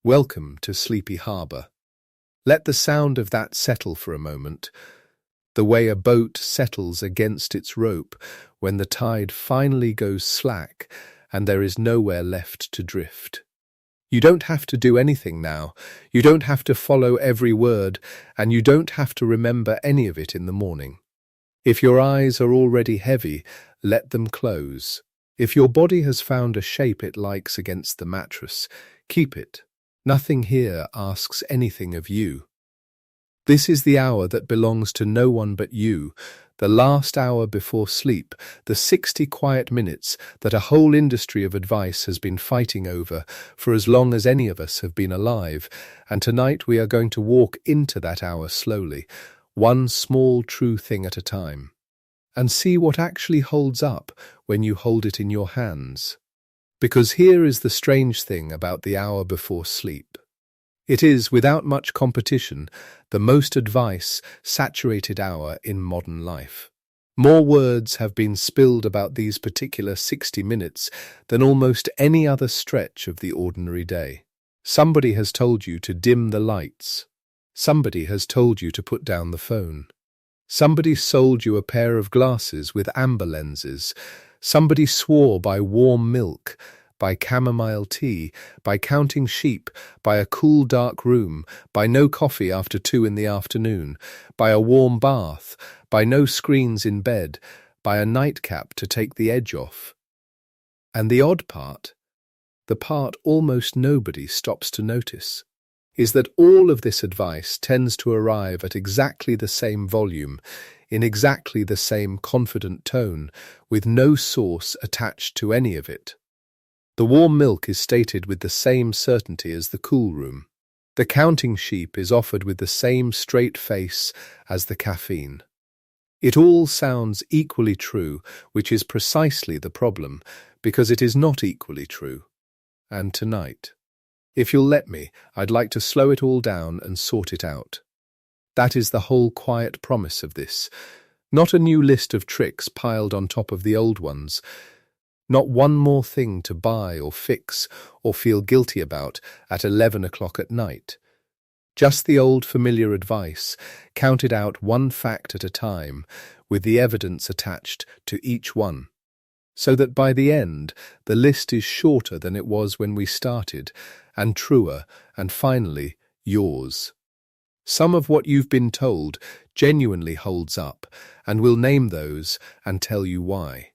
Welcome to Sleepy Harbour. Let the sound of that settle for a moment, the way a boat settles against its rope when the tide finally goes slack and there is nowhere left to drift. You don't have to do anything now, you don't have to follow every word, and you don't have to remember any of it in the morning. If your eyes are already heavy, let them close. If your body has found a shape it likes against the mattress, keep it. Nothing here asks anything of you. This is the hour that belongs to no one but you, the last hour before sleep, the 60 quiet minutes that a whole industry of advice has been fighting over for as long as any of us have been alive, and tonight we are going to walk into that hour slowly, one small true thing at a time, and see what actually holds up when you hold it in your hands. Because here is the strange thing about the hour before sleep. It is, without much competition, the most advice-saturated hour in modern life. More words have been spilled about these particular 60 minutes than almost any other stretch of the ordinary day. Somebody has told you to dim the lights. Somebody has told you to put down the phone. Somebody sold you a pair of glasses with amber lenses. Somebody swore by warm milk, by chamomile tea, by counting sheep, by a cool dark room, by no coffee after 2 in the afternoon, by a warm bath, by no screens in bed, by a nightcap to take the edge off. And the odd part, the part almost nobody stops to notice, is that all of this advice tends to arrive at exactly the same volume, in exactly the same confident tone, with no source attached to any of it. The warm milk is stated with the same certainty as the cool room. The counting sheep is offered with the same straight face as the caffeine. It all sounds equally true, which is precisely the problem, because it is not equally true. And tonight, if you'll let me, I'd like to slow it all down and sort it out. That is the whole quiet promise of this. Not a new list of tricks piled on top of the old ones. Not one more thing to buy or fix or feel guilty about at 11 o'clock at night. Just the old familiar advice, counted out one fact at a time, with the evidence attached to each one. So that by the end, the list is shorter than it was when we started, and truer, and finally, yours. Some of what you've been told genuinely holds up, and we'll name those and tell you why.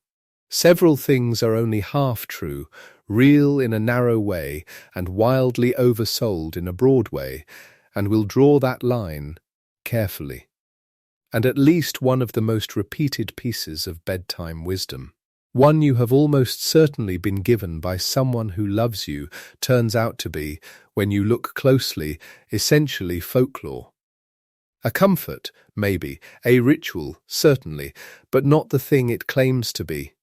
Several things are only half true, real in a narrow way, and wildly oversold in a broad way, and we'll draw that line carefully. And at least one of the most repeated pieces of bedtime wisdom, one you have almost certainly been given by someone who loves you, turns out to be, when you look closely, essentially folklore. A comfort, maybe, a ritual, certainly, but not the thing it claims to be.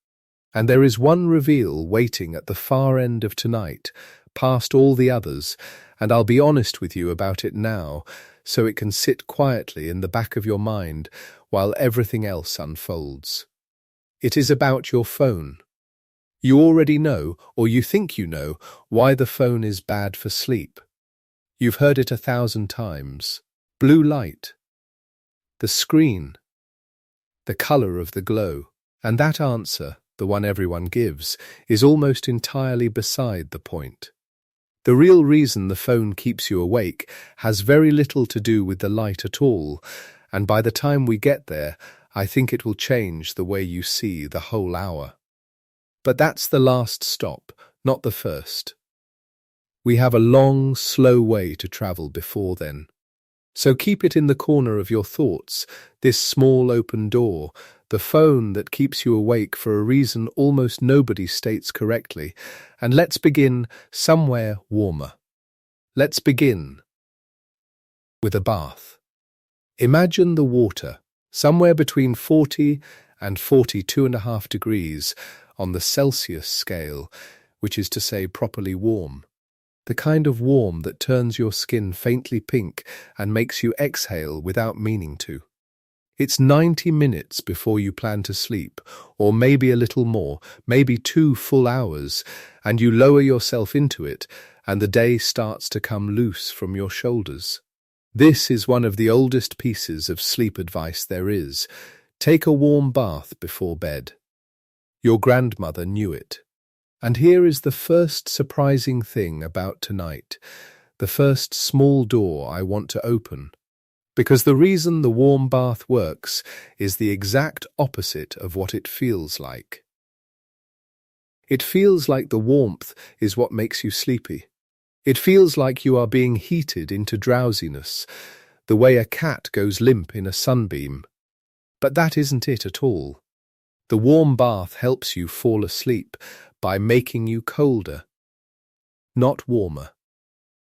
And there is one reveal waiting at the far end of tonight, past all the others, and I'll be honest with you about it now, so it can sit quietly in the back of your mind while everything else unfolds. It is about your phone. You already know, or you think you know, why the phone is bad for sleep. You've heard it 1,000 times. Blue light. The screen. The colour of the glow. And that answer, the one everyone gives, is almost entirely beside the point. The real reason the phone keeps you awake has very little to do with the light at all, and by the time we get there, I think it will change the way you see the whole hour. But that's the last stop, not the first. We have a long, slow way to travel before then. So keep it in the corner of your thoughts, this small open door, the phone that keeps you awake for a reason almost nobody states correctly, and let's begin somewhere warmer. Let's begin with a bath. Imagine the water, somewhere between 40 and 42.5 degrees on the Celsius scale, which is to say properly warm. The kind of warm that turns your skin faintly pink and makes you exhale without meaning to. It's 90 minutes before you plan to sleep, or maybe a little more, maybe 2 full hours, and you lower yourself into it, and the day starts to come loose from your shoulders. This is one of the oldest pieces of sleep advice there is. Take a warm bath before bed. Your grandmother knew it. And here is the first surprising thing about tonight, the first small door I want to open. Because the reason the warm bath works is the exact opposite of what it feels like. It feels like the warmth is what makes you sleepy. It feels like you are being heated into drowsiness, the way a cat goes limp in a sunbeam. But that isn't it at all. The warm bath helps you fall asleep by making you colder, not warmer.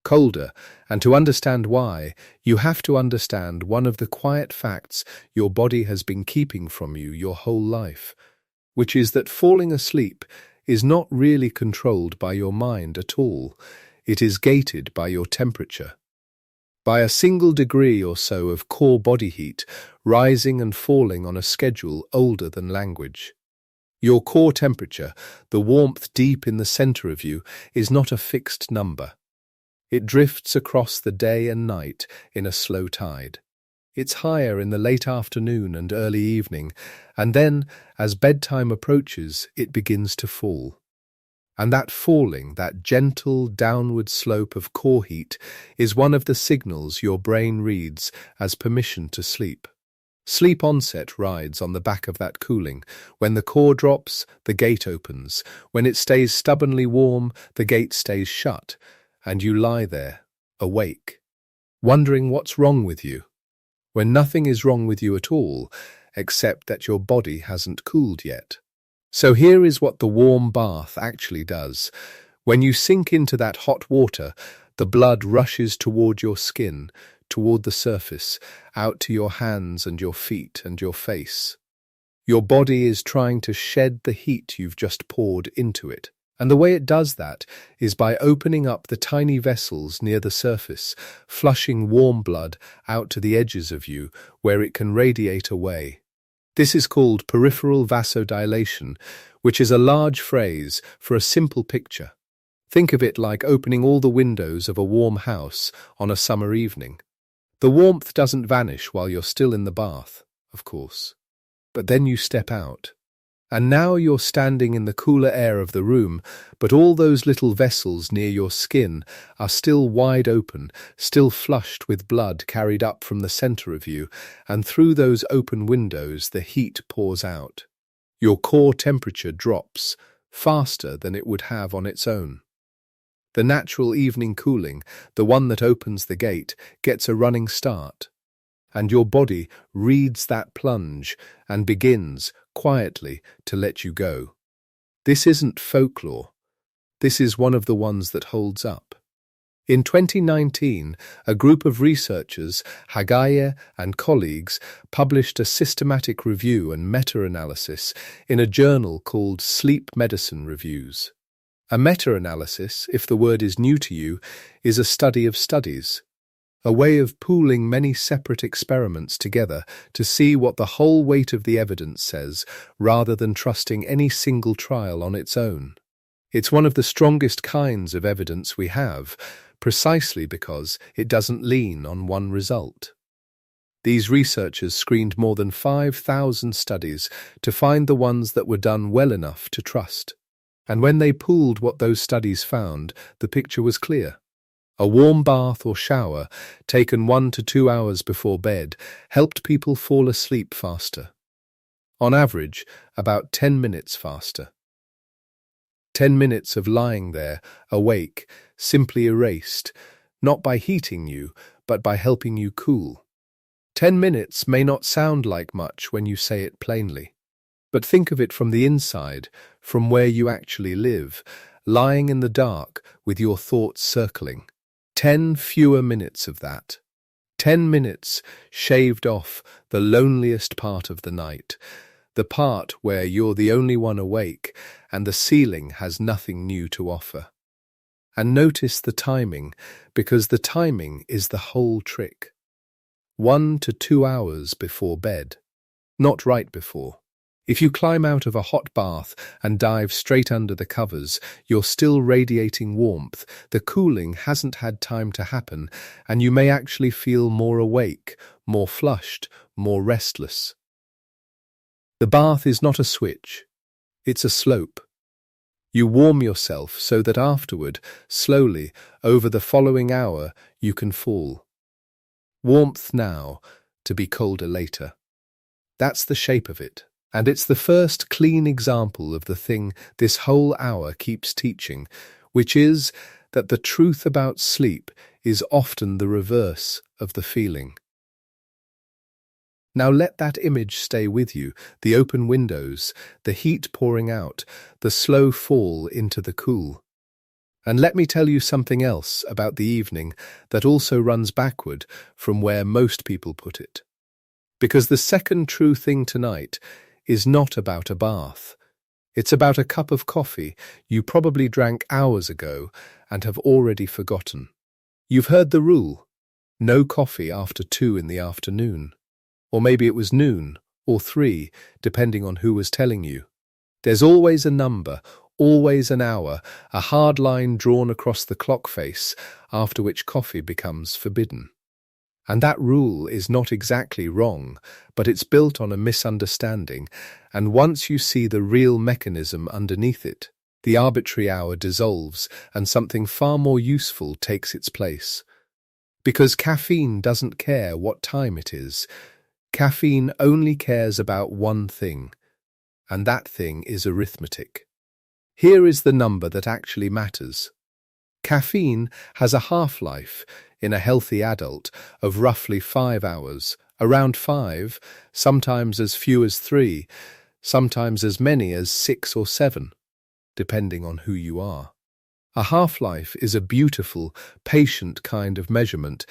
Colder, and to understand why, you have to understand one of the quiet facts your body has been keeping from you your whole life, which is that falling asleep is not really controlled by your mind at all. It is gated by your temperature. By a single degree or so of core body heat rising and falling on a schedule older than language. Your core temperature, the warmth deep in the center of you, is not a fixed number. It drifts across the day and night in a slow tide. It's higher in the late afternoon and early evening, and then, as bedtime approaches, it begins to fall. And that falling, that gentle downward slope of core heat, is one of the signals your brain reads as permission to sleep. Sleep onset rides on the back of that cooling. When the core drops, the gate opens. When it stays stubbornly warm, the gate stays shut, and you lie there, awake, wondering what's wrong with you, when nothing is wrong with you at all, except that your body hasn't cooled yet. So here is what the warm bath actually does. When you sink into that hot water, the blood rushes toward your skin, toward the surface, out to your hands and your feet and your face. Your body is trying to shed the heat you've just poured into it. And the way it does that is by opening up the tiny vessels near the surface, flushing warm blood out to the edges of you where it can radiate away. This is called peripheral vasodilation, which is a large phrase for a simple picture. Think of it like opening all the windows of a warm house on a summer evening. The warmth doesn't vanish while you're still in the bath, of course. But then you step out. And now you're standing in the cooler air of the room, but all those little vessels near your skin are still wide open, still flushed with blood carried up from the center of you, and through those open windows the heat pours out. Your core temperature drops faster than it would have on its own. The natural evening cooling, the one that opens the gate, gets a running start. And your body reads that plunge and begins, quietly, to let you go. This isn't folklore. This is one of the ones that holds up. In 2019, a group of researchers, Haghayegh and colleagues, published a systematic review and meta-analysis in a journal called Sleep Medicine Reviews. A meta-analysis, if the word is new to you, is a study of studies. A way of pooling many separate experiments together to see what the whole weight of the evidence says, rather than trusting any single trial on its own. It's one of the strongest kinds of evidence we have, precisely because it doesn't lean on one result. These researchers screened more than 5,000 studies to find the ones that were done well enough to trust. And when they pooled what those studies found, the picture was clear. A warm bath or shower, taken 1 to 2 hours before bed, helped people fall asleep faster. On average, about 10 minutes faster. 10 minutes of lying there, awake, simply erased, not by heating you, but by helping you cool. 10 minutes may not sound like much when you say it plainly, but think of it from the inside, from where you actually live, lying in the dark with your thoughts circling. 10 fewer minutes of that. 10 minutes shaved off the loneliest part of the night, the part where you're the only one awake and the ceiling has nothing new to offer. And notice the timing, because the timing is the whole trick. 1 to 2 hours before bed, not right before. If you climb out of a hot bath and dive straight under the covers, you're still radiating warmth. The cooling hasn't had time to happen, and you may actually feel more awake, more flushed, more restless. The bath is not a switch. It's a slope. You warm yourself so that afterward, slowly, over the following hour, you can fall. Warmth now, to be colder later. That's the shape of it. And it's the first clean example of the thing this whole hour keeps teaching, which is that the truth about sleep is often the reverse of the feeling. Now let that image stay with you, the open windows, the heat pouring out, the slow fall into the cool. And let me tell you something else about the evening that also runs backward from where most people put it. Because the second true thing tonight is not about a bath. It's about a cup of coffee you probably drank hours ago and have already forgotten. You've heard the rule, no coffee after 2 in the afternoon. Or maybe it was noon, or 3, depending on who was telling you. There's always a number, always an hour, a hard line drawn across the clock face, after which coffee becomes forbidden. And that rule is not exactly wrong, but it's built on a misunderstanding, and once you see the real mechanism underneath it, the arbitrary hour dissolves and something far more useful takes its place. Because caffeine doesn't care what time it is. Caffeine only cares about one thing, and that thing is arithmetic. Here is the number that actually matters. Caffeine has a half-life in a healthy adult of roughly 5 hours, around 5, sometimes as few as 3, sometimes as many as 6 or 7, depending on who you are. A half-life is a beautiful, patient kind of measurement,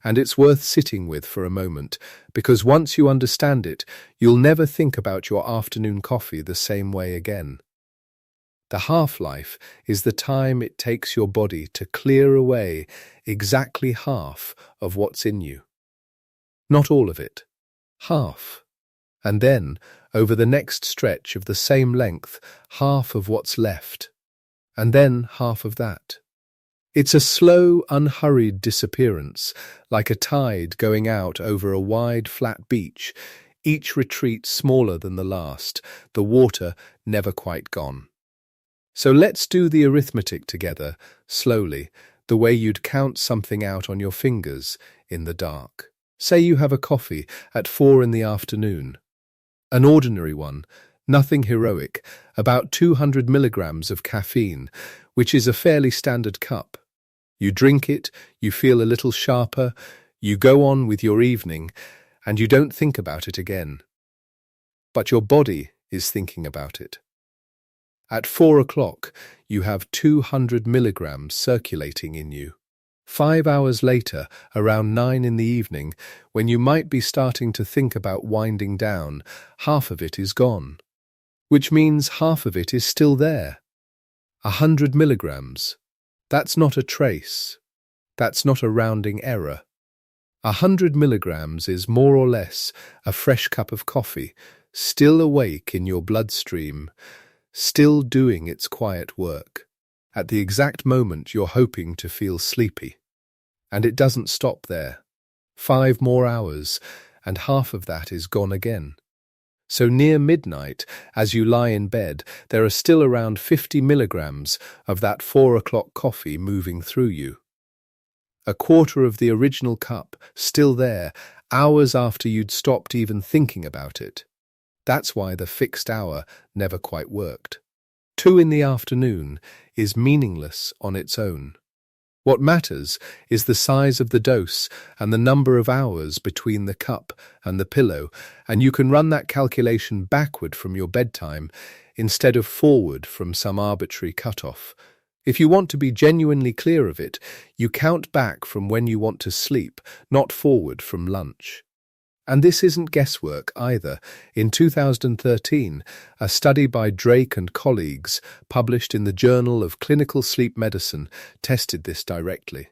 and it's worth sitting with for a moment, because once you understand it, you'll never think about your afternoon coffee the same way again. The half-life is the time it takes your body to clear away exactly half of what's in you. Not all of it, half. And then, over the next stretch of the same length, half of what's left. And then half of that. It's a slow, unhurried disappearance, like a tide going out over a wide, flat beach, each retreat smaller than the last, the water never quite gone. So let's do the arithmetic together, slowly, the way you'd count something out on your fingers in the dark. Say you have a coffee at 4 in the afternoon. An ordinary one, nothing heroic, about 200 milligrams of caffeine, which is a fairly standard cup. You drink it, you feel a little sharper, you go on with your evening, and you don't think about it again. But your body is thinking about it. At 4 o'clock, you have 200 milligrams circulating in you. 5 hours later, around 9 in the evening, when you might be starting to think about winding down, half of it is gone. Which means half of it is still there. 100 milligrams. That's not a trace. That's not a rounding error. 100 milligrams is more or less a fresh cup of coffee, still awake in your bloodstream, still doing its quiet work, at the exact moment you're hoping to feel sleepy. And it doesn't stop there. 5 more hours, and half of that is gone again. So near midnight, as you lie in bed, there are still around 50 milligrams of that 4 o'clock coffee moving through you. A quarter of the original cup, still there, hours after you'd stopped even thinking about it. That's why the fixed hour never quite worked. 2 in the afternoon is meaningless on its own. What matters is the size of the dose and the number of hours between the cup and the pillow, and you can run that calculation backward from your bedtime instead of forward from some arbitrary cutoff. If you want to be genuinely clear of it, you count back from when you want to sleep, not forward from lunch. And this isn't guesswork either. In 2013, a study by Drake and colleagues, published in the Journal of Clinical Sleep Medicine, tested this directly.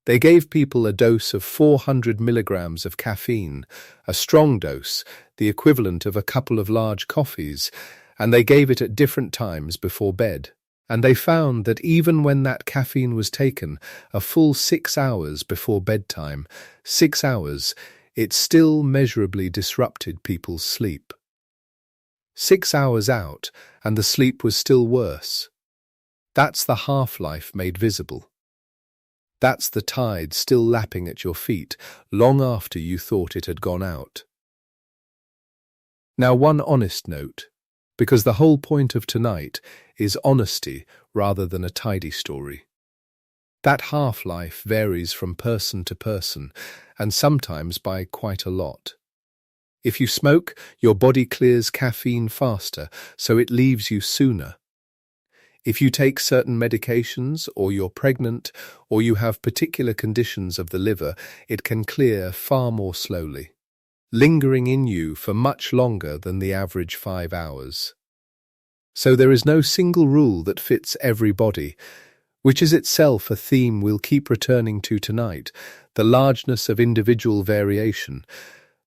They gave people a dose of 400 milligrams of caffeine, a strong dose, the equivalent of a couple of large coffees, and they gave it at different times before bed. And they found that even when that caffeine was taken a full 6 hours before bedtime, 6 hours, it still measurably disrupted people's sleep. 6 hours out, and the sleep was still worse. That's the half-life made visible. That's the tide still lapping at your feet long after you thought it had gone out. Now, one honest note, because the whole point of tonight is honesty rather than a tidy story. That half-life varies from person to person, and sometimes by quite a lot. If you smoke, your body clears caffeine faster, so it leaves you sooner. If you take certain medications, or you're pregnant, or you have particular conditions of the liver, it can clear far more slowly, lingering in you for much longer than the average 5 hours. So there is no single rule that fits every body, which is itself a theme we'll keep returning to tonight, the largeness of individual variation,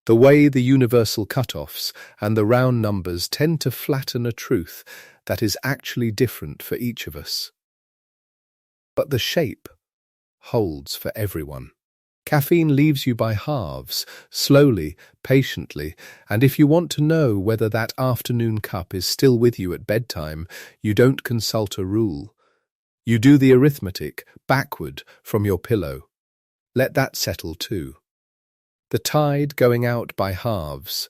the way the universal cutoffs and the round numbers tend to flatten a truth that is actually different for each of us. But the shape holds for everyone. Caffeine leaves you by halves, slowly, patiently, and if you want to know whether that afternoon cup is still with you at bedtime, you don't consult a rule. You do the arithmetic, backward, from your pillow. Let that settle too. The tide going out by halves,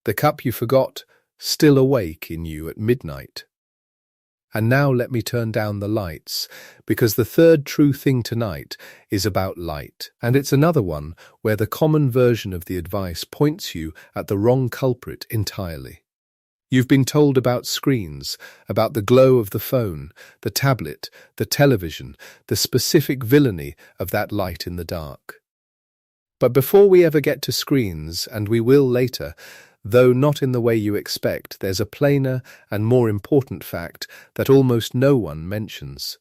the cup you forgot, still awake in you at midnight. And now let me turn down the lights, because the third true thing tonight is about light, and it's another one where the common version of the advice points you at the wrong culprit entirely. You've been told about screens, about the glow of the phone, the tablet, the television, the specific villainy of that light in the dark. But before we ever get to screens, and we will later, though not in the way you expect, there's a plainer and more important fact that almost no one mentions.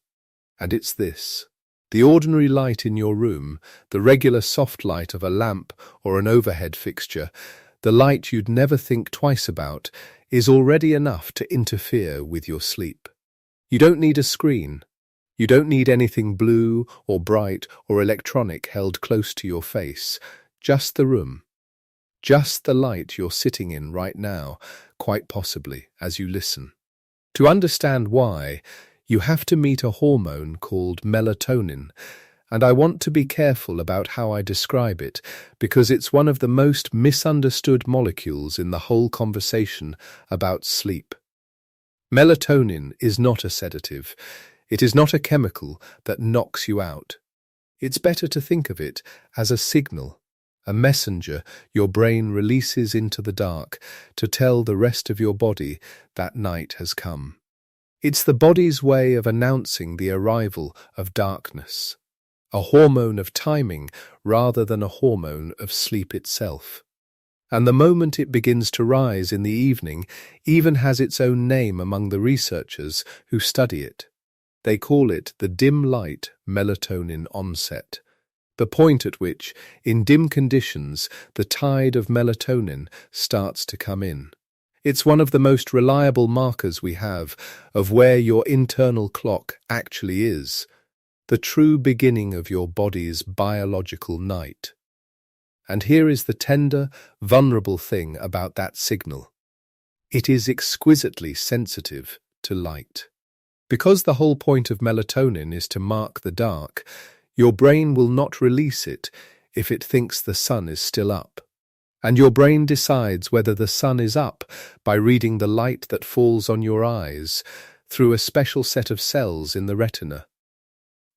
And it's this. The ordinary light in your room, the regular soft light of a lamp or an overhead fixture, the light you'd never think twice about, is already enough to interfere with your sleep. You don't need a screen. You don't need anything blue or bright or electronic held close to your face, just the room. Just the light you're sitting in right now, quite possibly, as you listen. To understand why, you have to meet a hormone called melatonin, and I want to be careful about how I describe it, because it's one of the most misunderstood molecules in the whole conversation about sleep. Melatonin is not a sedative. It is not a chemical that knocks you out. It's better to think of it as a signal, a messenger your brain releases into the dark to tell the rest of your body that night has come. It's the body's way of announcing the arrival of darkness, a hormone of timing rather than a hormone of sleep itself. And the moment it begins to rise in the evening even has its own name among the researchers who study it. They call it the dim light melatonin onset, the point at which, in dim conditions, the tide of melatonin starts to come in. It's one of the most reliable markers we have of where your internal clock actually is, the true beginning of your body's biological night. And here is the tender, vulnerable thing about that signal. It is exquisitely sensitive to light. Because the whole point of melatonin is to mark the dark, your brain will not release it if it thinks the sun is still up. And your brain decides whether the sun is up by reading the light that falls on your eyes through a special set of cells in the retina.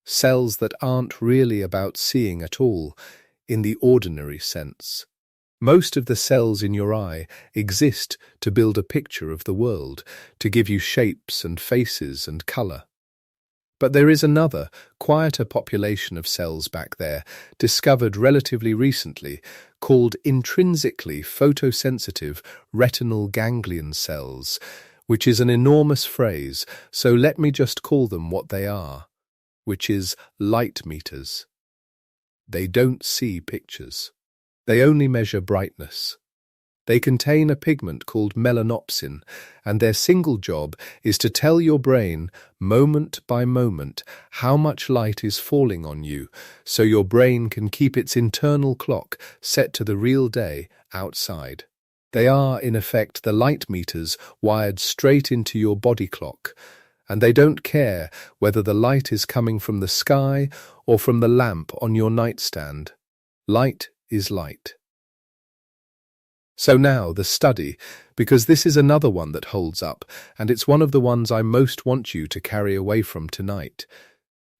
Cells that aren't really about seeing at all, in the ordinary sense. Most of the cells in your eye exist to build a picture of the world, to give you shapes and faces and colour. But there is another, quieter population of cells back there, discovered relatively recently, called intrinsically photosensitive retinal ganglion cells, which is an enormous phrase, so let me just call them what they are, which is light meters. They don't see pictures. They only measure brightness. They contain a pigment called melanopsin, and their single job is to tell your brain, moment by moment, how much light is falling on you, so your brain can keep its internal clock set to the real day outside. They are, in effect, the light meters wired straight into your body clock, and they don't care whether the light is coming from the sky or from the lamp on your nightstand. Light is light. So now, the study, because this is another one that holds up, and it's one of the ones I most want you to carry away from tonight.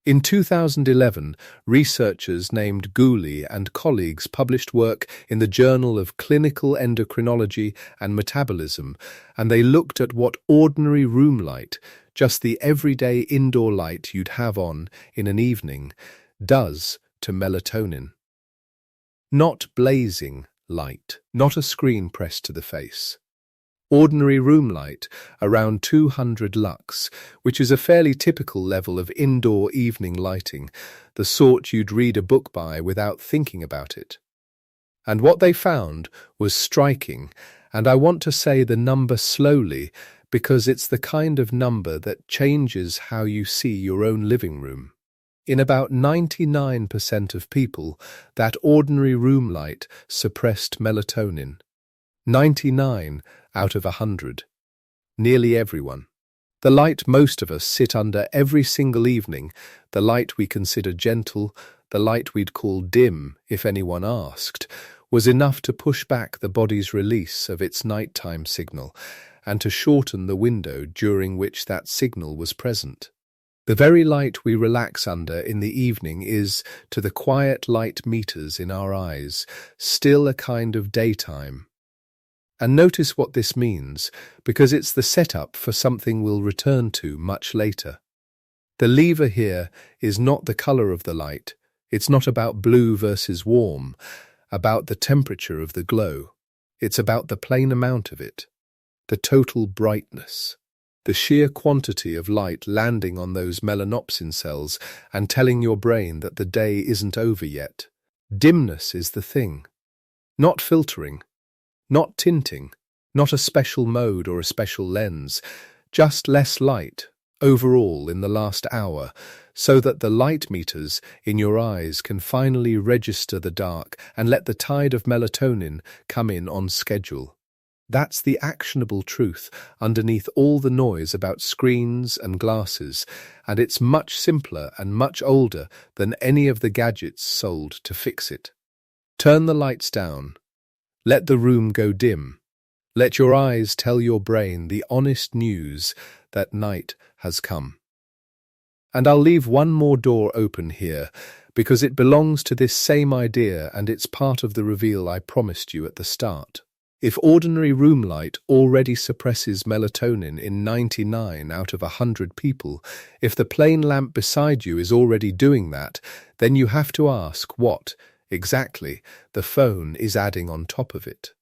In 2011, researchers named Haghayegh and colleagues published work in the Journal of Clinical Endocrinology and Metabolism, and they looked at what ordinary room light, just the everyday indoor light you'd have on in an evening, does to melatonin. Not blazing light, not a screen pressed to the face. Ordinary room light, around 200 lux, which is a fairly typical level of indoor evening lighting, the sort you'd read a book by without thinking about it. And what they found was striking, and I want to say the number slowly because it's the kind of number that changes how you see your own living room. In about 99% of people, that ordinary room light suppressed melatonin. 99 out of 100. Nearly everyone. The light most of us sit under every single evening, the light we consider gentle, the light we'd call dim if anyone asked, was enough to push back the body's release of its nighttime signal and to shorten the window during which that signal was present. The very light we relax under in the evening is, to the quiet light meters in our eyes, still a kind of daytime. And notice what this means, because it's the setup for something we'll return to much later. The lever here is not the color of the light. It's not about blue versus warm, about the temperature of the glow. It's about the plain amount of it, the total brightness. The sheer quantity of light landing on those melanopsin cells and telling your brain that the day isn't over yet. Dimness is the thing. Not filtering, not tinting, not a special mode or a special lens, just less light overall in the last hour, so that the light meters in your eyes can finally register the dark and let the tide of melatonin come in on schedule. That's the actionable truth underneath all the noise about screens and glasses, and it's much simpler and much older than any of the gadgets sold to fix it. Turn the lights down. Let the room go dim. Let your eyes tell your brain the honest news that night has come. And I'll leave one more door open here, because it belongs to this same idea and it's part of the reveal I promised you at the start. If ordinary room light already suppresses melatonin in 99 out of 100 people, if the plain lamp beside you is already doing that, then you have to ask what, exactly, the phone is adding on top of it.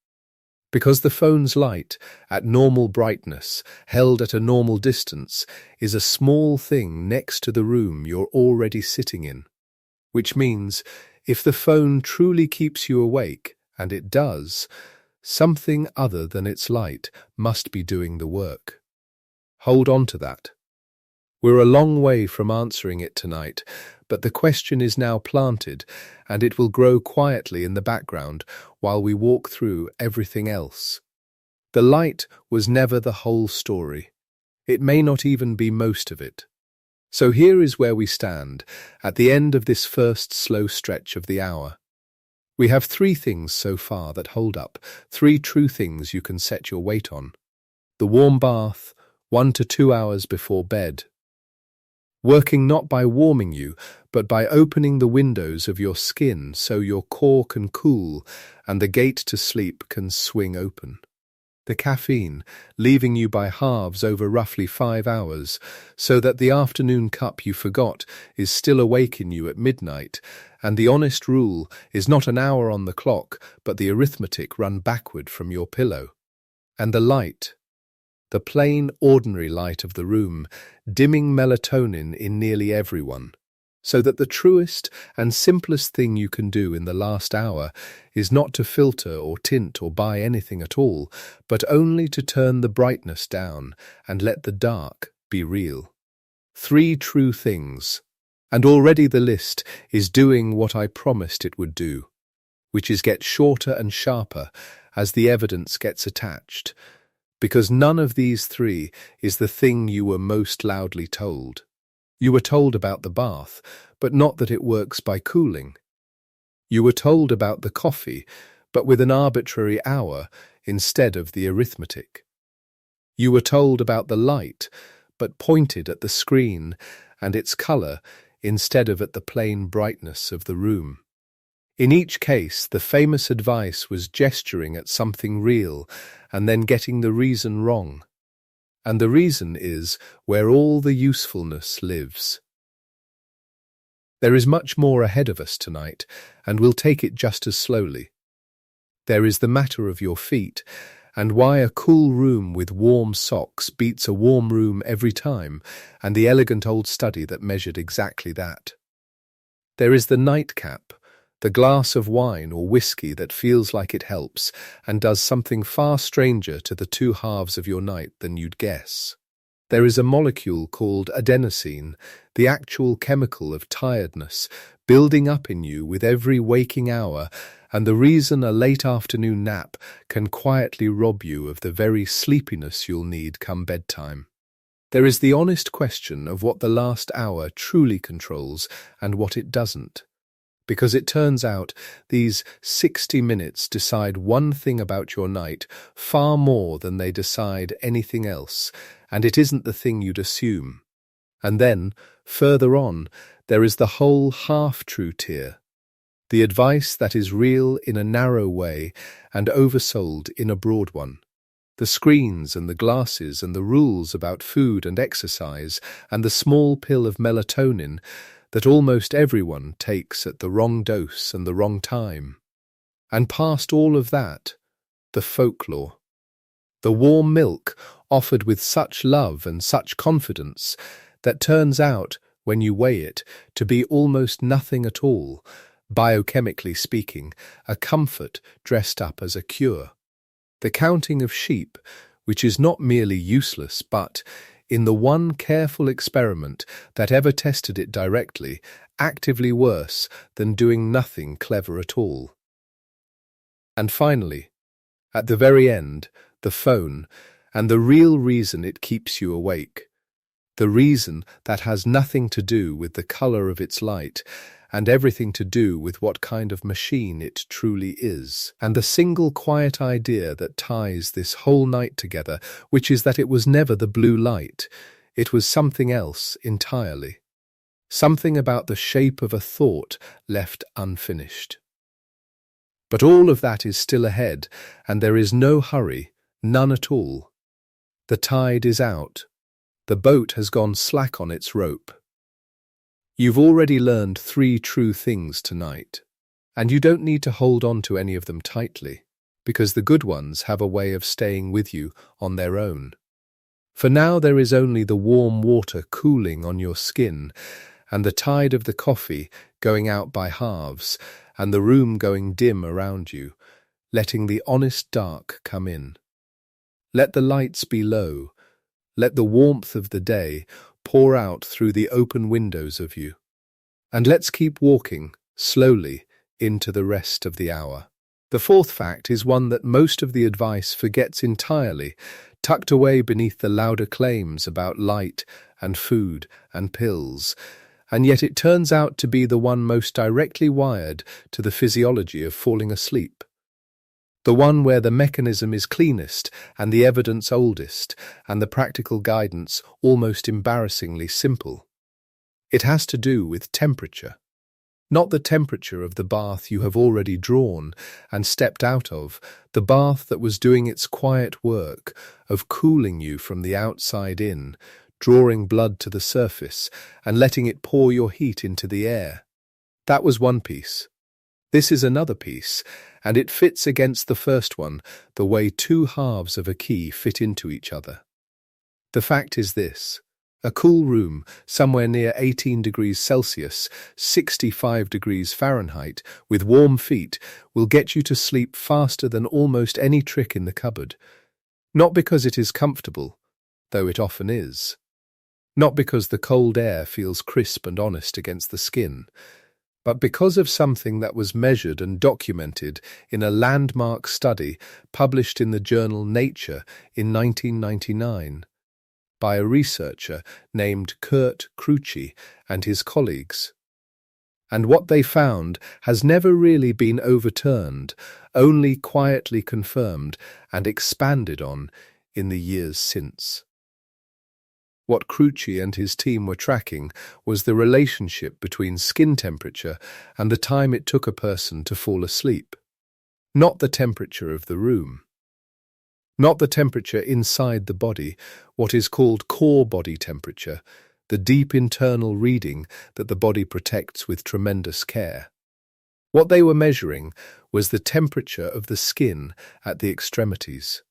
Because the phone's light, at normal brightness, held at a normal distance, is a small thing next to the room you're already sitting in. Which means, if the phone truly keeps you awake, and it does, something other than its light must be doing the work. Hold on to that. We're a long way from answering it tonight, but the question is now planted, and it will grow quietly in the background while we walk through everything else. The light was never the whole story. It may not even be most of it. So here is where we stand, at the end of this first slow stretch of the hour. We have 3 things so far that hold up, 3 true things you can set your weight on. The warm bath, 1 to 2 hours before bed. Working not by warming you, but by opening the windows of your skin so your core can cool and the gate to sleep can swing open. The caffeine, leaving you by halves over roughly 5 hours, so that the afternoon cup you forgot is still awake in you at midnight, and the honest rule is not an hour on the clock, but the arithmetic run backward from your pillow. And the light, the plain, ordinary light of the room, dimming melatonin in nearly everyone, so that the truest and simplest thing you can do in the last hour is not to filter or tint or buy anything at all, but only to turn the brightness down and let the dark be real. 3 true things. And already the list is doing what I promised it would do, which is get shorter and sharper as the evidence gets attached, because none of these 3 is the thing you were most loudly told. You were told about the bath, but not that it works by cooling. You were told about the coffee, but with an arbitrary hour instead of the arithmetic. You were told about the light, but pointed at the screen and its colour instead of at the plain brightness of the room. In each case, the famous advice was gesturing at something real and then getting the reason wrong. And the reason is where all the usefulness lives. There is much more ahead of us tonight, and we'll take it just as slowly. There is the matter of your feet, and why a cool room with warm socks beats a warm room every time, and the elegant old study that measured exactly that. There is the nightcap, the glass of wine or whiskey that feels like it helps and does something far stranger to the 2 halves of your night than you'd guess. There is a molecule called adenosine, the actual chemical of tiredness, building up in you with every waking hour, and the reason a late afternoon nap can quietly rob you of the very sleepiness you'll need come bedtime. There is the honest question of what the last hour truly controls and what it doesn't. Because it turns out these 60 minutes decide one thing about your night far more than they decide anything else, and it isn't the thing you'd assume. And then, further on, there is the whole half-true tier, the advice that is real in a narrow way and oversold in a broad one. The screens and the glasses and the rules about food and exercise and the small pill of melatonin that almost everyone takes at the wrong dose and the wrong time. And past all of that, the folklore. The warm milk offered with such love and such confidence that turns out, when you weigh it, to be almost nothing at all, biochemically speaking, a comfort dressed up as a cure. The counting of sheep, which is not merely useless, but, in the one careful experiment that ever tested it directly, actively worse than doing nothing clever at all. And finally, at the very end, the phone, and the real reason it keeps you awake. The reason that has nothing to do with the colour of its light, and everything to do with what kind of machine it truly is. And the single quiet idea that ties this whole night together, which is that it was never the blue light, it was something else entirely. Something about the shape of a thought left unfinished. But all of that is still ahead, and there is no hurry, none at all. The tide is out. The boat has gone slack on its rope. You've already learned 3 true things tonight, and you don't need to hold on to any of them tightly, because the good ones have a way of staying with you on their own. For now there is only the warm water cooling on your skin, and the tide of the coffee going out by halves, and the room going dim around you, letting the honest dark come in. Let the lights be low. Let the warmth of the day pour out through the open windows of you. And let's keep walking, slowly, into the rest of the hour. The 4th fact is one that most of the advice forgets entirely, tucked away beneath the louder claims about light and food and pills, and yet it turns out to be the one most directly wired to the physiology of falling asleep. The one where the mechanism is cleanest and the evidence oldest and the practical guidance almost embarrassingly simple. It has to do with temperature. Not the temperature of the bath you have already drawn and stepped out of, the bath that was doing its quiet work of cooling you from the outside in, drawing blood to the surface and letting it pour your heat into the air. That was one piece. This is another piece, and it fits against the first one the way 2 halves of a key fit into each other. The fact is this: A cool room, somewhere near 18 degrees Celsius, 65 degrees Fahrenheit, with warm feet, will get you to sleep faster than almost any trick in the cupboard. Not because it is comfortable, though it often is. Not because the cold air feels crisp and honest against the skin, but because of something that was measured and documented in a landmark study published in the journal Nature in 1999 by a researcher named Kurt Crucci and his colleagues. And what they found has never really been overturned, only quietly confirmed and expanded on in the years since. What Crucci and his team were tracking was the relationship between skin temperature and the time it took a person to fall asleep, not the temperature of the room. Not the temperature inside the body, what is called core body temperature, the deep internal reading that the body protects with tremendous care. What they were measuring was the temperature of the skin at the extremities,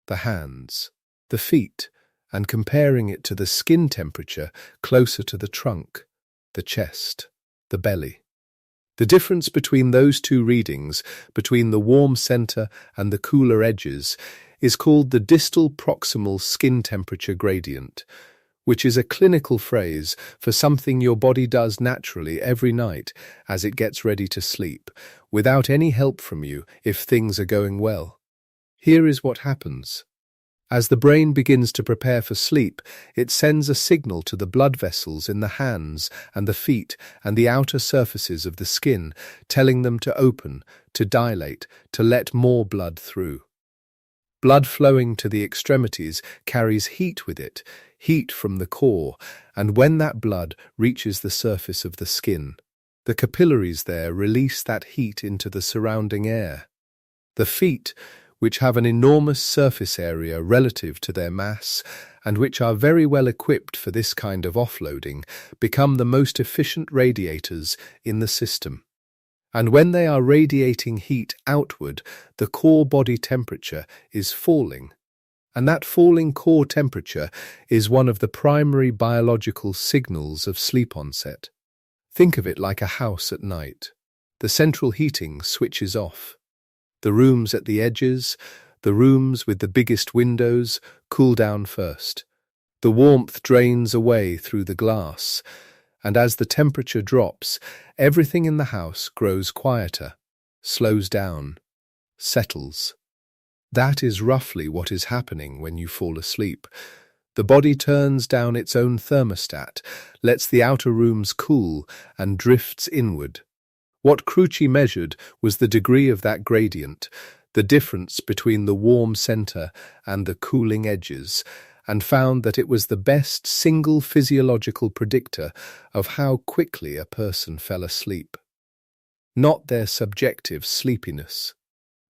the hands, the feet, and comparing it to the skin temperature closer to the trunk, the chest, the belly. The difference between those two readings, between the warm center and the cooler edges, is called the distal proximal skin temperature gradient, which is a clinical phrase for something your body does naturally every night as it gets ready to sleep, without any help from you if things are going well. Here is what happens. As the brain begins to prepare for sleep, it sends a signal to the blood vessels in the hands and the feet and the outer surfaces of the skin, telling them to open, to dilate, to let more blood through. Blood flowing to the extremities carries heat with it, heat from the core, and when that blood reaches the surface of the skin, the capillaries there release that heat into the surrounding air. The feet, which have an enormous surface area relative to their mass and which are very well equipped for this kind of offloading, become the most efficient radiators in the system. And when they are radiating heat outward, the core body temperature is falling. And that falling core temperature is one of the primary biological signals of sleep onset. Think of it like a house at night. The central heating switches off. The rooms at the edges, the rooms with the biggest windows, cool down first. The warmth drains away through the glass, and as the temperature drops, everything in the house grows quieter, slows down, settles. That is roughly what is happening when you fall asleep. The body turns down its own thermostat, lets the outer rooms cool, and drifts inward. What Crucci measured was the degree of that gradient, the difference between the warm center and the cooling edges, and found that it was the best single physiological predictor of how quickly a person fell asleep. Not their subjective sleepiness,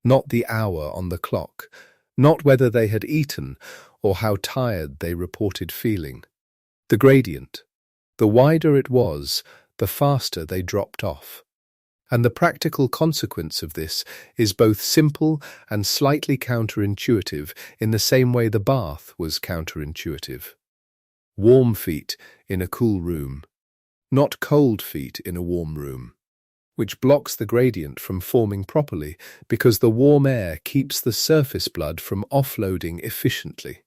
not the hour on the clock, not whether they had eaten or how tired they reported feeling. The gradient. The wider it was, the faster they dropped off. And the practical consequence of this is both simple and slightly counterintuitive in the same way the bath was counterintuitive. Warm feet in a cool room, not cold feet in a warm room, which blocks the gradient from forming properly because the warm air keeps the surface blood from offloading efficiently.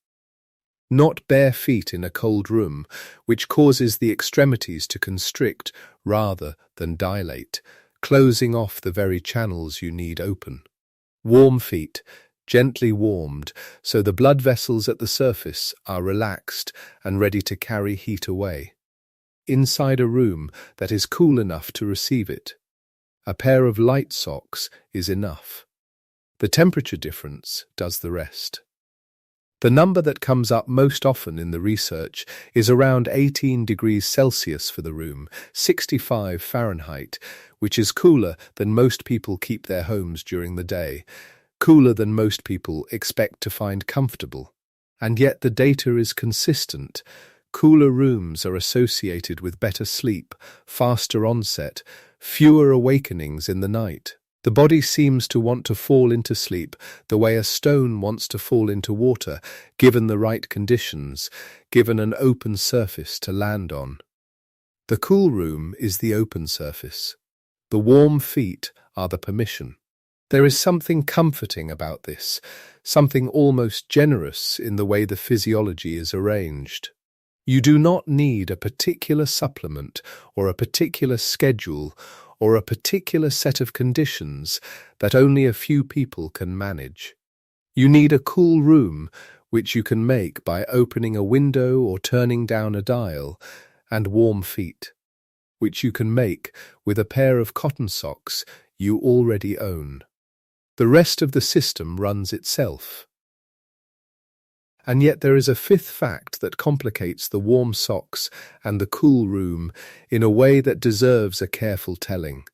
Not bare feet in a cold room, which causes the extremities to constrict rather than dilate, closing off the very channels you need open. Warm feet, gently warmed, so the blood vessels at the surface are relaxed and ready to carry heat away. Inside a room that is cool enough to receive it. A pair of light socks is enough. The temperature difference does the rest. The number that comes up most often in the research is around 18 degrees Celsius for the room, 65 Fahrenheit, which is cooler than most people keep their homes during the day, cooler than most people expect to find comfortable. And yet the data is consistent. Cooler rooms are associated with better sleep, faster onset, fewer awakenings in the night. The body seems to want to fall into sleep the way a stone wants to fall into water, given the right conditions, given an open surface to land on. The cool room is the open surface. The warm feet are the permission. There is something comforting about this, something almost generous in the way the physiology is arranged. You do not need a particular supplement or a particular schedule or a particular set of conditions that only a few people can manage. You need a cool room, which you can make by opening a window or turning down a dial, and warm feet, which you can make with a pair of cotton socks you already own. The rest of the system runs itself. And yet there is a fifth fact that complicates the warm socks and the cool room in a way that deserves a careful telling.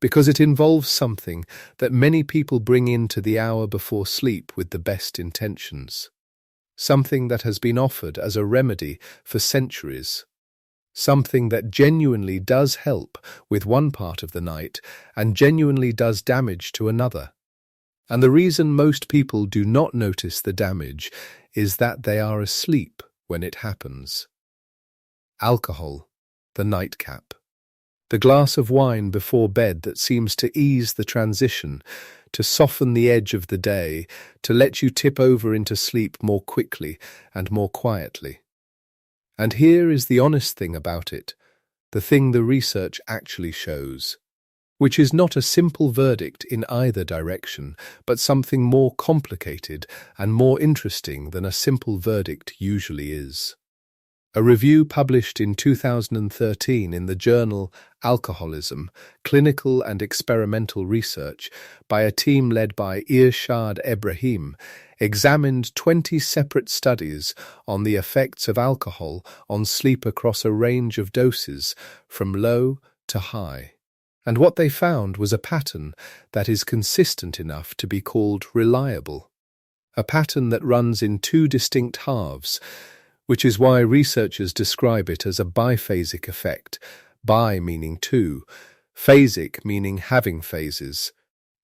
Because it involves something that many people bring into the hour before sleep with the best intentions. Something that has been offered as a remedy for centuries. Something that genuinely does help with one part of the night and genuinely does damage to another. And the reason most people do not notice the damage is that they are asleep when it happens. Alcohol, the nightcap. The glass of wine before bed that seems to ease the transition, to soften the edge of the day, to let you tip over into sleep more quickly and more quietly. And here is the honest thing about it, the thing the research actually shows, which is not a simple verdict in either direction, but something more complicated and more interesting than a simple verdict usually is. A review published in 2013 in the journal Alcoholism, Clinical and Experimental Research by a team led by Irshad Ebrahim examined 20 separate studies on the effects of alcohol on sleep across a range of doses, from low to high. And what they found was a pattern that is consistent enough to be called reliable. A pattern that runs in two distinct halves, which is why researchers describe it as a biphasic effect, bi meaning two, phasic meaning having phases,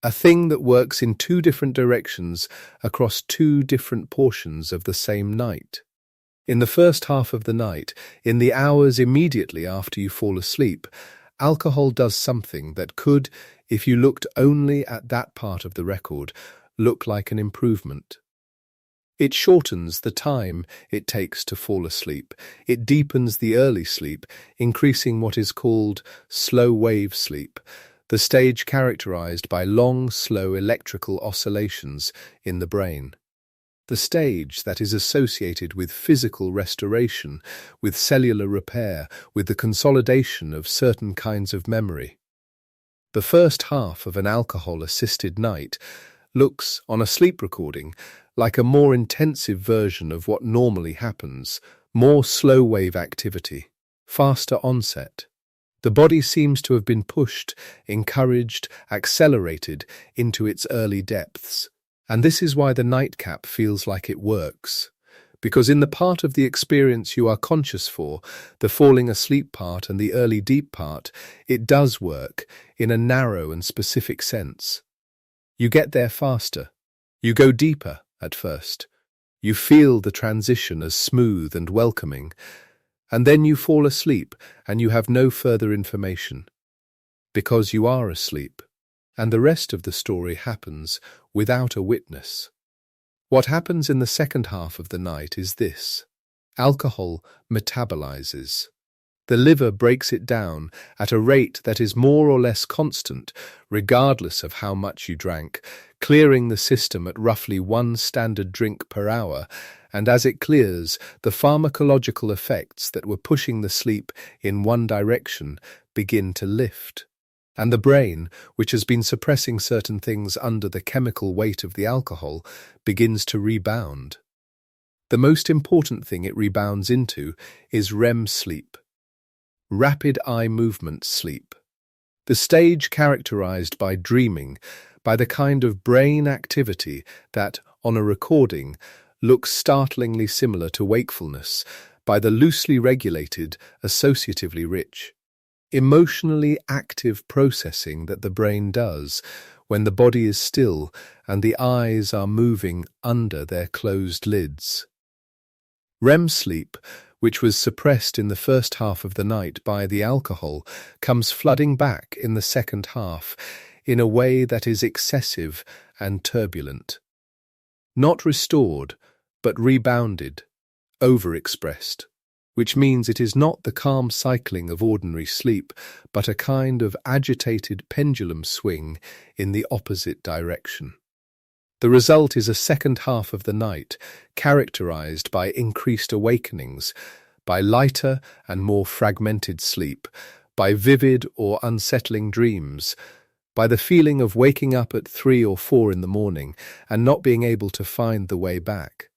a thing that works in two different directions across two different portions of the same night. In the first half of the night, in the hours immediately after you fall asleep, alcohol does something that could, if you looked only at that part of the record, look like an improvement. It shortens the time it takes to fall asleep. It deepens the early sleep, increasing what is called slow-wave sleep, the stage characterized by long, slow electrical oscillations in the brain. The stage that is associated with physical restoration, with cellular repair, with the consolidation of certain kinds of memory. The first half of an alcohol-assisted night looks, on a sleep recording, like a more intensive version of what normally happens, more slow-wave activity, faster onset. The body seems to have been pushed, encouraged, accelerated into its early depths. And this is why the nightcap feels like it works. Because in the part of the experience you are conscious for, the falling asleep part and the early deep part, it does work in a narrow and specific sense. You get there faster. You go deeper at first. You feel the transition as smooth and welcoming. And then you fall asleep and you have no further information. Because you are asleep. And the rest of the story happens without a witness. What happens in the second half of the night is this. Alcohol metabolizes. The liver breaks it down at a rate that is more or less constant, regardless of how much you drank, clearing the system at roughly 1 standard drink per hour, and as it clears, the pharmacological effects that were pushing the sleep in one direction begin to lift. And the brain, which has been suppressing certain things under the chemical weight of the alcohol, begins to rebound. The most important thing it rebounds into is REM sleep. Rapid eye movement sleep. The stage characterized by dreaming, by the kind of brain activity that, on a recording, looks startlingly similar to wakefulness, by the loosely regulated, associatively rich. emotionally active processing that the brain does when the body is still and the eyes are moving under their closed lids. REM sleep, which was suppressed in the first half of the night by the alcohol, comes flooding back in the second half in a way that is excessive and turbulent. Not restored, but rebounded, overexpressed, which means it is not the calm cycling of ordinary sleep, but a kind of agitated pendulum swing in the opposite direction. The result is a second half of the night characterized by increased awakenings, by lighter and more fragmented sleep, by vivid or unsettling dreams, by the feeling of waking up at 3 or 4 in the morning and not being able to find the way back.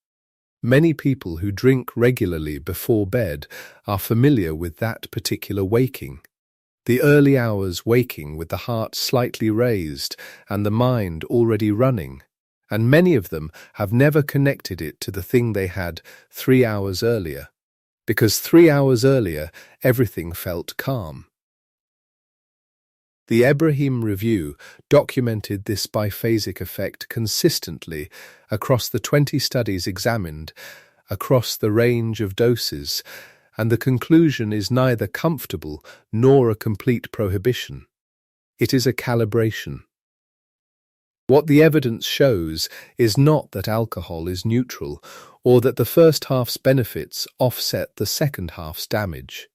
Many people who drink regularly before bed are familiar with that particular waking. The early hours waking with the heart slightly raised and the mind already running, and many of them have never connected it to the thing they had 3 hours earlier, because 3 hours earlier everything felt calm. The Ebrahim Review documented this biphasic effect consistently across the 20 studies examined, across the range of doses, and the conclusion is neither comfortable nor a complete prohibition. It is a calibration. What the evidence shows is not that alcohol is neutral or that the first half's benefits offset the second half's damage.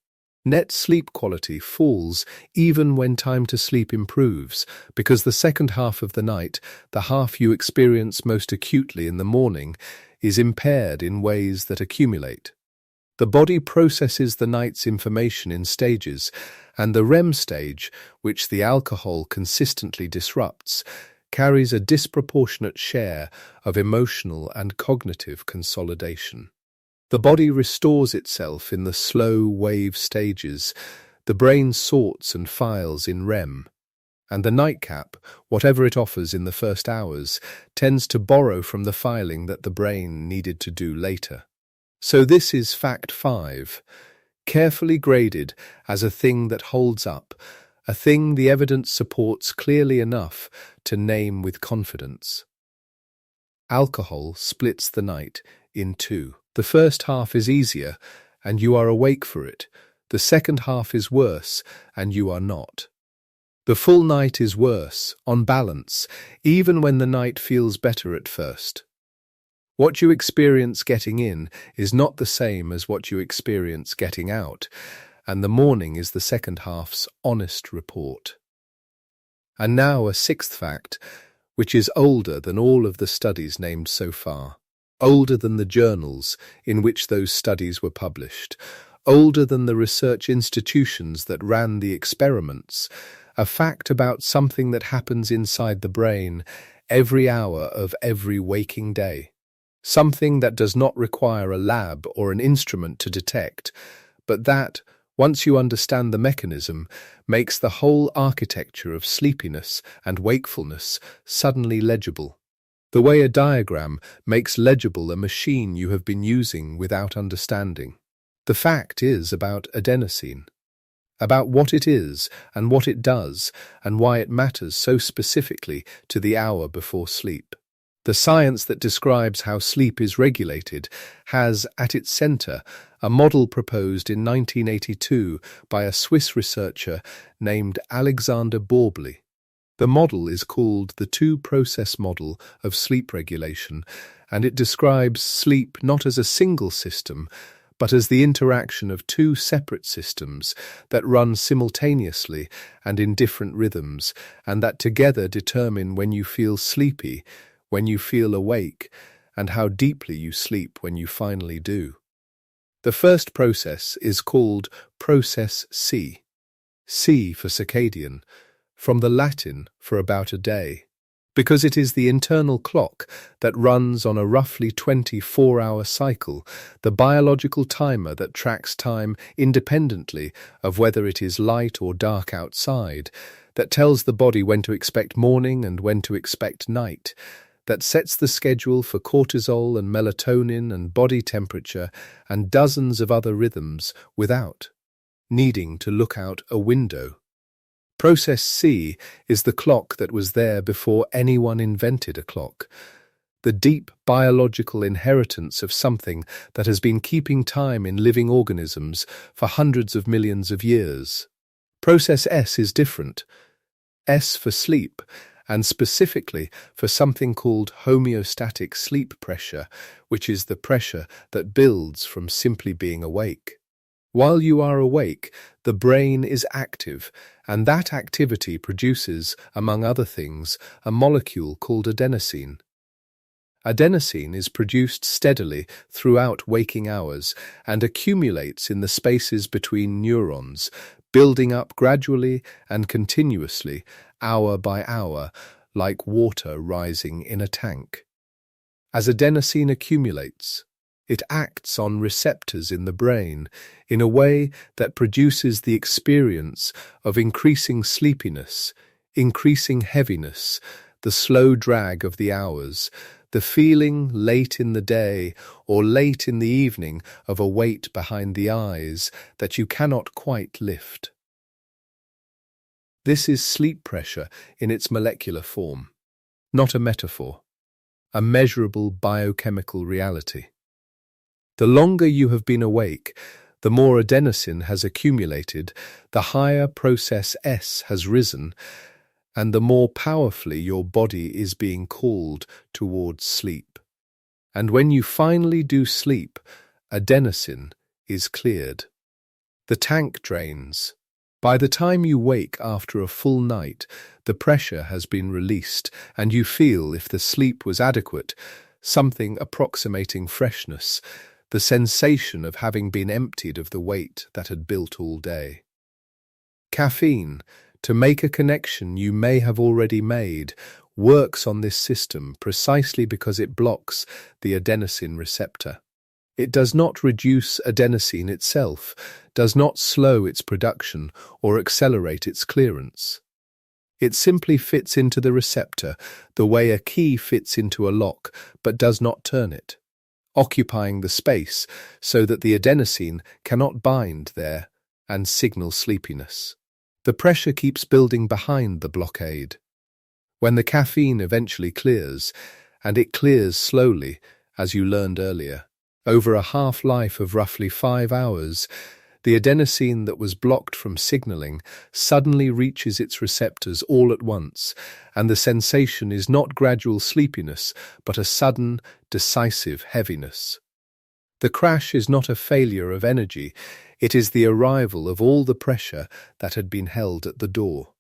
Net sleep quality falls even when time to sleep improves, because the second half of the night, the half you experience most acutely in the morning, is impaired in ways that accumulate. The body processes the night's information in stages, and the REM stage, which the alcohol consistently disrupts, carries a disproportionate share of emotional and cognitive consolidation. The body restores itself in the slow wave stages, the brain sorts and files in REM, and the nightcap, whatever it offers in the first hours, tends to borrow from the filing that the brain needed to do later. So this is fact 5, carefully graded as a thing that holds up, a thing the evidence supports clearly enough to name with confidence. Alcohol splits the night in 2. The first half is easier, and you are awake for it. The second half is worse, and you are not. The full night is worse, on balance, even when the night feels better at first. What you experience getting in is not the same as what you experience getting out, and the morning is the second half's honest report. And now a 6th fact, which is older than all of the studies named so far. Older than the journals in which those studies were published, older than the research institutions that ran the experiments, a fact about something that happens inside the brain every hour of every waking day. Something that does not require a lab or an instrument to detect, but that, once you understand the mechanism, makes the whole architecture of sleepiness and wakefulness suddenly legible. The way a diagram makes legible a machine you have been using without understanding. The fact is about adenosine, about what it is and what it does and why it matters so specifically to the hour before sleep. The science that describes how sleep is regulated has at its center a model proposed in 1982 by a Swiss researcher named Alexander Borbely. The model is called the two-process model of sleep regulation, and it describes sleep not as a single system, but as the interaction of two separate systems that run simultaneously and in different rhythms, and that together determine when you feel sleepy, when you feel awake, and how deeply you sleep when you finally do. The first process is called process C. C for circadian, from the Latin for about a day, because it is the internal clock that runs on a roughly 24-hour cycle, the biological timer that tracks time independently of whether it is light or dark outside, that tells the body when to expect morning and when to expect night, that sets the schedule for cortisol and melatonin and body temperature and dozens of other rhythms without. needing to look out a window. Process C is the clock that was there before anyone invented a clock, the deep biological inheritance of something that has been keeping time in living organisms for hundreds of millions of years. Process S is different. S for sleep, and specifically for something called homeostatic sleep pressure, which is the pressure that builds from simply being awake. While you are awake, the brain is active, and that activity produces, among other things, a molecule called adenosine. Adenosine is produced steadily throughout waking hours and accumulates in the spaces between neurons, building up gradually and continuously, hour by hour, like water rising in a tank. As adenosine accumulates, it acts on receptors in the brain in a way that produces the experience of increasing sleepiness, increasing heaviness, the slow drag of the hours, the feeling late in the day or late in the evening of a weight behind the eyes that you cannot quite lift. This is sleep pressure in its molecular form, not a metaphor, a measurable biochemical reality. The longer you have been awake, the more adenosine has accumulated, the higher process S has risen, and the more powerfully your body is being called towards sleep. And when you finally do sleep, adenosine is cleared. The tank drains. By the time you wake after a full night, the pressure has been released, and you feel, if the sleep was adequate, something approximating freshness, the sensation of having been emptied of the weight that had built all day. Caffeine, to make a connection you may have already made, works on this system precisely because it blocks the adenosine receptor. It does not reduce adenosine itself, does not slow its production or accelerate its clearance. It simply fits into the receptor the way a key fits into a lock but does not turn it, occupying the space so that the adenosine cannot bind there and signal sleepiness. The pressure keeps building behind the blockade. When the caffeine eventually clears, and it clears slowly, as you learned earlier, over a half-life of roughly 5 hours, the adenosine that was blocked from signaling suddenly reaches its receptors all at once, and the sensation is not gradual sleepiness, but a sudden, decisive heaviness. The crash is not a failure of energy, it is the arrival of all the pressure that had been held at the door.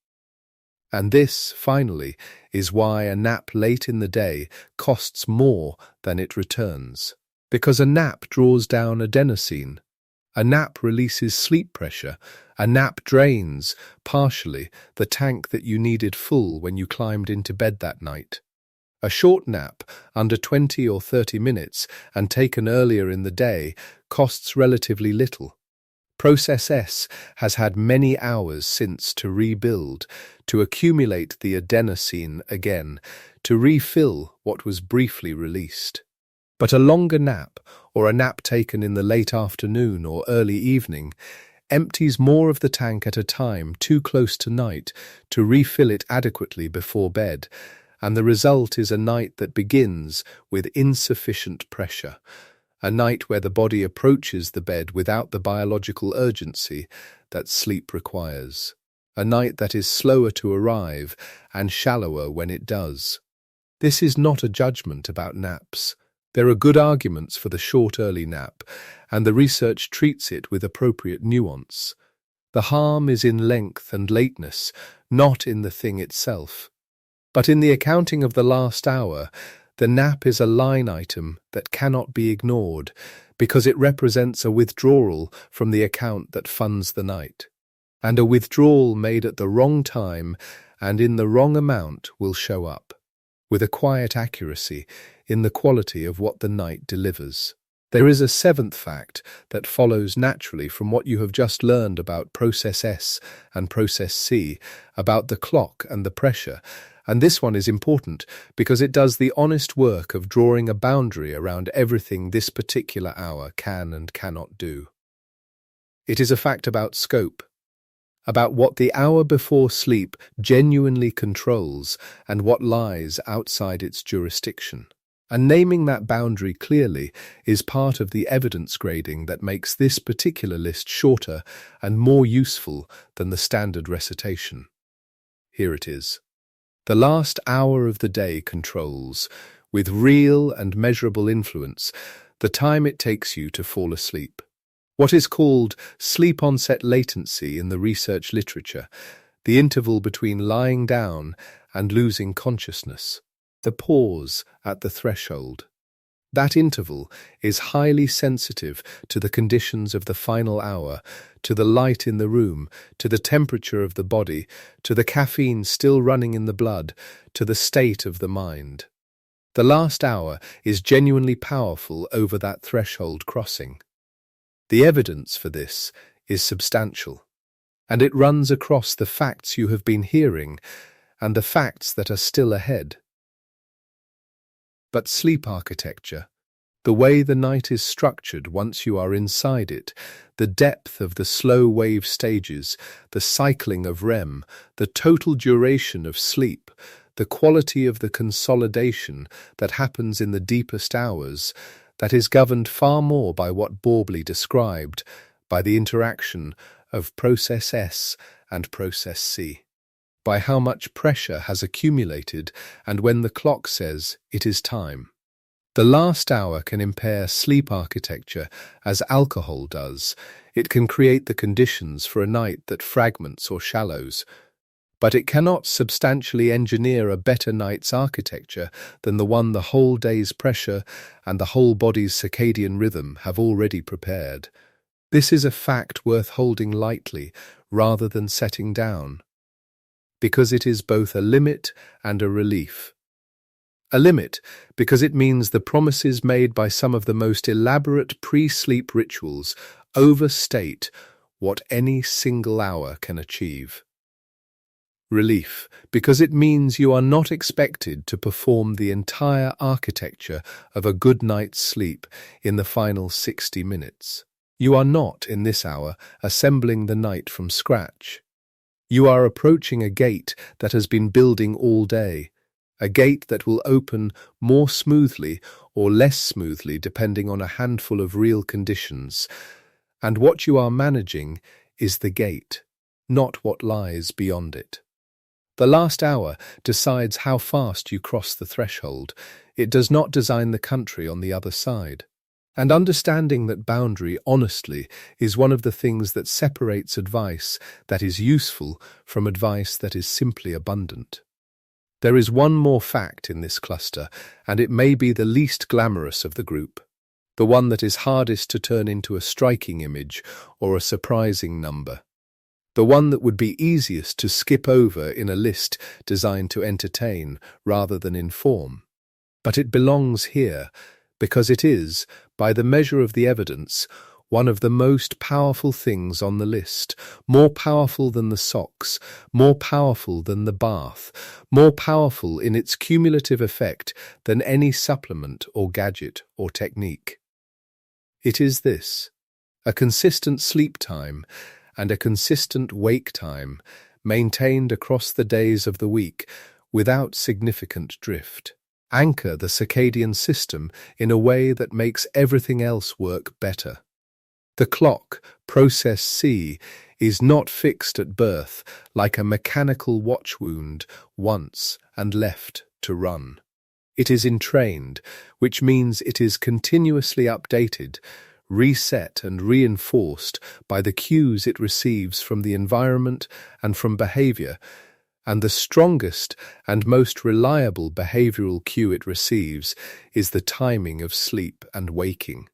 And this, finally, is why a nap late in the day costs more than it returns. Because a nap draws down adenosine. A nap releases sleep pressure. A nap drains, partially, the tank that you needed full when you climbed into bed that night. A short nap, under 20 or 30 minutes, and taken earlier in the day, costs relatively little. Process S has had many hours since to rebuild, to accumulate the adenosine again, to refill what was briefly released. But a longer nap, or a nap taken in the late afternoon or early evening, empties more of the tank at a time too close to night to refill it adequately before bed, and the result is a night that begins with insufficient pressure, a night where the body approaches the bed without the biological urgency that sleep requires, a night that is slower to arrive and shallower when it does. This is not a judgment about naps. There are good arguments for the short early nap, and the research treats it with appropriate nuance. The harm is in length and lateness, not in the thing itself. But in the accounting of the last hour, the nap is a line item that cannot be ignored because it represents a withdrawal from the account that funds the night. And a withdrawal made at the wrong time and in the wrong amount will show up, with a quiet accuracy, in the quality of what the night delivers. There is a seventh fact that follows naturally from what you have just learned about process S and process C, about the clock and the pressure, and this one is important because it does the honest work of drawing a boundary around everything this particular hour can and cannot do. It is a fact about scope, about what the hour before sleep genuinely controls and what lies outside its jurisdiction. And naming that boundary clearly is part of the evidence grading that makes this particular list shorter and more useful than the standard recitation. Here it is. The last hour of the day controls, with real and measurable influence, the time it takes you to fall asleep. What is called sleep-onset latency in the research literature, the interval between lying down and losing consciousness, the pause at the threshold. That interval is highly sensitive to the conditions of the final hour, to the light in the room, to the temperature of the body, to the caffeine still running in the blood, to the state of the mind. The last hour is genuinely powerful over that threshold crossing. The evidence for this is substantial, and it runs across the facts you have been hearing and the facts that are still ahead. But sleep architecture, the way the night is structured once you are inside it, the depth of the slow wave stages, the cycling of REM, the total duration of sleep, the quality of the consolidation that happens in the deepest hours, that is governed far more by what Bluma described, by the interaction of process S and process C, by how much pressure has accumulated and when the clock says it is time. The last hour can impair sleep architecture as alcohol does. It can create the conditions for a night that fragments or shallows. But it cannot substantially engineer a better night's architecture than the one the whole day's pressure and the whole body's circadian rhythm have already prepared. This is a fact worth holding lightly rather than setting down, because it is both a limit and a relief. A limit because it means the promises made by some of the most elaborate pre-sleep rituals overstate what any single hour can achieve. Relief because it means you are not expected to perform the entire architecture of a good night's sleep in the final 60 minutes. You are not, in this hour, assembling the night from scratch. You are approaching a gate that has been building all day, a gate that will open more smoothly or less smoothly depending on a handful of real conditions. And what you are managing is the gate, not what lies beyond it. The last hour decides how fast you cross the threshold. It does not design the country on the other side. And understanding that boundary honestly is one of the things that separates advice that is useful from advice that is simply abundant. There is one more fact in this cluster, and it may be the least glamorous of the group, the one that is hardest to turn into a striking image or a surprising number, the one that would be easiest to skip over in a list designed to entertain rather than inform. But it belongs here because it is, by the measure of the evidence, one of the most powerful things on the list, more powerful than the socks, more powerful than the bath, more powerful in its cumulative effect than any supplement or gadget or technique. It is this: a consistent sleep time and a consistent wake time maintained across the days of the week without significant drift. Anchor the circadian system in a way that makes everything else work better. The clock, process C, is not fixed at birth like a mechanical watch wound once and left to run. It is entrained, which means it is continuously updated, reset and reinforced by the cues it receives from the environment and from behavior, and the strongest and most reliable behavioral cue it receives is the timing of sleep and waking.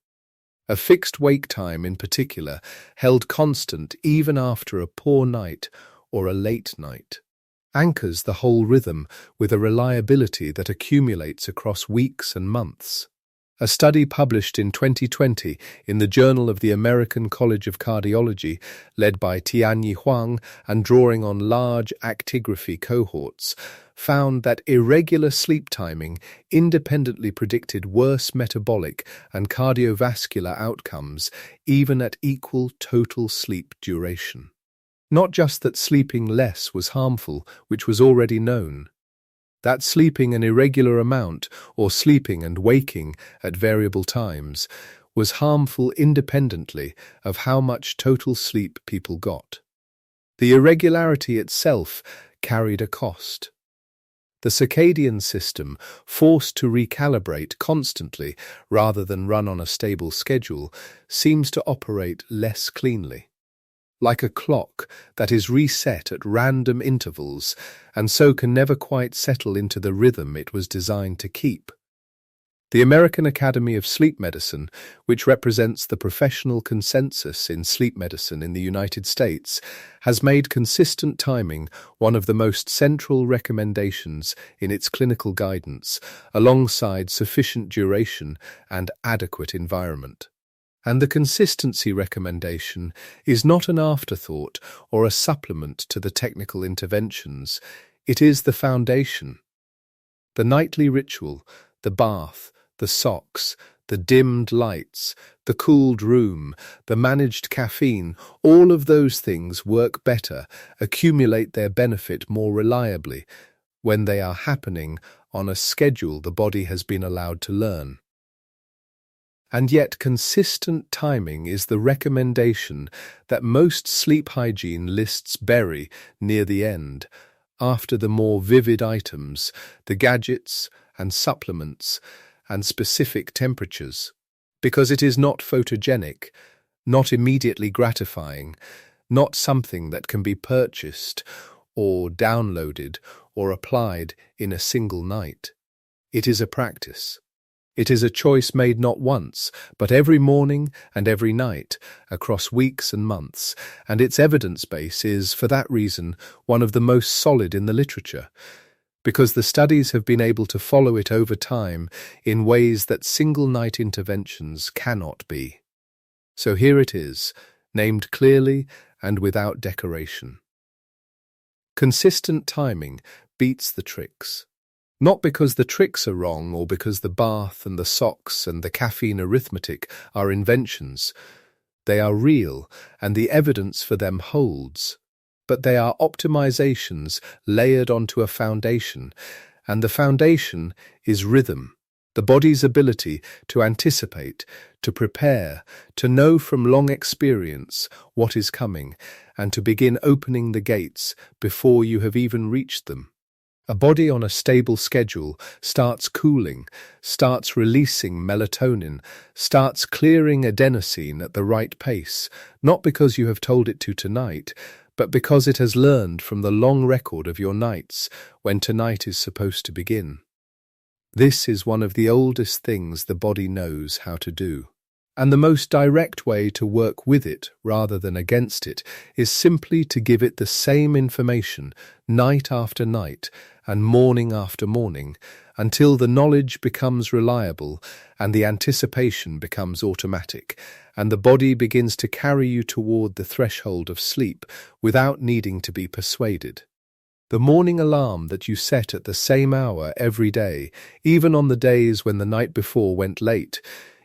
A fixed wake time in particular, held constant even after a poor night or a late night, anchors the whole rhythm with a reliability that accumulates across weeks and months. A study published in 2020 in the Journal of the American College of Cardiology, led by Tianyi Huang and drawing on large actigraphy cohorts, found that irregular sleep timing independently predicted worse metabolic and cardiovascular outcomes even at equal total sleep duration. Not just that sleeping less was harmful, which was already known. That sleeping an irregular amount, or sleeping and waking at variable times, was harmful independently of how much total sleep people got. The irregularity itself carried a cost. The circadian system, forced to recalibrate constantly rather than run on a stable schedule, seems to operate less cleanly. Like a clock that is reset at random intervals and so can never quite settle into the rhythm it was designed to keep. The American Academy of Sleep Medicine, which represents the professional consensus in sleep medicine in the United States, has made consistent timing one of the most central recommendations in its clinical guidance, alongside sufficient duration and adequate environment. And the consistency recommendation is not an afterthought or a supplement to the technical interventions. It is the foundation. The nightly ritual, the bath, the socks, the dimmed lights, the cooled room, the managed caffeine, all of those things work better, accumulate their benefit more reliably when they are happening on a schedule the body has been allowed to learn. And yet consistent timing is the recommendation that most sleep hygiene lists bury near the end, after the more vivid items, the gadgets and supplements and specific temperatures, because it is not photogenic, not immediately gratifying, not something that can be purchased or downloaded or applied in a single night. It is a practice. It is a choice made not once, but every morning and every night, across weeks and months, and its evidence base is, for that reason, one of the most solid in the literature, because the studies have been able to follow it over time in ways that single-night interventions cannot be. So here it is, named clearly and without decoration. Consistent timing beats the tricks. Not because the tricks are wrong or because the bath and the socks and the caffeine arithmetic are inventions. They are real and the evidence for them holds. But they are optimizations layered onto a foundation, and the foundation is rhythm, the body's ability to anticipate, to prepare, to know from long experience what is coming, and to begin opening the gates before you have even reached them. A body on a stable schedule starts cooling, starts releasing melatonin, starts clearing adenosine at the right pace, not because you have told it to tonight, but because it has learned from the long record of your nights when tonight is supposed to begin. This is one of the oldest things the body knows how to do. And the most direct way to work with it rather than against it is simply to give it the same information night after night and morning after morning until the knowledge becomes reliable and the anticipation becomes automatic and the body begins to carry you toward the threshold of sleep without needing to be persuaded. The morning alarm that you set at the same hour every day, even on the days when the night before went late,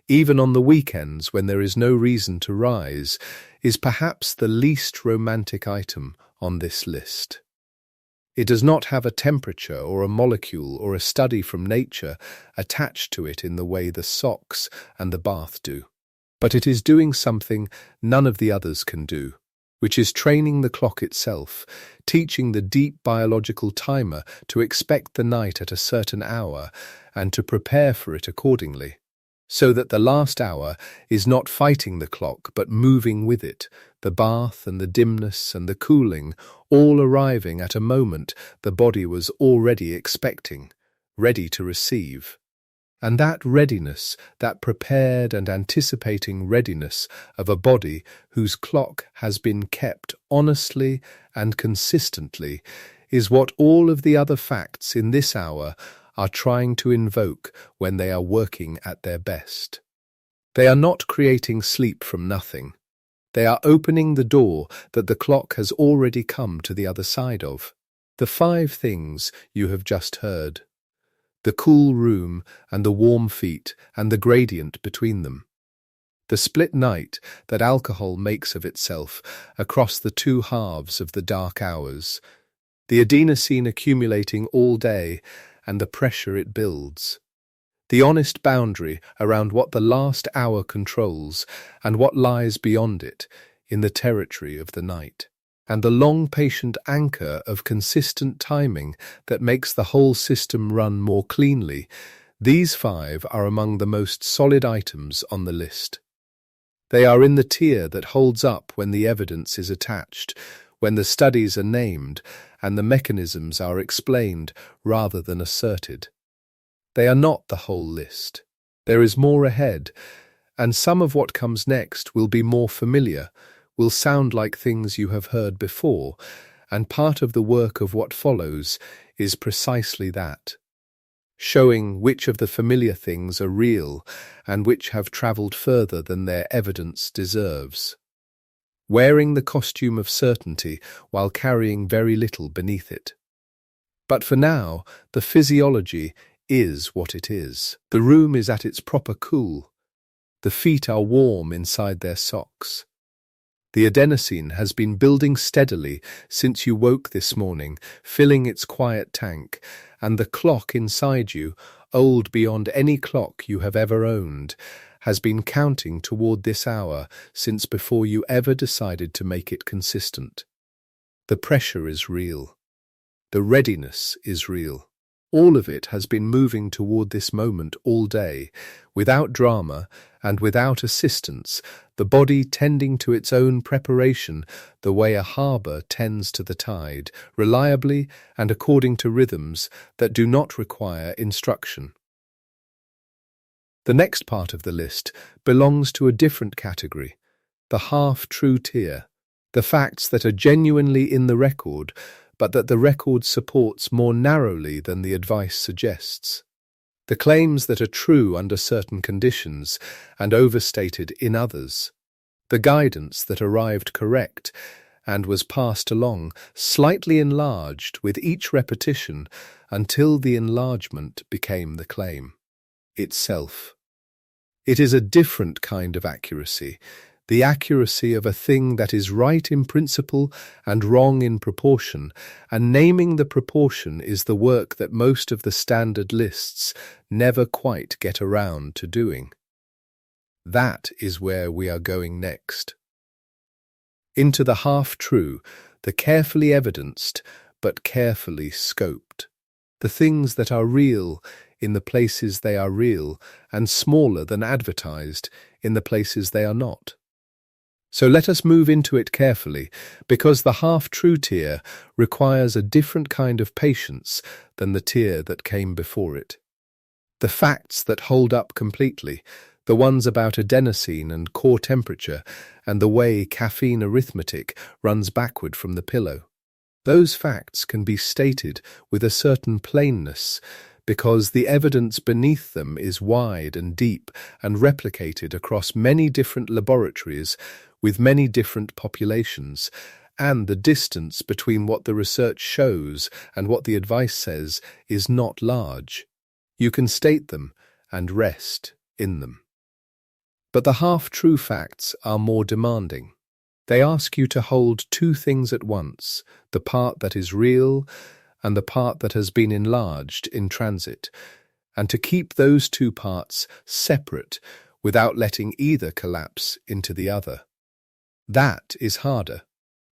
even on the weekends when there is no reason to rise, is perhaps the least romantic item on this list. It does not have a temperature or a molecule or a study from nature attached to it in the way the socks and the bath do. But it is doing something none of the others can do, which is training the clock itself, teaching the deep biological timer to expect the night at a certain hour and to prepare for it accordingly, so that the last hour is not fighting the clock but moving with it, the bath and the dimness and the cooling all arriving at a moment the body was already expecting, ready to receive. And that readiness, that prepared and anticipating readiness of a body whose clock has been kept honestly and consistently, is what all of the other facts in this hour are trying to invoke when they are working at their best. They are not creating sleep from nothing. They are opening the door that the clock has already come to the other side of. The 5 things you have just heard. The cool room and the warm feet and the gradient between them. The split night that alcohol makes of itself across the 2 halves of the dark hours. The adenosine accumulating all day and the pressure it builds. The honest boundary around what the last hour controls and what lies beyond it in the territory of the night. And the long patient anchor of consistent timing that makes the whole system run more cleanly. These 5 are among the most solid items on the list. They are in the tier that holds up when the evidence is attached, when the studies are named, and the mechanisms are explained rather than asserted. They are not the whole list. There is more ahead, and some of what comes next will be more familiar, will sound like things you have heard before, and part of the work of what follows is precisely that. Showing which of the familiar things are real and which have travelled further than their evidence deserves. Wearing the costume of certainty while carrying very little beneath it. But for now, the physiology is what it is. The room is at its proper cool. The feet are warm inside their socks. The adenosine has been building steadily since you woke this morning, filling its quiet tank, and the clock inside you, old beyond any clock you have ever owned, has been counting toward this hour since before you ever decided to make it consistent. The pressure is real. The readiness is real. All of it has been moving toward this moment all day, without drama and without assistance, the body tending to its own preparation the way a harbour tends to the tide, reliably and according to rhythms that do not require instruction. The next part of the list belongs to a different category, the half-true tier, the facts that are genuinely in the record, but that the record supports more narrowly than the advice suggests. The claims that are true under certain conditions and overstated in others. The guidance that arrived correct and was passed along, slightly enlarged with each repetition until the enlargement became the claim itself. It is a different kind of accuracy, the accuracy of a thing that is right in principle and wrong in proportion, and naming the proportion is the work that most of the standard lists never quite get around to doing. That is where we are going next. Into the half-true, the carefully evidenced but carefully scoped. The things that are real in the places they are real and smaller than advertised in the places they are not. So let us move into it carefully, because the half-true tier requires a different kind of patience than the tier that came before it. The facts that hold up completely, the ones about adenosine and core temperature and the way caffeine arithmetic runs backward from the pillow. Those facts can be stated with a certain plainness because the evidence beneath them is wide and deep and replicated across many different laboratories with many different populations, and the distance between what the research shows and what the advice says is not large. You can state them and rest in them. But the half-true facts are more demanding. They ask you to hold 2 things at once, the part that is real and the part that has been enlarged in transit, and to keep those 2 parts separate without letting either collapse into the other. That is harder.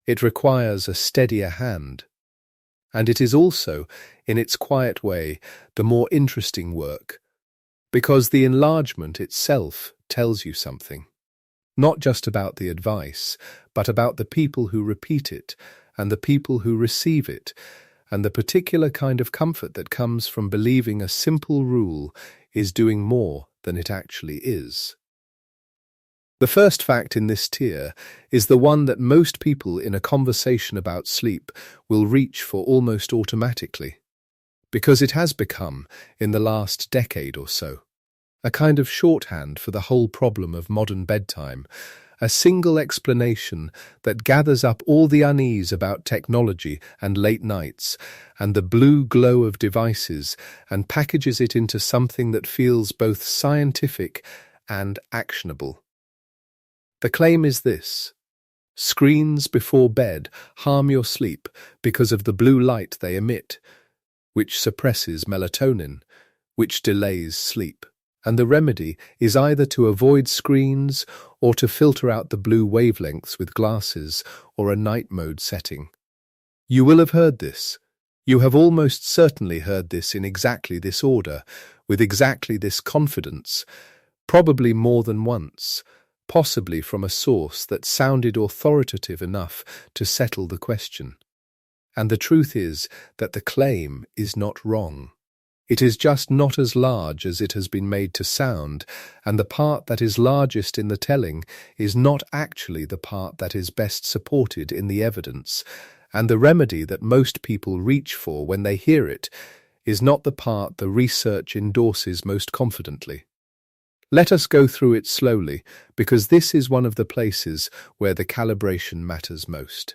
It requires a steadier hand. And it is also, in its quiet way, the more interesting work, because the enlargement itself tells you something. Not just about the advice, but about the people who repeat it, and the people who receive it, and the particular kind of comfort that comes from believing a simple rule is doing more than it actually is. The first fact in this tier is the one that most people in a conversation about sleep will reach for almost automatically. because it has become, in the last decade or so, a kind of shorthand for the whole problem of modern bedtime, a single explanation that gathers up all the unease about technology and late nights and the blue glow of devices and packages it into something that feels both scientific and actionable. The claim is this: screens before bed harm your sleep because of the blue light they emit, which suppresses melatonin, which delays sleep. And the remedy is either to avoid screens or to filter out the blue wavelengths with glasses or a night mode setting. You will have heard this. You have almost certainly heard this in exactly this order, with exactly this confidence, probably more than once, possibly from a source that sounded authoritative enough to settle the question. And the truth is that the claim is not wrong. It is just not as large as it has been made to sound, and the part that is largest in the telling is not actually the part that is best supported in the evidence, and the remedy that most people reach for when they hear it is not the part the research endorses most confidently. Let us go through it slowly, because this is one of the places where the calibration matters most.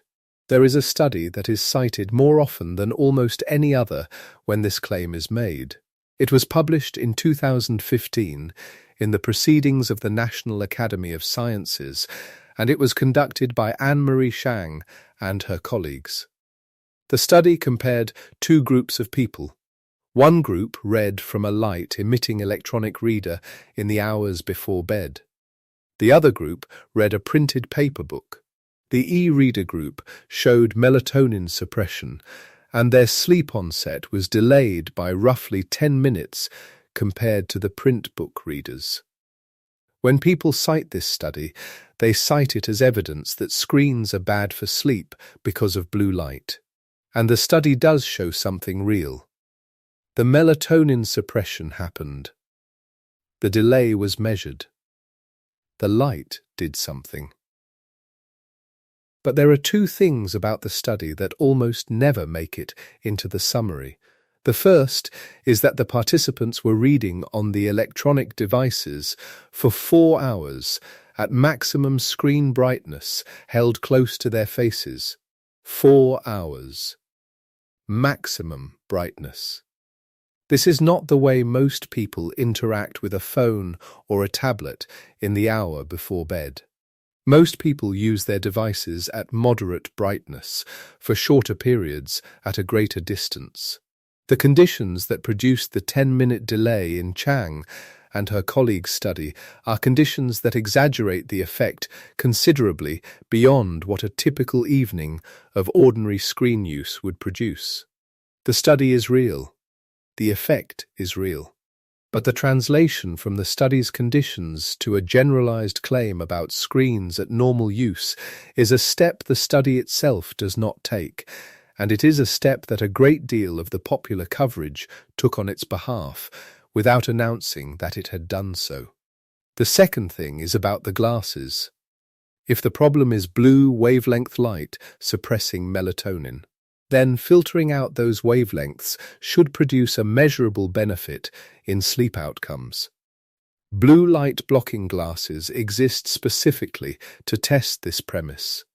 There is a study that is cited more often than almost any other when this claim is made. It was published in 2015 in the Proceedings of the National Academy of Sciences, and it was conducted by Anne-Marie Chang and her colleagues. The study compared two groups of people. One group read from a light-emitting electronic reader in the hours before bed. The other group read a printed paper book. The e-reader group showed melatonin suppression, and their sleep onset was delayed by roughly 10 minutes compared to the print book readers. When people cite this study, they cite it as evidence that screens are bad for sleep because of blue light. And the study does show something real. The melatonin suppression happened. The delay was measured. The light did something. But there are two things about the study that almost never make it into the summary. The first is that the participants were reading on the electronic devices for 4 hours at maximum screen brightness held close to their faces. 4 hours. Maximum brightness. This is not the way most people interact with a phone or a tablet in the hour before bed. Most people use their devices at moderate brightness for shorter periods at a greater distance. The conditions that produced the 10-minute delay in Chang and her colleagues' study are conditions that exaggerate the effect considerably beyond what a typical evening of ordinary screen use would produce. The study is real. The effect is real. But the translation from the study's conditions to a generalized claim about screens at normal use is a step the study itself does not take, and it is a step that a great deal of the popular coverage took on its behalf, without announcing that it had done so. The second thing is about the glasses. If the problem is blue wavelength light suppressing melatonin, then filtering out those wavelengths should produce a measurable benefit in sleep outcomes. Blue light blocking glasses exist specifically to test this premise,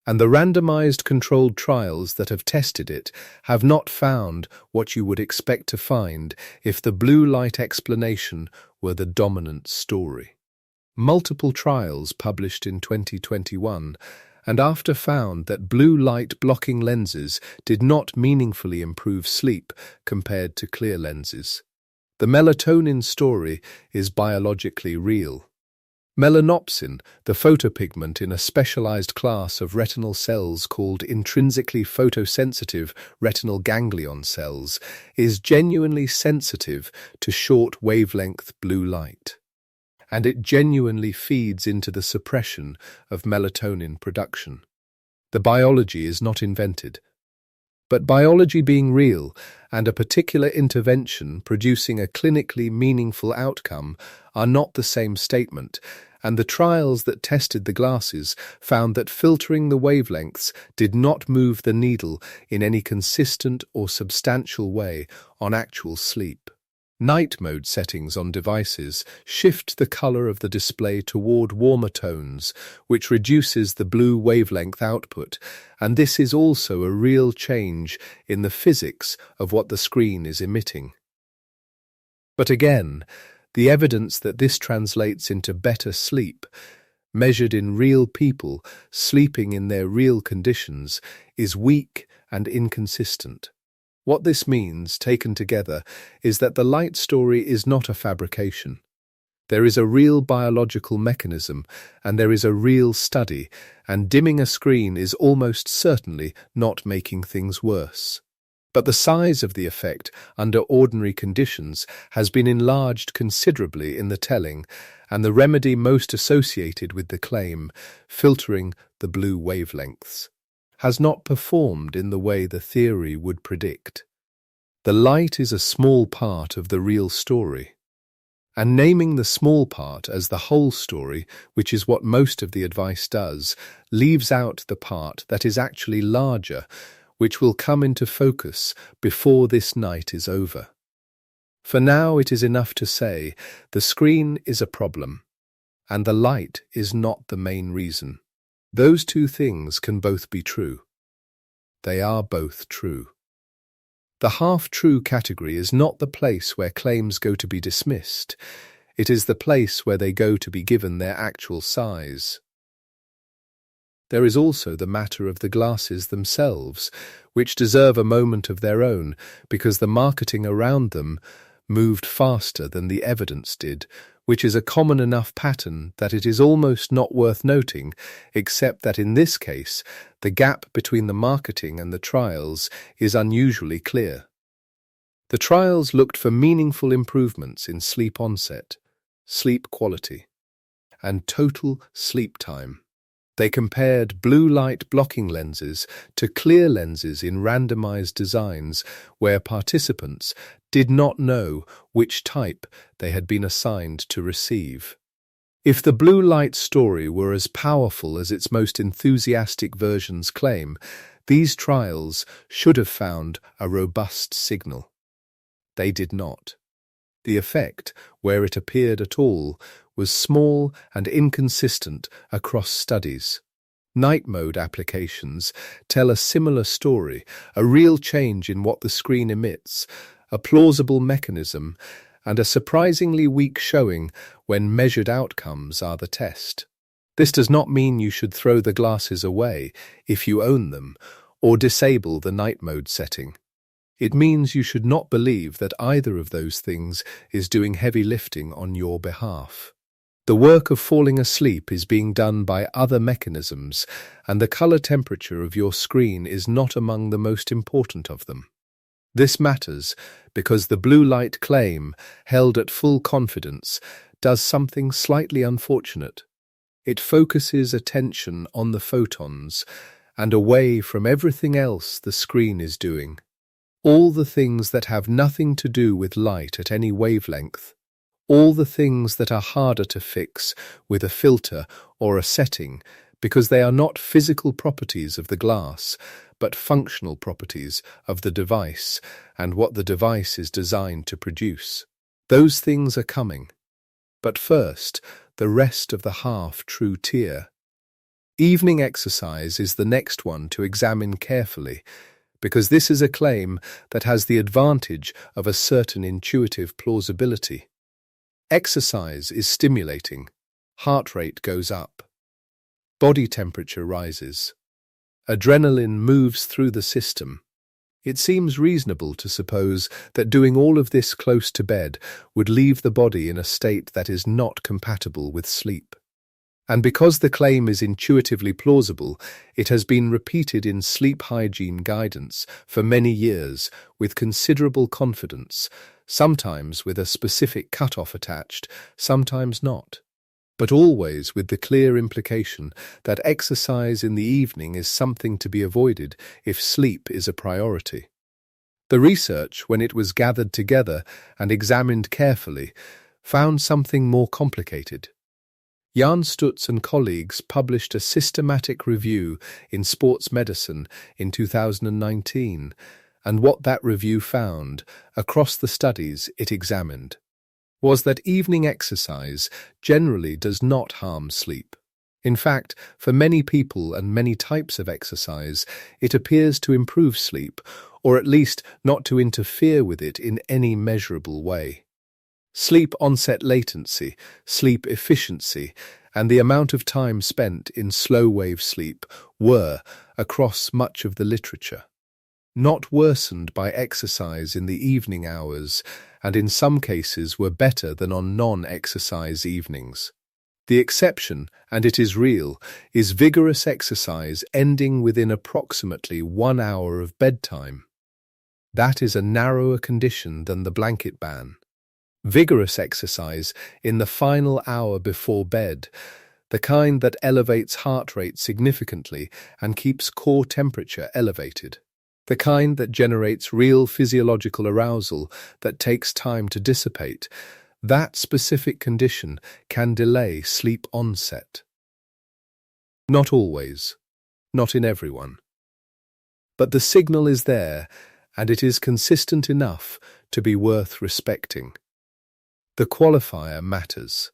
and the randomized controlled trials that have tested it have not found what you would expect to find if the blue light explanation were the dominant story. Multiple trials published in 2021 and after found that blue light blocking lenses did not meaningfully improve sleep compared to clear lenses. The melatonin story is biologically real. Melanopsin, the photopigment in a specialized class of retinal cells called intrinsically photosensitive retinal ganglion cells, is genuinely sensitive to short wavelength blue light. And it genuinely feeds into the suppression of melatonin production. The biology is not invented. But biology being real and a particular intervention producing a clinically meaningful outcome are not the same statement, and the trials that tested the glasses found that filtering the wavelengths did not move the needle in any consistent or substantial way on actual sleep. Night mode settings on devices shift the color of the display toward warmer tones, which reduces the blue wavelength output, and this is also a real change in the physics of what the screen is emitting. But again, the evidence that this translates into better sleep, measured in real people sleeping in their real conditions, is weak and inconsistent. What this means, taken together, is that the light story is not a fabrication. There is a real biological mechanism, and there is a real study, and dimming a screen is almost certainly not making things worse. But the size of the effect under ordinary conditions has been enlarged considerably in the telling, and the remedy most associated with the claim, filtering the blue wavelengths, has not performed in the way the theory would predict. The light is a small part of the real story, and naming the small part as the whole story, which is what most of the advice does, leaves out the part that is actually larger, which will come into focus before this night is over. For now, it is enough to say the screen is a problem, and the light is not the main reason. Those two things can both be true. They are both true. The half-true category is not the place where claims go to be dismissed. It is the place where they go to be given their actual size. There is also the matter of the glasses themselves, which deserve a moment of their own because the marketing around them moved faster than the evidence did, which is a common enough pattern that it is almost not worth noting, except that in this case, the gap between the marketing and the trials is unusually clear. The trials looked for meaningful improvements in sleep onset, sleep quality, and total sleep time. They compared blue light blocking lenses to clear lenses in randomized designs where participants did not know which type they had been assigned to receive. If the blue light story were as powerful as its most enthusiastic versions claim, these trials should have found a robust signal. They did not. The effect, where it appeared at all, was small and inconsistent across studies. Night mode applications tell a similar story, a real change in what the screen emits, a plausible mechanism, and a surprisingly weak showing when measured outcomes are the test. This does not mean you should throw the glasses away if you own them, or disable the night mode setting. It means you should not believe that either of those things is doing heavy lifting on your behalf. The work of falling asleep is being done by other mechanisms, and the color temperature of your screen is not among the most important of them. This matters because the blue light claim, held at full confidence, does something slightly unfortunate. It focuses attention on the photons and away from everything else the screen is doing. All the things that have nothing to do with light at any wavelength, all the things that are harder to fix with a filter or a setting because they are not physical properties of the glass, but functional properties of the device and what the device is designed to produce. Those things are coming. But first, the rest of the half-true tier. Evening exercise is the next one to examine carefully, because this is a claim that has the advantage of a certain intuitive plausibility. Exercise is stimulating. Heart rate goes up. Body temperature rises. Adrenaline moves through the system. It seems reasonable to suppose that doing all of this close to bed would leave the body in a state that is not compatible with sleep. And because the claim is intuitively plausible, it has been repeated in sleep hygiene guidance for many years with considerable confidence, sometimes with a specific cutoff attached, sometimes not, but always with the clear implication that exercise in the evening is something to be avoided if sleep is a priority. The research, when it was gathered together and examined carefully, found something more complicated. Jan Stutz and colleagues published a systematic review in Sports Medicine in 2019, and what that review found, across the studies it examined, was that evening exercise generally does not harm sleep. In fact, for many people and many types of exercise, it appears to improve sleep, or at least not to interfere with it in any measurable way. Sleep onset latency, sleep efficiency, and the amount of time spent in slow-wave sleep were, across much of the literature, not worsened by exercise in the evening hours, and in some cases were better than on non-exercise evenings. The exception, and it is real, is vigorous exercise ending within approximately 1 hour of bedtime. That is a narrower condition than the blanket ban. Vigorous exercise in the final hour before bed, the kind that elevates heart rate significantly and keeps core temperature elevated. The kind that generates real physiological arousal that takes time to dissipate, that specific condition can delay sleep onset. Not always, not in everyone. But the signal is there, and it is consistent enough to be worth respecting. The qualifier matters.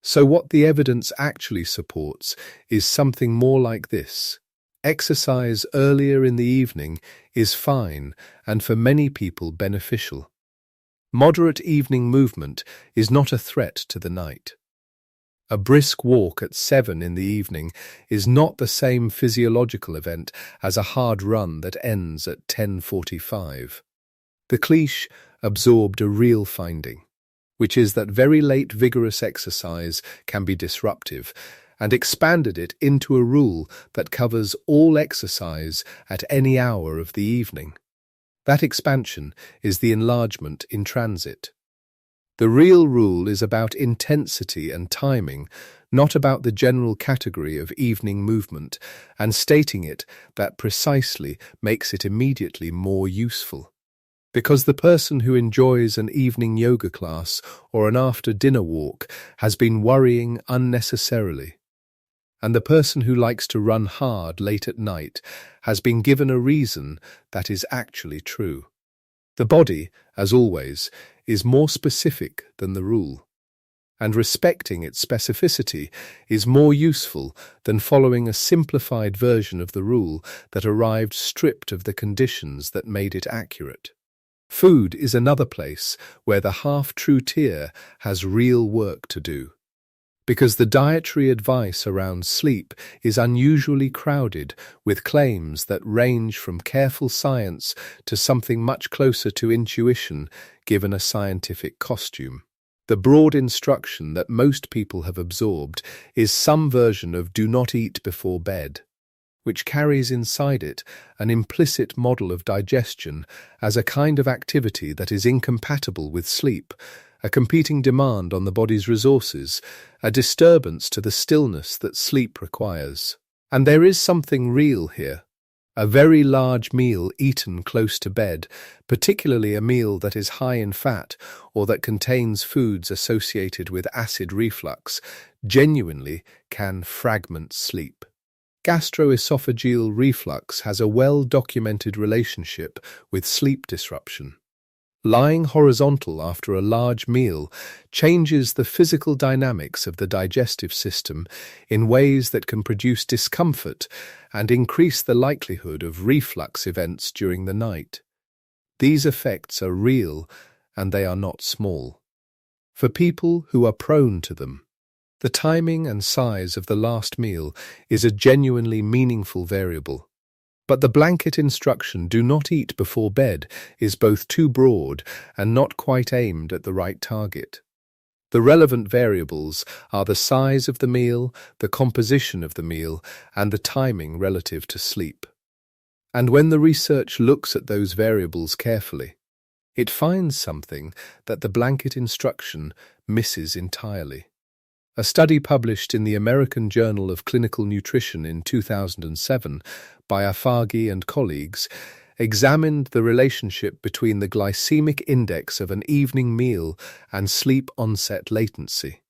So what the evidence actually supports is something more like this. Exercise earlier in the evening is fine and for many people beneficial. Moderate evening movement is not a threat to the night. A brisk walk at 7 in the evening is not the same physiological event as a hard run that ends at 10:45. The cliché absorbed a real finding, which is that very late vigorous exercise can be disruptive, and expanded it into a rule that covers all exercise at any hour of the evening. That expansion is the enlargement in transit. The real rule is about intensity and timing, not about the general category of evening movement, and stating it that precisely makes it immediately more useful. Because the person who enjoys an evening yoga class or an after-dinner walk has been worrying unnecessarily, and the person who likes to run hard late at night has been given a reason that is actually true. The body, as always, is more specific than the rule, and respecting its specificity is more useful than following a simplified version of the rule that arrived stripped of the conditions that made it accurate. Food is another place where the half-true tier has real work to do, because the dietary advice around sleep is unusually crowded with claims that range from careful science to something much closer to intuition given a scientific costume. The broad instruction that most people have absorbed is some version of do not eat before bed, which carries inside it an implicit model of digestion as a kind of activity that is incompatible with sleep, a competing demand on the body's resources, a disturbance to the stillness that sleep requires. And there is something real here. A very large meal eaten close to bed, particularly a meal that is high in fat or that contains foods associated with acid reflux, genuinely can fragment sleep. Gastroesophageal reflux has a well-documented relationship with sleep disruption. Lying horizontal after a large meal changes the physical dynamics of the digestive system in ways that can produce discomfort and increase the likelihood of reflux events during the night. These effects are real, and they are not small. For people who are prone to them, the timing and size of the last meal is a genuinely meaningful variable. But the blanket instruction "do not eat before bed" is both too broad and not quite aimed at the right target. The relevant variables are the size of the meal, the composition of the meal, and the timing relative to sleep. And when the research looks at those variables carefully, it finds something that the blanket instruction misses entirely. A study published in the American Journal of Clinical Nutrition in 2007 by Haghayegh and colleagues examined the relationship between the glycemic index of an evening meal and sleep onset latency.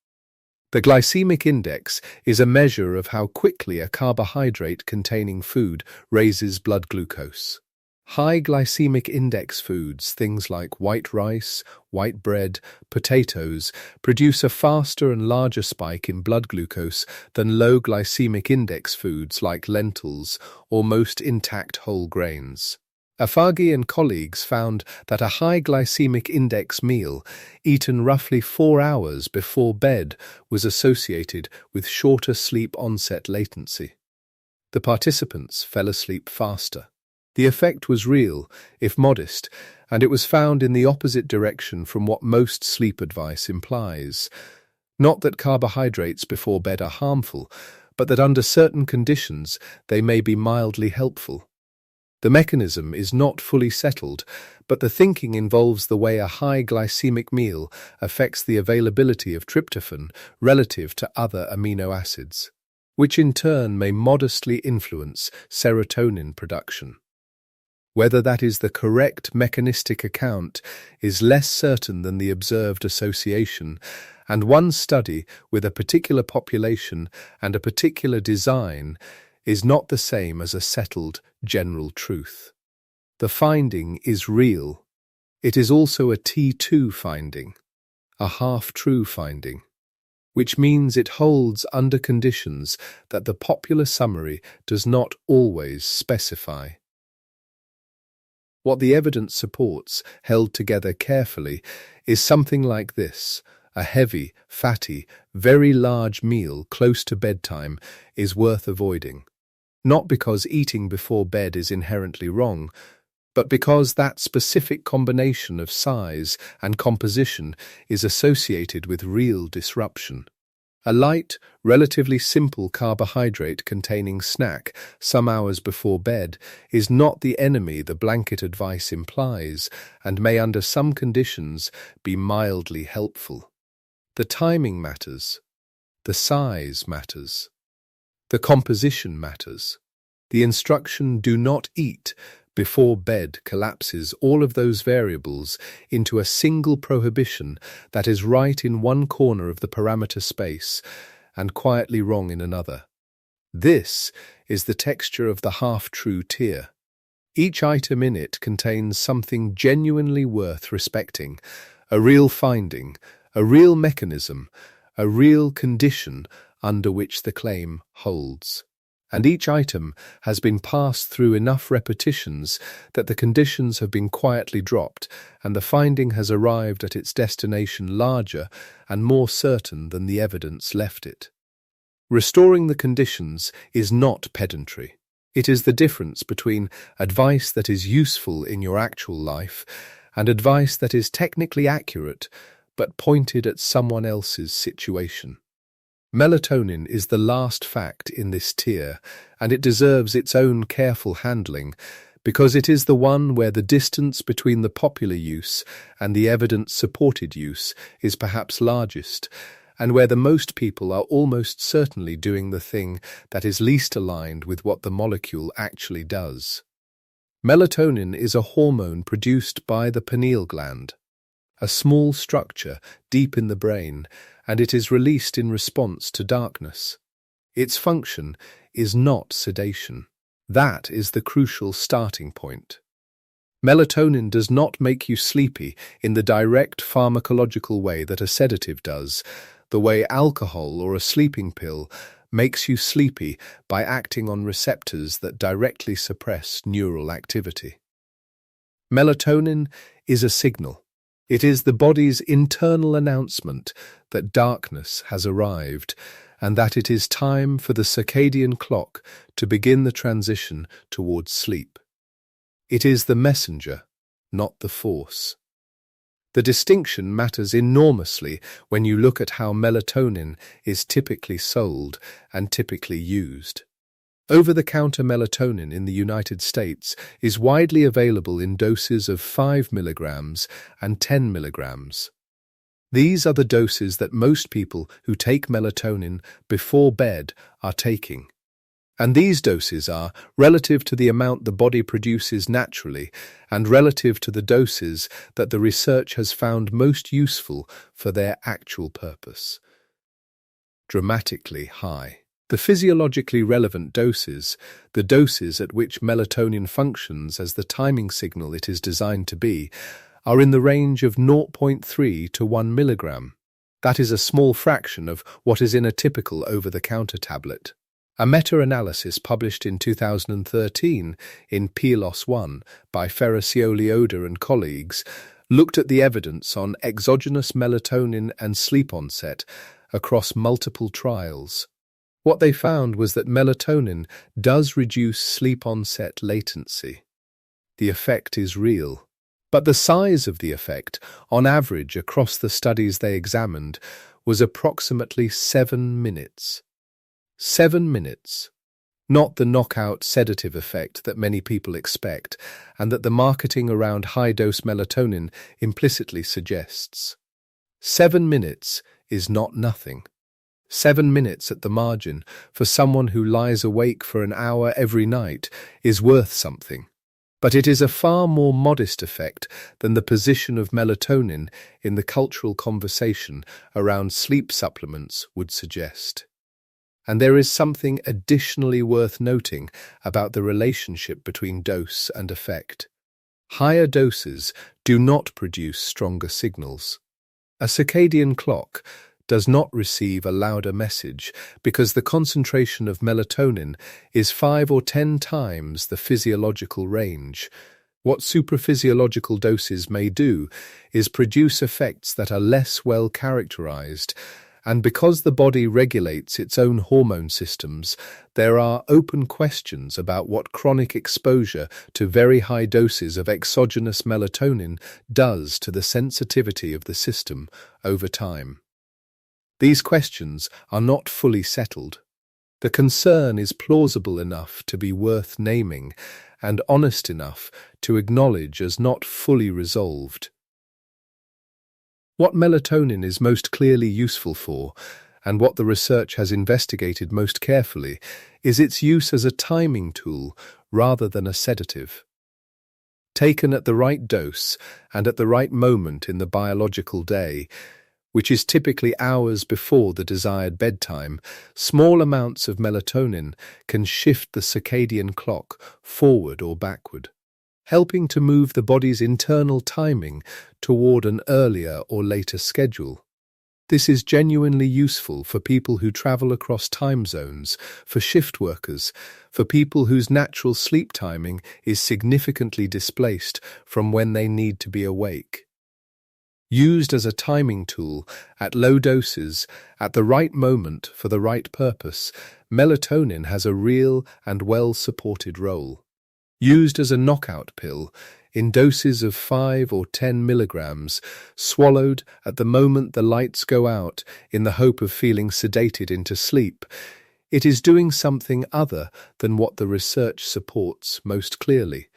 The glycemic index is a measure of how quickly a carbohydrate-containing food raises blood glucose. High glycemic index foods, things like white rice, white bread, potatoes, produce a faster and larger spike in blood glucose than low glycemic index foods like lentils or most intact whole grains. Haghayegh and colleagues found that a high glycemic index meal, eaten roughly 4 hours before bed, was associated with shorter sleep onset latency. The participants fell asleep faster. The effect was real, if modest, and it was found in the opposite direction from what most sleep advice implies. Not that carbohydrates before bed are harmful, but that under certain conditions they may be mildly helpful. The mechanism is not fully settled, but the thinking involves the way a high glycemic meal affects the availability of tryptophan relative to other amino acids, which in turn may modestly influence serotonin production. Whether that is the correct mechanistic account is less certain than the observed association, and one study with a particular population and a particular design is not the same as a settled general truth. The finding is real. It is also a T2 finding, a half-true finding, which means it holds under conditions that the popular summary does not always specify. What the evidence supports, held together carefully, is something like this. A heavy, fatty, very large meal close to bedtime is worth avoiding. Not because eating before bed is inherently wrong, but because that specific combination of size and composition is associated with real disruption. A light, relatively simple carbohydrate-containing snack some hours before bed is not the enemy the blanket advice implies and may under some conditions be mildly helpful. The timing matters. The size matters. The composition matters. The instruction "do not eat" before bed collapses all of those variables into a single prohibition that is right in one corner of the parameter space and quietly wrong in another. This is the texture of the half-true tier. Each item in it contains something genuinely worth respecting, a real finding, a real mechanism, a real condition under which the claim holds. And each item has been passed through enough repetitions that the conditions have been quietly dropped and the finding has arrived at its destination larger and more certain than the evidence left it. Restoring the conditions is not pedantry. It is the difference between advice that is useful in your actual life and advice that is technically accurate but pointed at someone else's situation. Melatonin is the last fact in this tier, and it deserves its own careful handling because it is the one where the distance between the popular use and the evidence-supported use is perhaps largest, and where the most people are almost certainly doing the thing that is least aligned with what the molecule actually does. Melatonin is a hormone produced by the pineal gland, a small structure deep in the brain, and it is released in response to darkness. Its function is not sedation. That is the crucial starting point. Melatonin does not make you sleepy in the direct pharmacological way that a sedative does, the way alcohol or a sleeping pill makes you sleepy by acting on receptors that directly suppress neural activity. Melatonin is a signal. It is the body's internal announcement that darkness has arrived and that it is time for the circadian clock to begin the transition towards sleep. It is the messenger, not the force. The distinction matters enormously when you look at how melatonin is typically sold and typically used. Over-the-counter melatonin in the United States is widely available in doses of 5 milligrams and 10 milligrams. These are the doses that most people who take melatonin before bed are taking. And these doses are relative to the amount the body produces naturally and relative to the doses that the research has found most useful for their actual purpose. dramatically high. The physiologically relevant doses, the doses at which melatonin functions as the timing signal it is designed to be, are in the range of 0.3 to 1 milligram. That is a small fraction of what is in a typical over-the-counter tablet. A meta-analysis published in 2013 in PLOS 1 by Ferricioli-Oda and colleagues looked at the evidence on exogenous melatonin and sleep onset across multiple trials. What they found was that melatonin does reduce sleep onset latency. The effect is real. But the size of the effect, on average across the studies they examined, was approximately 7 minutes. 7 minutes. Not the knockout sedative effect that many people expect and that the marketing around high-dose melatonin implicitly suggests. 7 minutes is not nothing. 7 minutes at the margin for someone who lies awake for an hour every night is worth something. But it is a far more modest effect than the position of melatonin in the cultural conversation around sleep supplements would suggest. And there is something additionally worth noting about the relationship between dose and effect. Higher doses do not produce stronger signals. A circadian clock does not receive a louder message because the concentration of melatonin is 5 or 10 times the physiological range. What supraphysiological doses may do is produce effects that are less well characterized, and because the body regulates its own hormone systems, there are open questions about what chronic exposure to very high doses of exogenous melatonin does to the sensitivity of the system over time. These questions are not fully settled. The concern is plausible enough to be worth naming and honest enough to acknowledge as not fully resolved. What melatonin is most clearly useful for, and what the research has investigated most carefully, is its use as a timing tool rather than a sedative. Taken at the right dose and at the right moment in the biological day, which is typically hours before the desired bedtime, small amounts of melatonin can shift the circadian clock forward or backward, helping to move the body's internal timing toward an earlier or later schedule. This is genuinely useful for people who travel across time zones, for shift workers, for people whose natural sleep timing is significantly displaced from when they need to be awake. Used as a timing tool at low doses, at the right moment for the right purpose, melatonin has a real and well-supported role. Used as a knockout pill, in doses of 5 or 10 milligrams, swallowed at the moment the lights go out in the hope of feeling sedated into sleep, it is doing something other than what the research supports most clearly.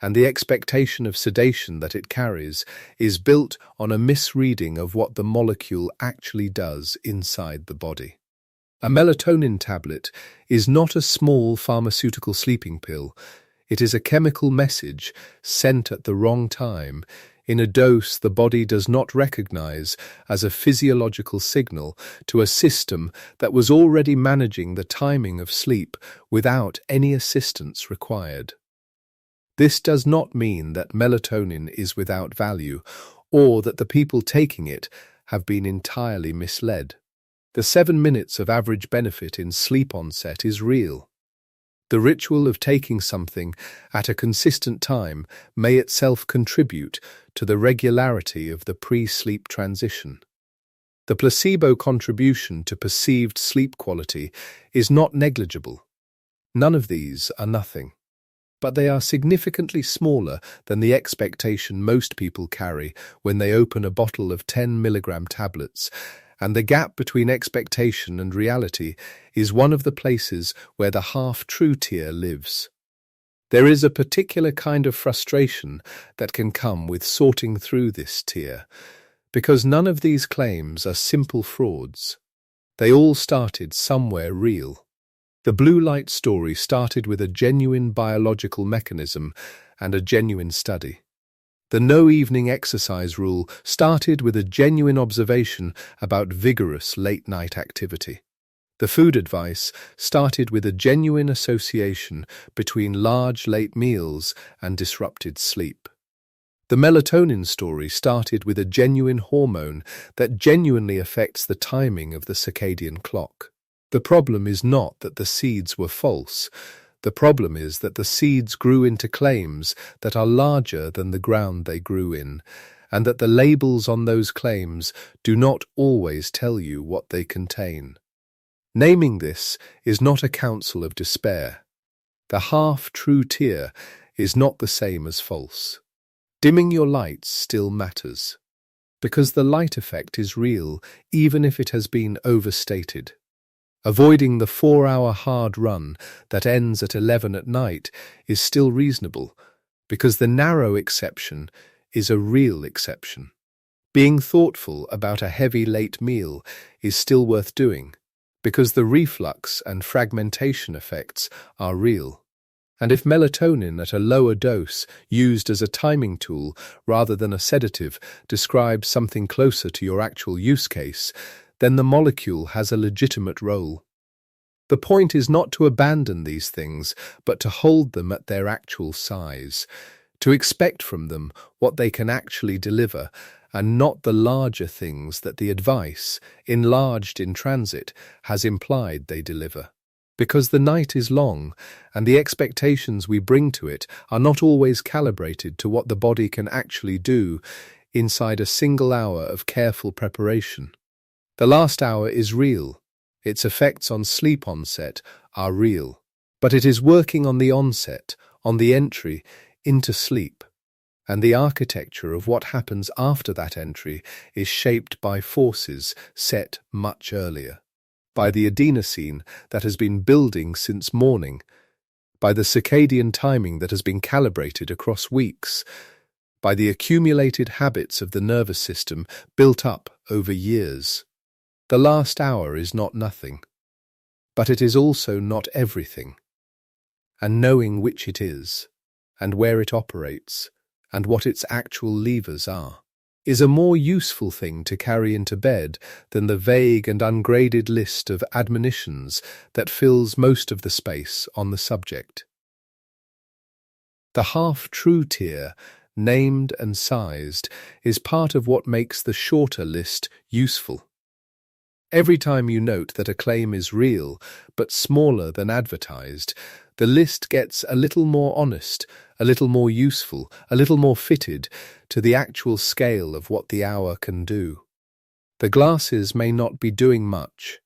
And the expectation of sedation that it carries is built on a misreading of what the molecule actually does inside the body. A melatonin tablet is not a small pharmaceutical sleeping pill. It is a chemical message sent at the wrong time, in a dose the body does not recognize as a physiological signal to a system that was already managing the timing of sleep without any assistance required. This does not mean that melatonin is without value, or that the people taking it have been entirely misled. The 7 minutes of average benefit in sleep onset is real. The ritual of taking something at a consistent time may itself contribute to the regularity of the pre-sleep transition. The placebo contribution to perceived sleep quality is not negligible. None of these are nothing, but they are significantly smaller than the expectation most people carry when they open a bottle of 10 milligram tablets, and the gap between expectation and reality is one of the places where the half-true tier lives. There is a particular kind of frustration that can come with sorting through this tier, because none of these claims are simple frauds. They all started somewhere real. The blue light story started with a genuine biological mechanism and a genuine study. The no evening exercise rule started with a genuine observation about vigorous late-night activity. The food advice started with a genuine association between large late meals and disrupted sleep. The melatonin story started with a genuine hormone that genuinely affects the timing of the circadian clock. The problem is not that the seeds were false. The problem is that the seeds grew into claims that are larger than the ground they grew in, and that the labels on those claims do not always tell you what they contain. Naming this is not a counsel of despair. The half-true tier is not the same as false. Dimming your lights still matters, because the light effect is real even if it has been overstated. Avoiding the 4-hour hard run that ends at 11 at night is still reasonable, because the narrow exception is a real exception. Being thoughtful about a heavy late meal is still worth doing, because the reflux and fragmentation effects are real. And if melatonin at a lower dose, used as a timing tool rather than a sedative, describes something closer to your actual use case, then the molecule has a legitimate role. The point is not to abandon these things, but to hold them at their actual size, to expect from them what they can actually deliver, and not the larger things that the advice, enlarged in transit, has implied they deliver. Because the night is long, and the expectations we bring to it are not always calibrated to what the body can actually do inside a single hour of careful preparation. The last hour is real. Its effects on sleep onset are real. But it is working on the onset, on the entry into sleep. And the architecture of what happens after that entry is shaped by forces set much earlier. By the adenosine that has been building since morning, by the circadian timing that has been calibrated across weeks, by the accumulated habits of the nervous system built up over years. The last hour is not nothing, but it is also not everything. And knowing which it is, and where it operates, and what its actual levers are, is a more useful thing to carry into bed than the vague and ungraded list of admonitions that fills most of the space on the subject. The half-true tier, named and sized, is part of what makes the shorter list useful. Every time you note that a claim is real, but smaller than advertised, the list gets a little more honest, a little more useful, a little more fitted to the actual scale of what the hour can do. The glasses may not be doing much.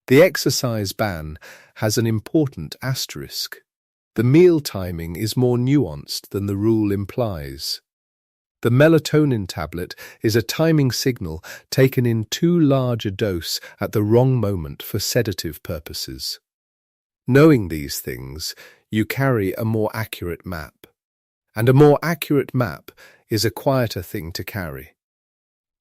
The exercise ban has an important asterisk. The meal timing is more nuanced than the rule implies. The melatonin tablet is a timing signal taken in too large a dose at the wrong moment for sedative purposes. Knowing these things, you carry a more accurate map. And a more accurate map is a quieter thing to carry.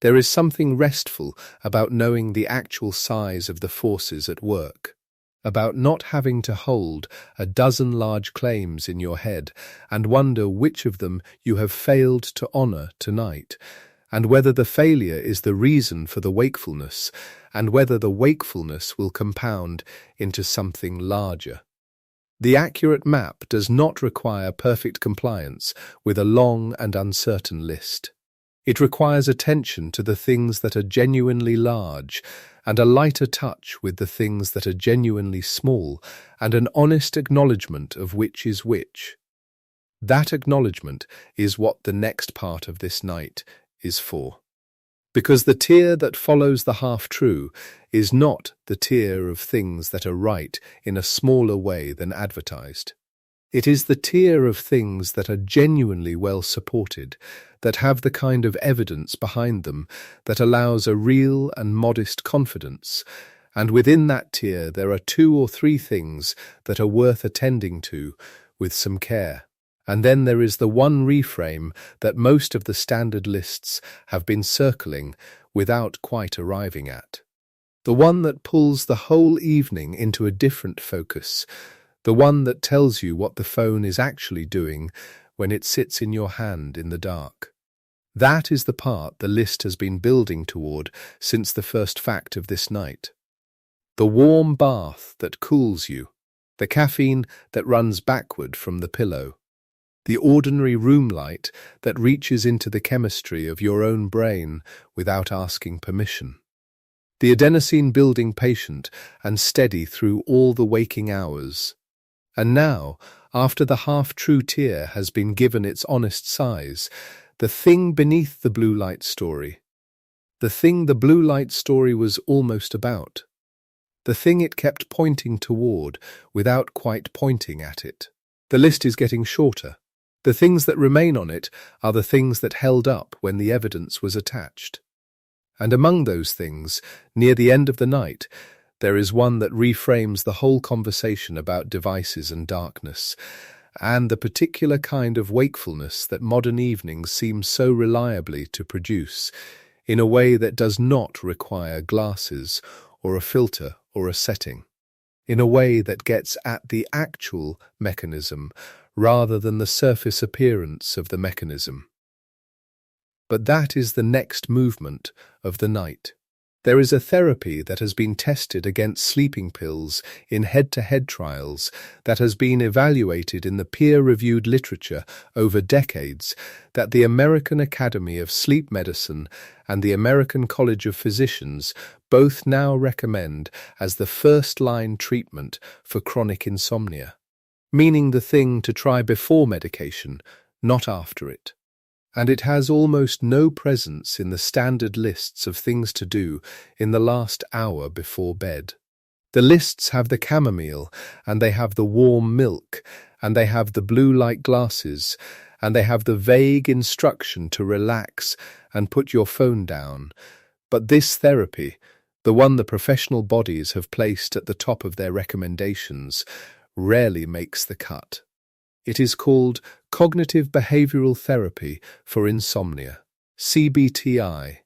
There is something restful about knowing the actual size of the forces at work, about not having to hold a dozen large claims in your head and wonder which of them you have failed to honor tonight, and whether the failure is the reason for the wakefulness, and whether the wakefulness will compound into something larger. The accurate map does not require perfect compliance with a long and uncertain list. It requires attention to the things that are genuinely large, and a lighter touch with the things that are genuinely small, and an honest acknowledgement of which is which. That acknowledgement is what the next part of this night is for. Because the tier that follows the half-true is not the tier of things that are right in a smaller way than advertised. It is the tier of things that are genuinely well supported, that have the kind of evidence behind them that allows a real and modest confidence, and within that tier there are 2 or 3 things that are worth attending to with some care. And then there is the one reframe that most of the standard lists have been circling without quite arriving at. The one that pulls the whole evening into a different focus, the one that tells you what the phone is actually doing when it sits in your hand in the dark. That is the part the list has been building toward since the first fact of this night. The warm bath that cools you, the caffeine that runs backward from the pillow, the ordinary room light that reaches into the chemistry of your own brain without asking permission. The adenosine-building patient and steady through all the waking hours. And now, after the half-true tear has been given its honest size, the thing beneath the blue light story. The thing the blue light story was almost about. The thing it kept pointing toward without quite pointing at it. The list is getting shorter. The things that remain on it are the things that held up when the evidence was attached. And among those things, near the end of the night, there is one that reframes the whole conversation about devices and darkness, and the particular kind of wakefulness that modern evenings seem so reliably to produce, in a way that does not require glasses or a filter or a setting, in a way that gets at the actual mechanism rather than the surface appearance of the mechanism. But that is the next movement of the night. There is a therapy that has been tested against sleeping pills in head-to-head trials that has been evaluated in the peer-reviewed literature over decades that the American Academy of Sleep Medicine and the American College of Physicians both now recommend as the first-line treatment for chronic insomnia, meaning the thing to try before medication, not after it. And it has almost no presence in the standard lists of things to do in the last hour before bed. The lists have the chamomile, and they have the warm milk, and they have the blue light glasses, and they have the vague instruction to relax and put your phone down. But this therapy, the one the professional bodies have placed at the top of their recommendations, rarely makes the cut. It is called Cognitive Behavioral Therapy for Insomnia, CBTI.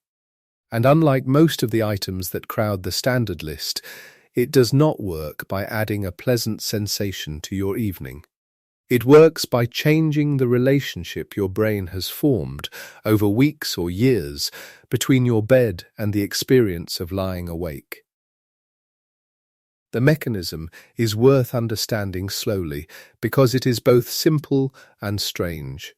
And unlike most of the items that crowd the standard list, it does not work by adding a pleasant sensation to your evening. It works by changing the relationship your brain has formed over weeks or years between your bed and the experience of lying awake. The mechanism is worth understanding slowly because it is both simple and strange.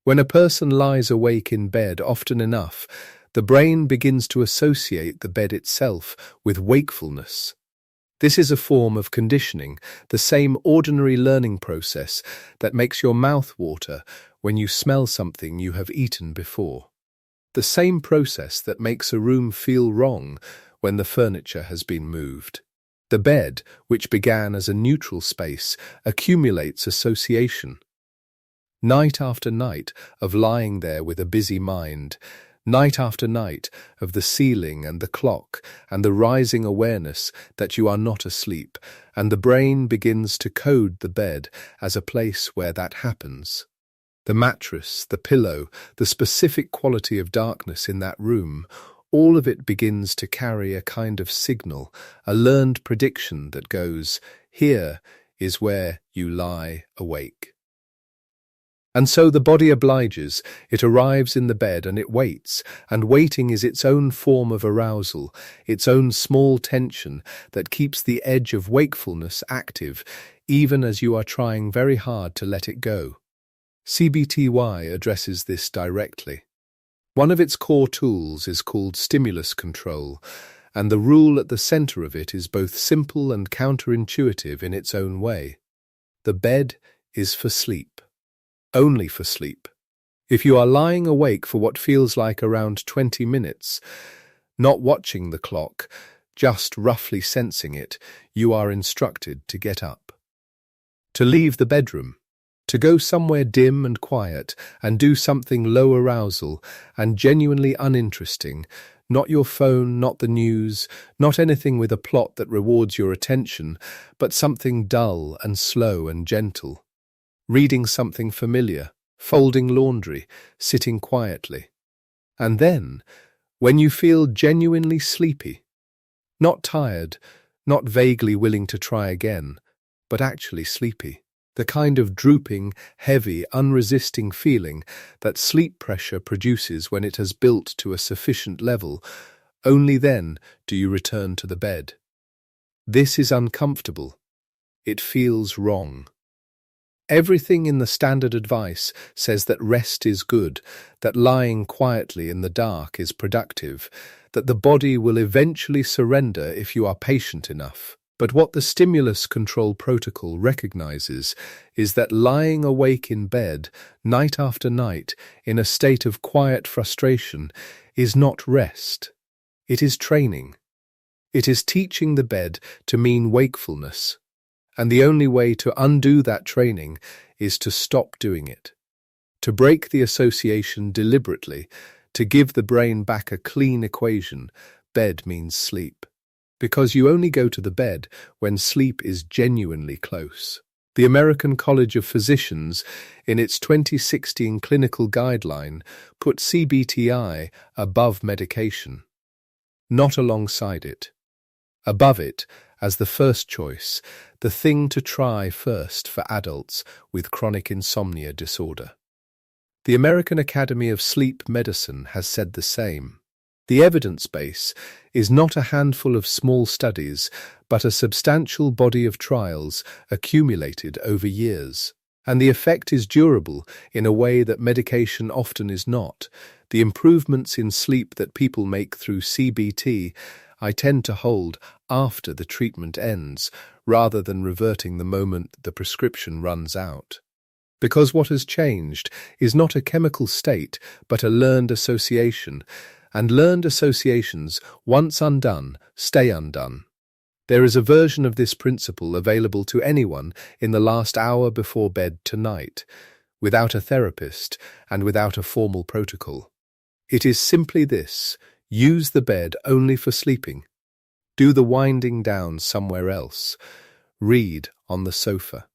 When a person lies awake in bed often enough, the brain begins to associate the bed itself with wakefulness. This is a form of conditioning, the same ordinary learning process that makes your mouth water when you smell something you have eaten before. The same process that makes a room feel wrong when the furniture has been moved. The bed, which began as a neutral space, accumulates association. Night after night of lying there with a busy mind, night after night of the ceiling and the clock and the rising awareness that you are not asleep, and the brain begins to code the bed as a place where that happens. The mattress, the pillow, the specific quality of darkness in that room, all of it begins to carry a kind of signal, a learned prediction that goes, here is where you lie awake. And so the body obliges, it arrives in the bed and it waits, and waiting is its own form of arousal, its own small tension that keeps the edge of wakefulness active, even as you are trying very hard to let it go. CBTY addresses this directly. One of its core tools is called stimulus control, and the rule at the center of it is both simple and counterintuitive in its own way. The bed is for sleep. Only for sleep. If you are lying awake for what feels like around 20 minutes, not watching the clock, just roughly sensing it, you are instructed to get up. To leave the bedroom. To go somewhere dim and quiet and do something low arousal and genuinely uninteresting, not your phone, not the news, not anything with a plot that rewards your attention, but something dull and slow and gentle. Reading something familiar, folding laundry, sitting quietly. And then, when you feel genuinely sleepy, not tired, not vaguely willing to try again, but actually sleepy, The kind of drooping, heavy, unresisting feeling that sleep pressure produces when it has built to a sufficient level. Only then do you return to the bed. This is uncomfortable. It feels wrong. Everything in the standard advice says that rest is good, that lying quietly in the dark is productive, that the body will eventually surrender if you are patient enough. But what the stimulus control protocol recognizes is that lying awake in bed, night after night, in a state of quiet frustration, is not rest. It is training. It is teaching the bed to mean wakefulness. And the only way to undo that training is to stop doing it. To break the association deliberately, to give the brain back a clean equation, bed means sleep. Because you only go to the bed when sleep is genuinely close. The American College of Physicians, in its 2016 clinical guideline, put CBTI above medication, not alongside it. Above it, as the first choice, the thing to try first for adults with chronic insomnia disorder. The American Academy of Sleep Medicine has said the same. The evidence base is not a handful of small studies, but a substantial body of trials accumulated over years. And the effect is durable in a way that medication often is not. The improvements in sleep that people make through CBT I tend to hold after the treatment ends, rather than reverting the moment the prescription runs out. Because what has changed is not a chemical state, but a learned association, and learned associations, once undone, stay undone. There is a version of this principle available to anyone in the last hour before bed tonight, without a therapist and without a formal protocol. It is simply this: use the bed only for sleeping. Do the winding down somewhere else. Read on the sofa.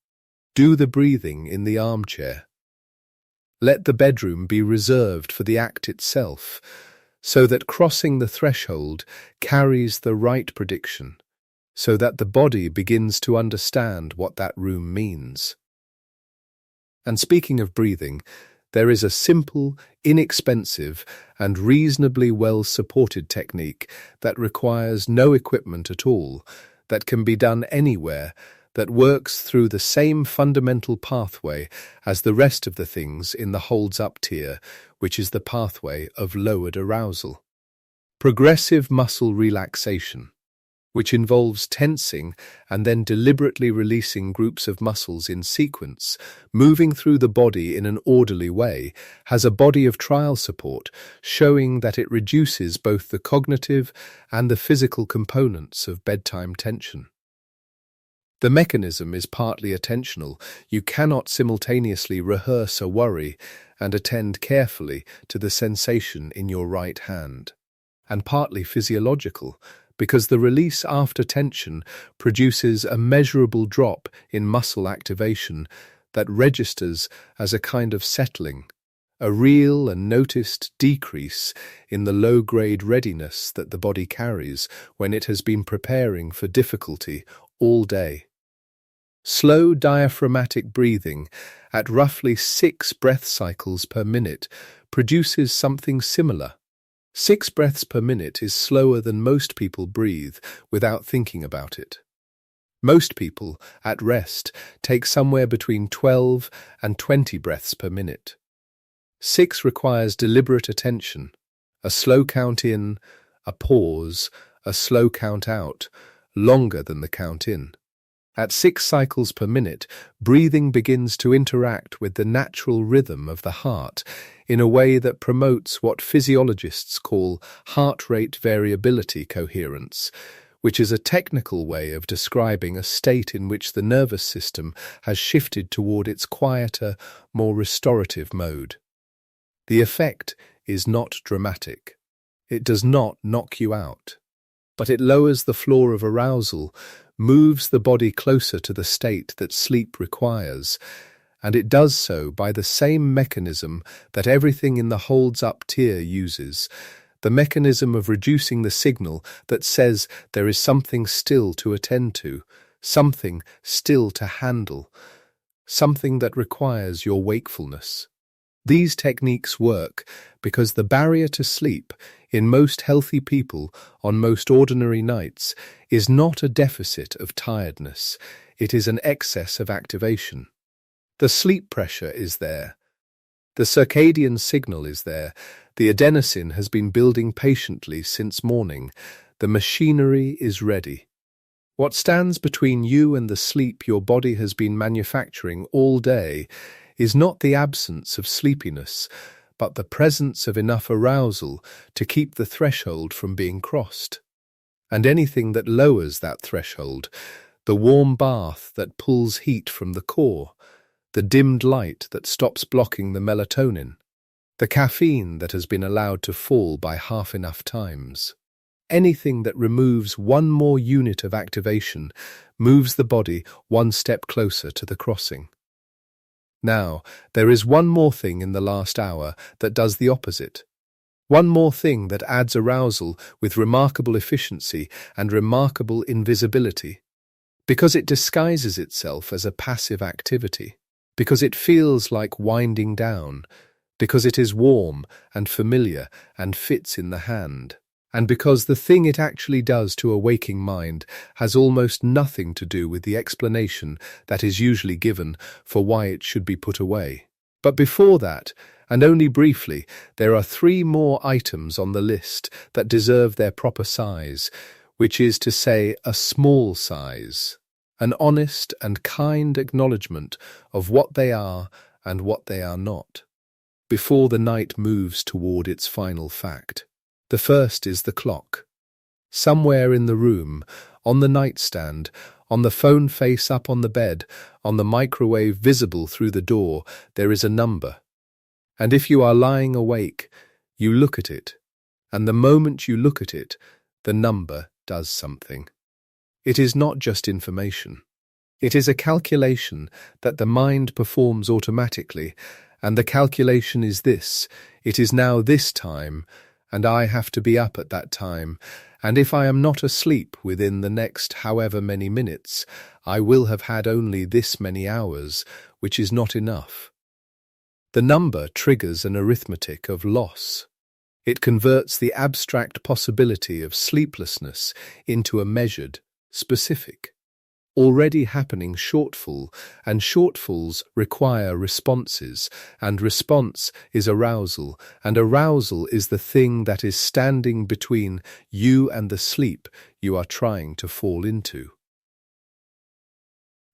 Do the breathing in the armchair. Let the bedroom be reserved for the act itself, so that crossing the threshold carries the right prediction, so that the body begins to understand what that room means. And speaking of breathing, there is a simple, inexpensive, and reasonably well-supported technique that requires no equipment at all, that can be done anywhere, that works through the same fundamental pathway as the rest of the things in the holds-up tier, which is the pathway of lowered arousal. Progressive muscle relaxation, which involves tensing and then deliberately releasing groups of muscles in sequence, moving through the body in an orderly way, has a body of trial support showing that it reduces both the cognitive and the physical components of bedtime tension. The mechanism is partly attentional. You cannot simultaneously rehearse a worry and attend carefully to the sensation in your right hand, and partly physiological, because the release after tension produces a measurable drop in muscle activation that registers as a kind of settling, a real and noticed decrease in the low-grade readiness that the body carries when it has been preparing for difficulty all day. Slow diaphragmatic breathing at roughly 6 breath cycles per minute produces something similar. 6 breaths per minute is slower than most people breathe without thinking about it. Most people, at rest, take somewhere between 12 and 20 breaths per minute. 6 requires deliberate attention, a slow count in, a pause, a slow count out, longer than the count in. At 6 cycles per minute, breathing begins to interact with the natural rhythm of the heart in a way that promotes what physiologists call heart rate variability coherence, which is a technical way of describing a state in which the nervous system has shifted toward its quieter, more restorative mode. The effect is not dramatic. It does not knock you out, but it lowers the floor of arousal, moves the body closer to the state that sleep requires, and it does so by the same mechanism that everything in the holds-up tier uses, the mechanism of reducing the signal that says there is something still to attend to, something still to handle, something that requires your wakefulness. These techniques work because the barrier to sleep in most healthy people on most ordinary nights is not a deficit of tiredness, it is an excess of activation. The sleep pressure is there. The circadian signal is there. The adenosine has been building patiently since morning. The machinery is ready. What stands between you and the sleep your body has been manufacturing all day is not the absence of sleepiness, but the presence of enough arousal to keep the threshold from being crossed. And anything that lowers that threshold, the warm bath that pulls heat from the core, the dimmed light that stops blocking the melatonin, the caffeine that has been allowed to fall by half enough times. Anything that removes one more unit of activation moves the body one step closer to the crossing. Now, there is one more thing in the last hour that does the opposite. One more thing that adds arousal with remarkable efficiency and remarkable invisibility. Because it disguises itself as a passive activity. Because it feels like winding down. Because it is warm and familiar and fits in the hand. And because the thing it actually does to a waking mind has almost nothing to do with the explanation that is usually given for why it should be put away. But before that, and only briefly, there are 3 more items on the list that deserve their proper size, which is to say a small size, an honest and kind acknowledgement of what they are and what they are not, before the night moves toward its final fact. The first is the clock. Somewhere in the room, on the nightstand, on the phone face up on the bed, on the microwave visible through the door, there is a number. And if you are lying awake, you look at it, and the moment you look at it, the number does something. It is not just information. It is a calculation that the mind performs automatically, and the calculation is this: it is now this time, and I have to be up at that time, and if I am not asleep within the next however many minutes, I will have had only this many hours, which is not enough. The number triggers an arithmetic of loss. It converts the abstract possibility of sleeplessness into a measured, specific, already happening shortfall, and shortfalls require responses, and response is arousal, and arousal is the thing that is standing between you and the sleep you are trying to fall into.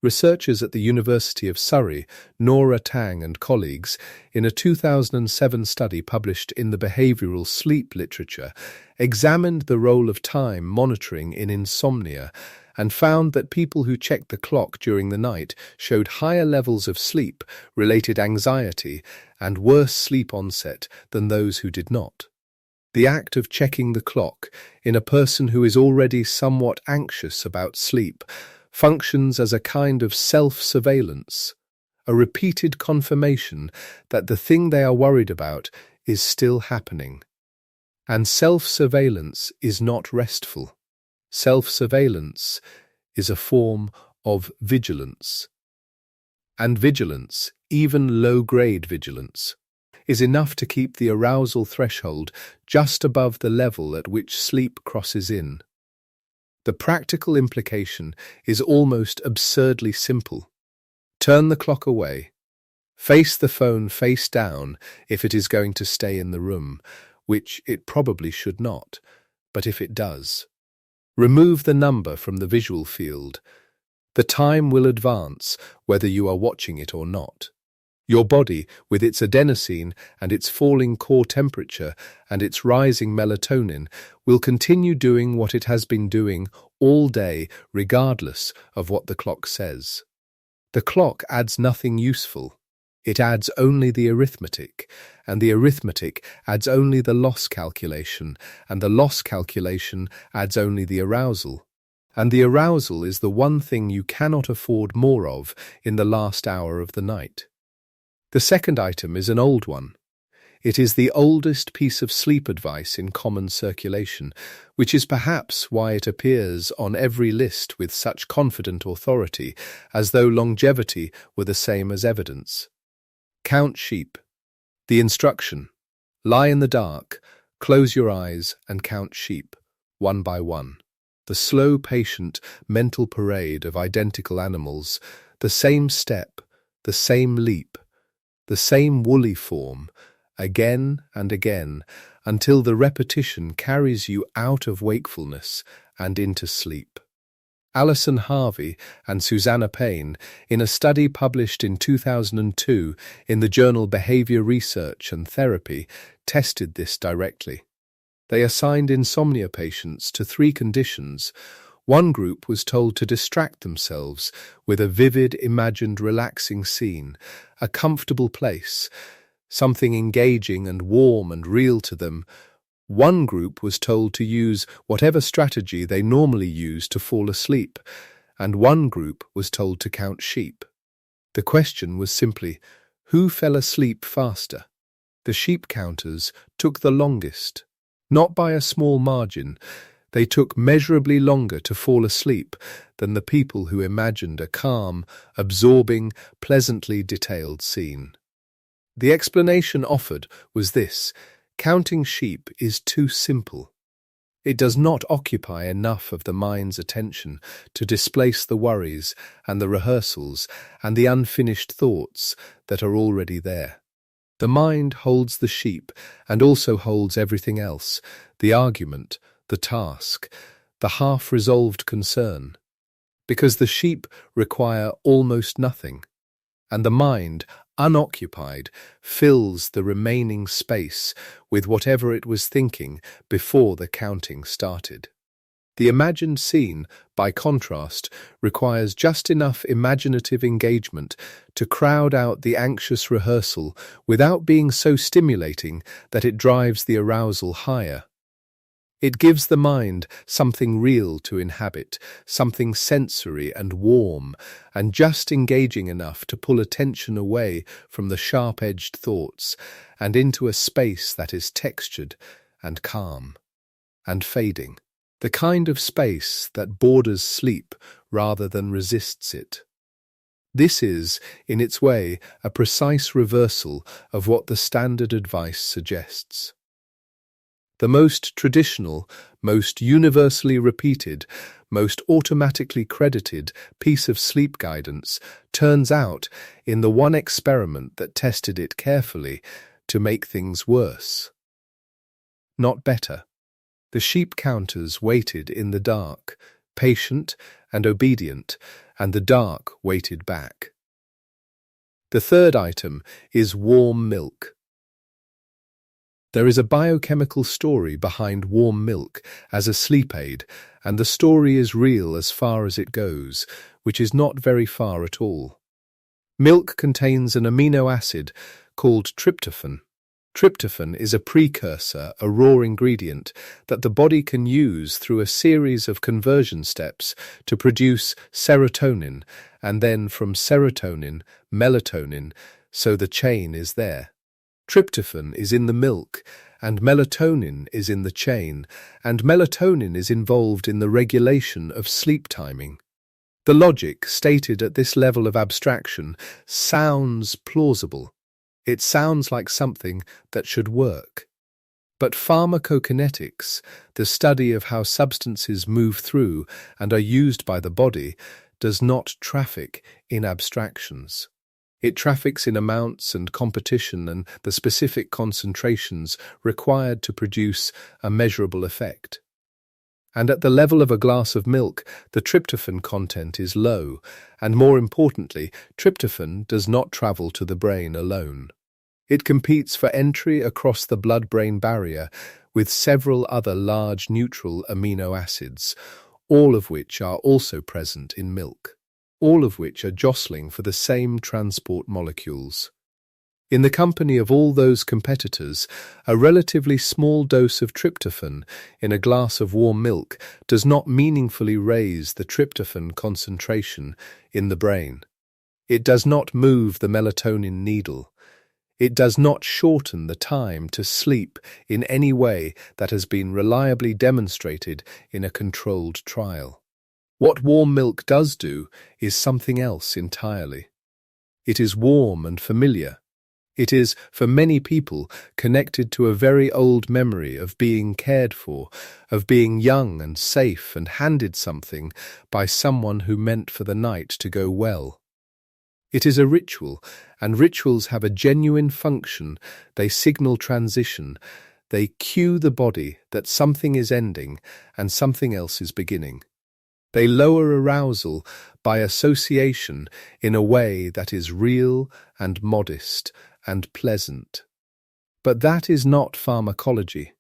Researchers at the University of Surrey, Nora Tang and colleagues, in a 2007 study published in the behavioral sleep literature, examined the role of time monitoring in insomnia and found that people who checked the clock during the night showed higher levels of sleep-related anxiety and worse sleep onset than those who did not. The act of checking the clock in a person who is already somewhat anxious about sleep functions as a kind of self-surveillance, a repeated confirmation that the thing they are worried about is still happening. And self-surveillance is not restful. Self-surveillance is a form of vigilance. And vigilance, even low-grade vigilance, is enough to keep the arousal threshold just above the level at which sleep crosses in. The practical implication is almost absurdly simple. Turn the clock away. Face the phone face down if it is going to stay in the room, which it probably should not, but if it does. Remove the number from the visual field. The time will advance whether you are watching it or not. Your body, with its adenosine and its falling core temperature and its rising melatonin, will continue doing what it has been doing all day regardless of what the clock says. The clock adds nothing useful. It adds only the arithmetic, and the arithmetic adds only the loss calculation, and the loss calculation adds only the arousal. And the arousal is the one thing you cannot afford more of in the last hour of the night. The second item is an old one. It is the oldest piece of sleep advice in common circulation, which is perhaps why it appears on every list with such confident authority, as though longevity were the same as evidence. Count sheep. The instruction: lie in the dark, close your eyes and count sheep, one by one. The slow, patient, mental parade of identical animals, the same step, the same leap, the same woolly form, again and again, until the repetition carries you out of wakefulness and into sleep. Alison Harvey and Susanna Payne, in a study published in 2002 in the journal Behavior Research and Therapy, tested this directly. They assigned insomnia patients to 3 conditions. One group was told to distract themselves with a vivid, imagined, relaxing scene, a comfortable place, something engaging and warm and real to them. One group was told to use whatever strategy they normally use to fall asleep, and one group was told to count sheep. The question was simply, who fell asleep faster? The sheep counters took the longest. Not by a small margin. They took measurably longer to fall asleep than the people who imagined a calm, absorbing, pleasantly detailed scene. The explanation offered was this: counting sheep is too simple. It does not occupy enough of the mind's attention to displace the worries and the rehearsals and the unfinished thoughts that are already there. The mind holds the sheep and also holds everything else: the argument, the task, the half-resolved concern. Because the sheep require almost nothing, and the mind, unoccupied, fills the remaining space with whatever it was thinking before the counting started. The imagined scene, by contrast, requires just enough imaginative engagement to crowd out the anxious rehearsal without being so stimulating that it drives the arousal higher. It gives the mind something real to inhabit, something sensory and warm, and just engaging enough to pull attention away from the sharp-edged thoughts and into a space that is textured and calm and fading. The kind of space that borders sleep rather than resists it. This is, in its way, a precise reversal of what the standard advice suggests. The most traditional, most universally repeated, most automatically credited piece of sleep guidance turns out, in the one experiment that tested it carefully, to make things worse. Not better. The sheep counters waited in the dark, patient and obedient, and the dark waited back. The third item is warm milk. There is a biochemical story behind warm milk as a sleep aid, and the story is real as far as it goes, which is not very far at all. Milk contains an amino acid called tryptophan. Tryptophan is a precursor, a raw ingredient, that the body can use through a series of conversion steps to produce serotonin, and then from serotonin, melatonin, so the chain is there. Tryptophan is in the milk, and melatonin is in the chain, and melatonin is involved in the regulation of sleep timing. The logic, stated at this level of abstraction, sounds plausible. It sounds like something that should work. But pharmacokinetics, the study of how substances move through and are used by the body, does not traffic in abstractions. It traffics in amounts and competition and the specific concentrations required to produce a measurable effect. And at the level of a glass of milk, the tryptophan content is low, and more importantly, tryptophan does not travel to the brain alone. It competes for entry across the blood-brain barrier with several other large neutral amino acids, all of which are also present in milk, all of which are jostling for the same transport molecules. In the company of all those competitors, a relatively small dose of tryptophan in a glass of warm milk does not meaningfully raise the tryptophan concentration in the brain. It does not move the melatonin needle. It does not shorten the time to sleep in any way that has been reliably demonstrated in a controlled trial. What warm milk does do is something else entirely. It is warm and familiar. It is, for many people, connected to a very old memory of being cared for, of being young and safe and handed something by someone who meant for the night to go well. It is a ritual, and rituals have a genuine function. They signal transition. They cue the body that something is ending and something else is beginning. They lower arousal by association in a way that is real and modest and pleasant. But that is not pharmacology.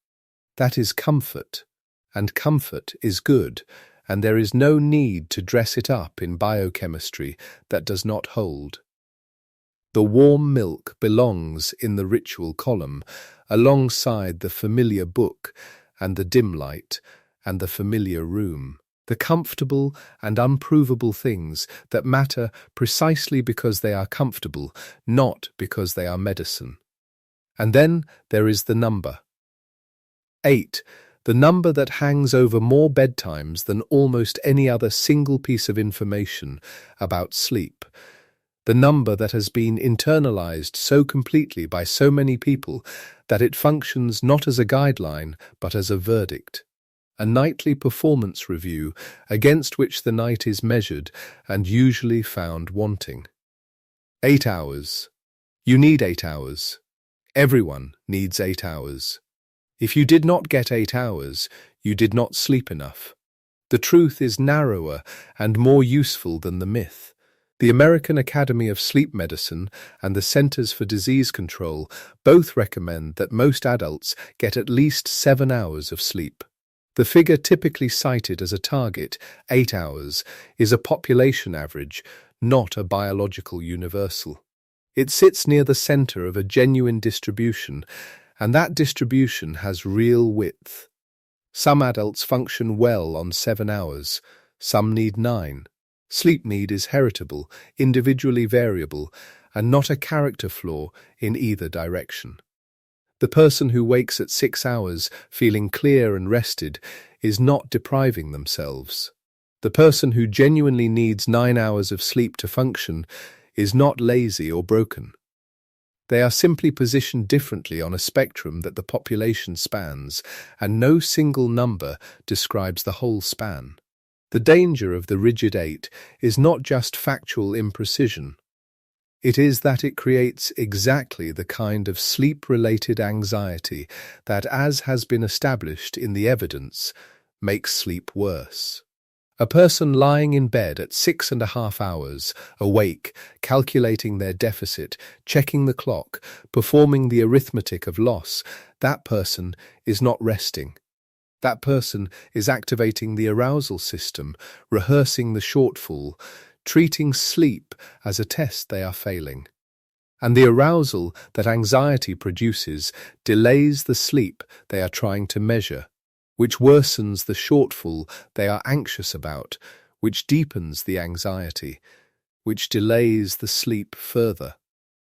That is comfort, and comfort is good, and there is no need to dress it up in biochemistry that does not hold. The warm milk belongs in the ritual column, alongside the familiar book and the dim light and the familiar room. The comfortable and unprovable things that matter precisely because they are comfortable, not because they are medicine. And then there is the number. 8, the number that hangs over more bedtimes than almost any other single piece of information about sleep. The number that has been internalized so completely by so many people that it functions not as a guideline but as a verdict. A nightly performance review against which the night is measured and usually found wanting. 8 hours. You need 8 hours. Everyone needs 8 hours. If you did not get 8 hours, you did not sleep enough. The truth is narrower and more useful than the myth. The American Academy of Sleep Medicine and the Centers for Disease Control both recommend that most adults get at least 7 hours of sleep. The figure typically cited as a target, 8 hours, is a population average, not a biological universal. It sits near the center of a genuine distribution, and that distribution has real width. Some adults function well on 7 hours, some need 9. Sleep need is heritable, individually variable, and not a character flaw in either direction. The person who wakes at 6 hours, feeling clear and rested, is not depriving themselves. The person who genuinely needs 9 hours of sleep to function is not lazy or broken. They are simply positioned differently on a spectrum that the population spans, and no single number describes the whole span. The danger of the rigid 8 is not just factual imprecision. It is that it creates exactly the kind of sleep-related anxiety that, as has been established in the evidence, makes sleep worse. A person lying in bed at 6.5 hours, awake, calculating their deficit, checking the clock, performing the arithmetic of loss, that person is not resting. That person is activating the arousal system, rehearsing the shortfall, treating sleep as a test they are failing. And the arousal that anxiety produces delays the sleep they are trying to measure, which worsens the shortfall they are anxious about, which deepens the anxiety, which delays the sleep further.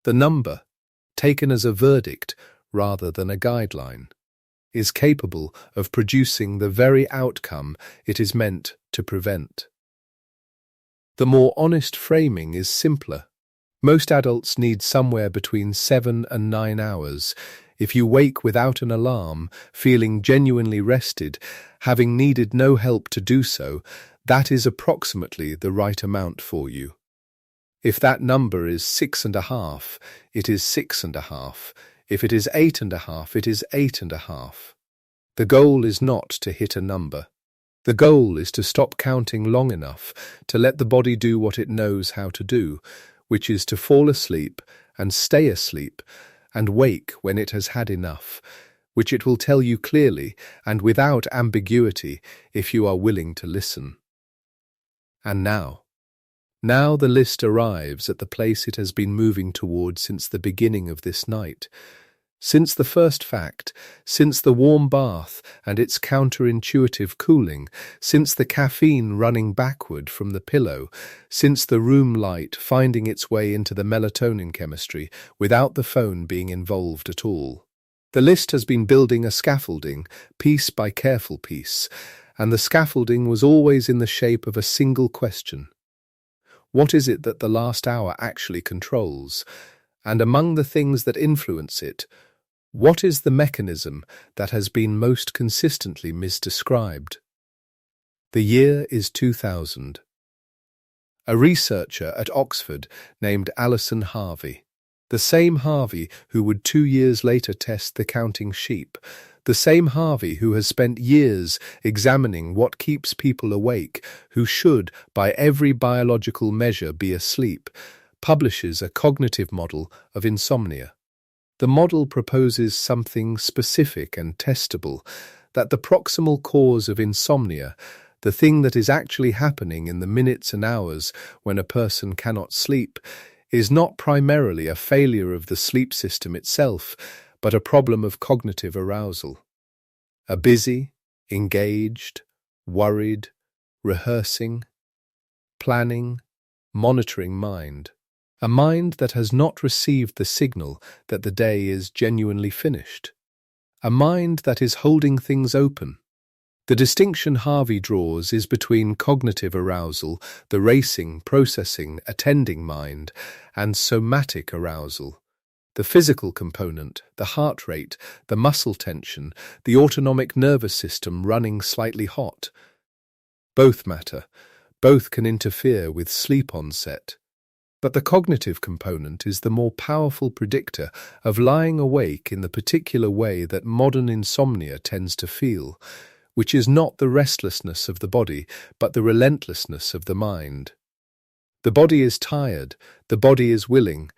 The number, taken as a verdict rather than a guideline, is capable of producing the very outcome it is meant to prevent. The more honest framing is simpler. Most adults need somewhere between 7 and 9 hours. If you wake without an alarm, feeling genuinely rested, having needed no help to do so, that is approximately the right amount for you. If that number is 6.5, it is 6.5. If it is 8.5, it is 8.5. The goal is not to hit a number. The goal is to stop counting long enough to let the body do what it knows how to do, which is to fall asleep and stay asleep and wake when it has had enough, which it will tell you clearly and without ambiguity if you are willing to listen. And now the list arrives at the place it has been moving toward since the beginning of this night. Since the first fact, since the warm bath and its counterintuitive cooling, since the caffeine running backward from the pillow, since the room light finding its way into the melatonin chemistry without the phone being involved at all. The list has been building a scaffolding, piece by careful piece, and the scaffolding was always in the shape of a single question. What is it that the last hour actually controls? And among the things that influence it, what is the mechanism that has been most consistently misdescribed? The year is 2000. A researcher at Oxford named Alison Harvey, the same Harvey who would 2 years later test the counting sheep, the same Harvey who has spent years examining what keeps people awake, who should, by every biological measure, be asleep, publishes a cognitive model of insomnia. The model proposes something specific and testable, that the proximal cause of insomnia, the thing that is actually happening in the minutes and hours when a person cannot sleep, is not primarily a failure of the sleep system itself, but a problem of cognitive arousal. A busy, engaged, worried, rehearsing, planning, monitoring mind. A mind that has not received the signal that the day is genuinely finished. A mind that is holding things open. The distinction Harvey draws is between cognitive arousal, the racing, processing, attending mind, and somatic arousal, the physical component, the heart rate, the muscle tension, the autonomic nervous system running slightly hot. Both matter. Both can interfere with sleep onset. But the cognitive component is the more powerful predictor of lying awake in the particular way that modern insomnia tends to feel, which is not the restlessness of the body, but the relentlessness of the mind. The body is tired, the body is willing,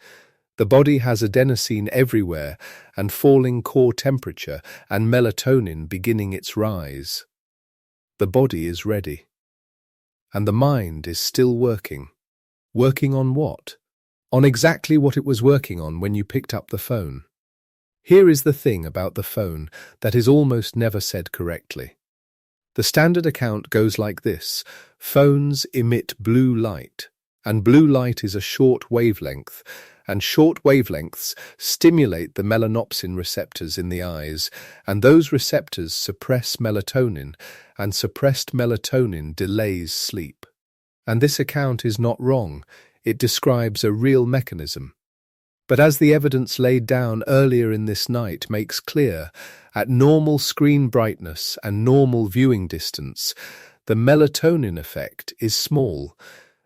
the body has adenosine everywhere and falling core temperature and melatonin beginning its rise. The body is ready. And the mind is still working. Working on what? On exactly what it was working on when you picked up the phone. Here is the thing about the phone that is almost never said correctly. The standard account goes like this: phones emit blue light, and blue light is a short wavelength, and short wavelengths stimulate the melanopsin receptors in the eyes, and those receptors suppress melatonin, and suppressed melatonin delays sleep. And this account is not wrong, it describes a real mechanism. But as the evidence laid down earlier in this night makes clear, at normal screen brightness and normal viewing distance, the melatonin effect is small,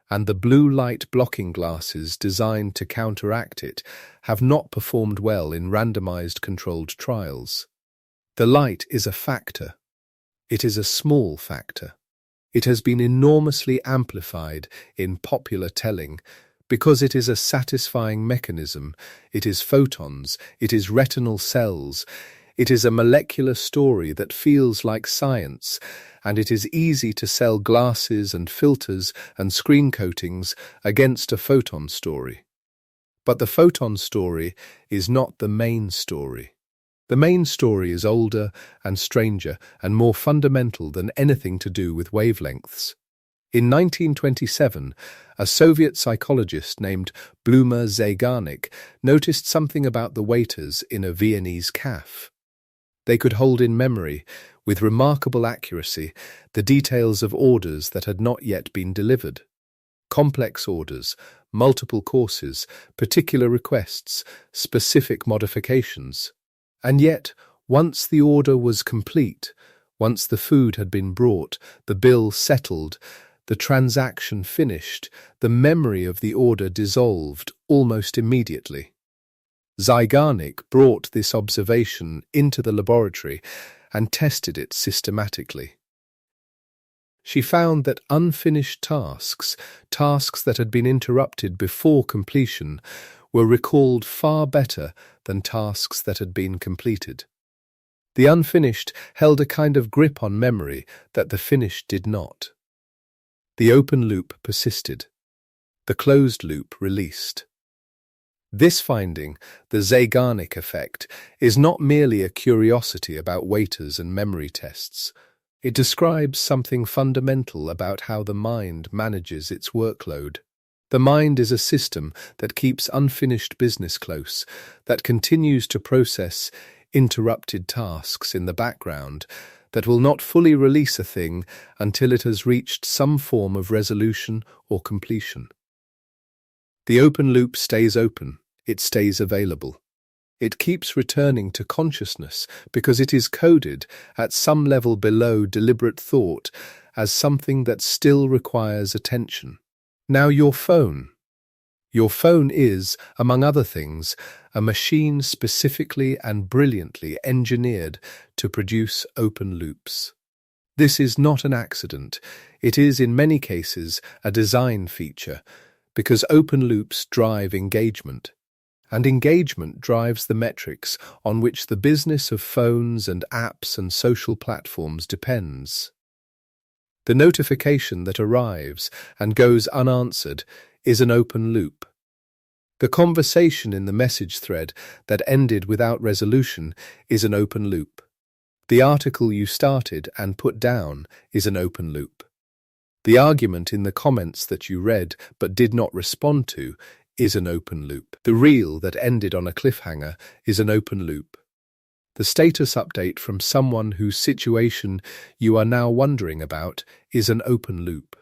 and the blue light blocking glasses designed to counteract it have not performed well in randomized controlled trials. The light is a factor. It is a small factor. It has been enormously amplified in popular telling because it is a satisfying mechanism, it is photons, it is retinal cells, it is a molecular story that feels like science, and it is easy to sell glasses and filters and screen coatings against a photon story. But the photon story is not the main story. The main story is older and stranger and more fundamental than anything to do with wavelengths. In 1927, a Soviet psychologist named Bluma Zeigarnik noticed something about the waiters in a Viennese cafe. They could hold in memory, with remarkable accuracy, the details of orders that had not yet been delivered. Complex orders, multiple courses, particular requests, specific modifications. And yet, once the order was complete, once the food had been brought, the bill settled, the transaction finished, the memory of the order dissolved almost immediately. Zeigarnik brought this observation into the laboratory and tested it systematically. She found that unfinished tasks, tasks that had been interrupted before completion, were recalled far better than tasks that had been completed. The unfinished held a kind of grip on memory that the finished did not. The open loop persisted. The closed loop released. This finding, the Zeigarnik effect, is not merely a curiosity about waiters and memory tests. It describes something fundamental about how the mind manages its workload. The mind is a system that keeps unfinished business close, that continues to process interrupted tasks in the background, that will not fully release a thing until it has reached some form of resolution or completion. The open loop stays open, it stays available. It keeps returning to consciousness because it is coded at some level below deliberate thought as something that still requires attention. Now your phone. Your phone is, among other things, a machine specifically and brilliantly engineered to produce open loops. This is not an accident. It is, in many cases, a design feature, because open loops drive engagement. And engagement drives the metrics on which the business of phones and apps and social platforms depends. The notification that arrives and goes unanswered is an open loop. The conversation in the message thread that ended without resolution is an open loop. The article you started and put down is an open loop. The argument in the comments that you read but did not respond to is an open loop. The reel that ended on a cliffhanger is an open loop. The status update from someone whose situation you are now wondering about is an open loop.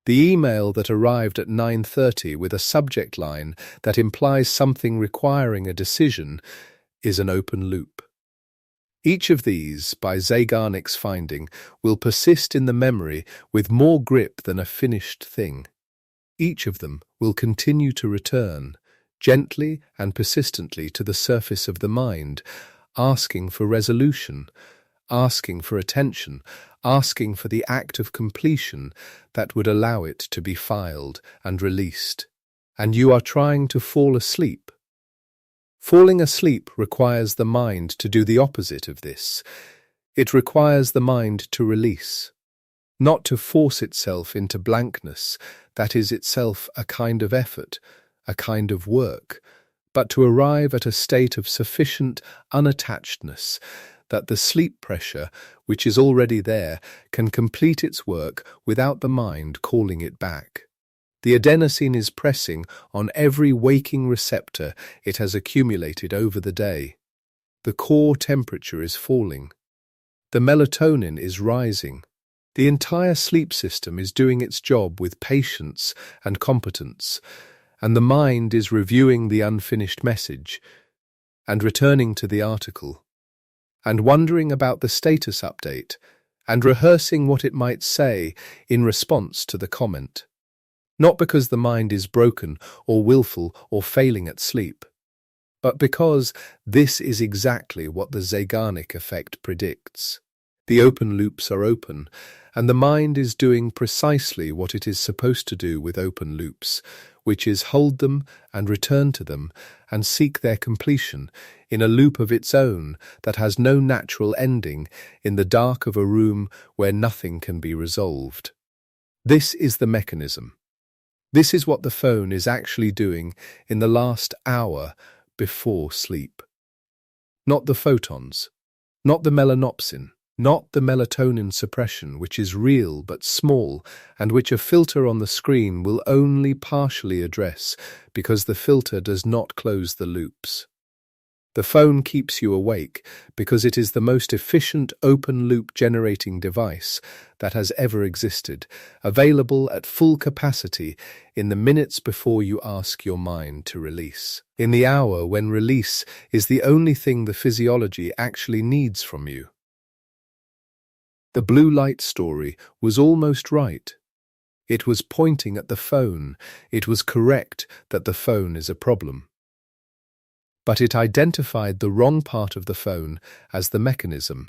The email that arrived at 9:30 with a subject line that implies something requiring a decision is an open loop. Each of these, by Zeigarnik's finding, will persist in the memory with more grip than a finished thing. Each of them will continue to return, gently and persistently, to the surface of the mind, asking for resolution, asking for attention, asking for the act of completion that would allow it to be filed and released. And you are trying to fall asleep. Falling asleep requires the mind to do the opposite of this. It requires the mind to release, not to force itself into blankness, that is itself a kind of effort, a kind of work, but to arrive at a state of sufficient unattachedness that the sleep pressure, which is already there, can complete its work without the mind calling it back. The adenosine is pressing on every waking receptor it has accumulated over the day. The core temperature is falling. The melatonin is rising. The entire sleep system is doing its job with patience and competence, and the mind is reviewing the unfinished message, and returning to the article, and wondering about the status update, and rehearsing what it might say in response to the comment. Not because the mind is broken or willful or failing at sleep, but because this is exactly what the Zeigarnik effect predicts. The open loops are open, and the mind is doing precisely what it is supposed to do with open loops, which is hold them and return to them and seek their completion in a loop of its own that has no natural ending in the dark of a room where nothing can be resolved. This is the mechanism. This is what the phone is actually doing in the last hour before sleep. Not the photons, not the melanopsin, not the melatonin suppression, which is real but small and which a filter on the screen will only partially address because the filter does not close the loops. The phone keeps you awake because it is the most efficient open-loop generating device that has ever existed, available at full capacity in the minutes before you ask your mind to release. In the hour when release is the only thing the physiology actually needs from you. The blue light story was almost right. It was pointing at the phone. It was correct that the phone is a problem. But it identified the wrong part of the phone as the mechanism,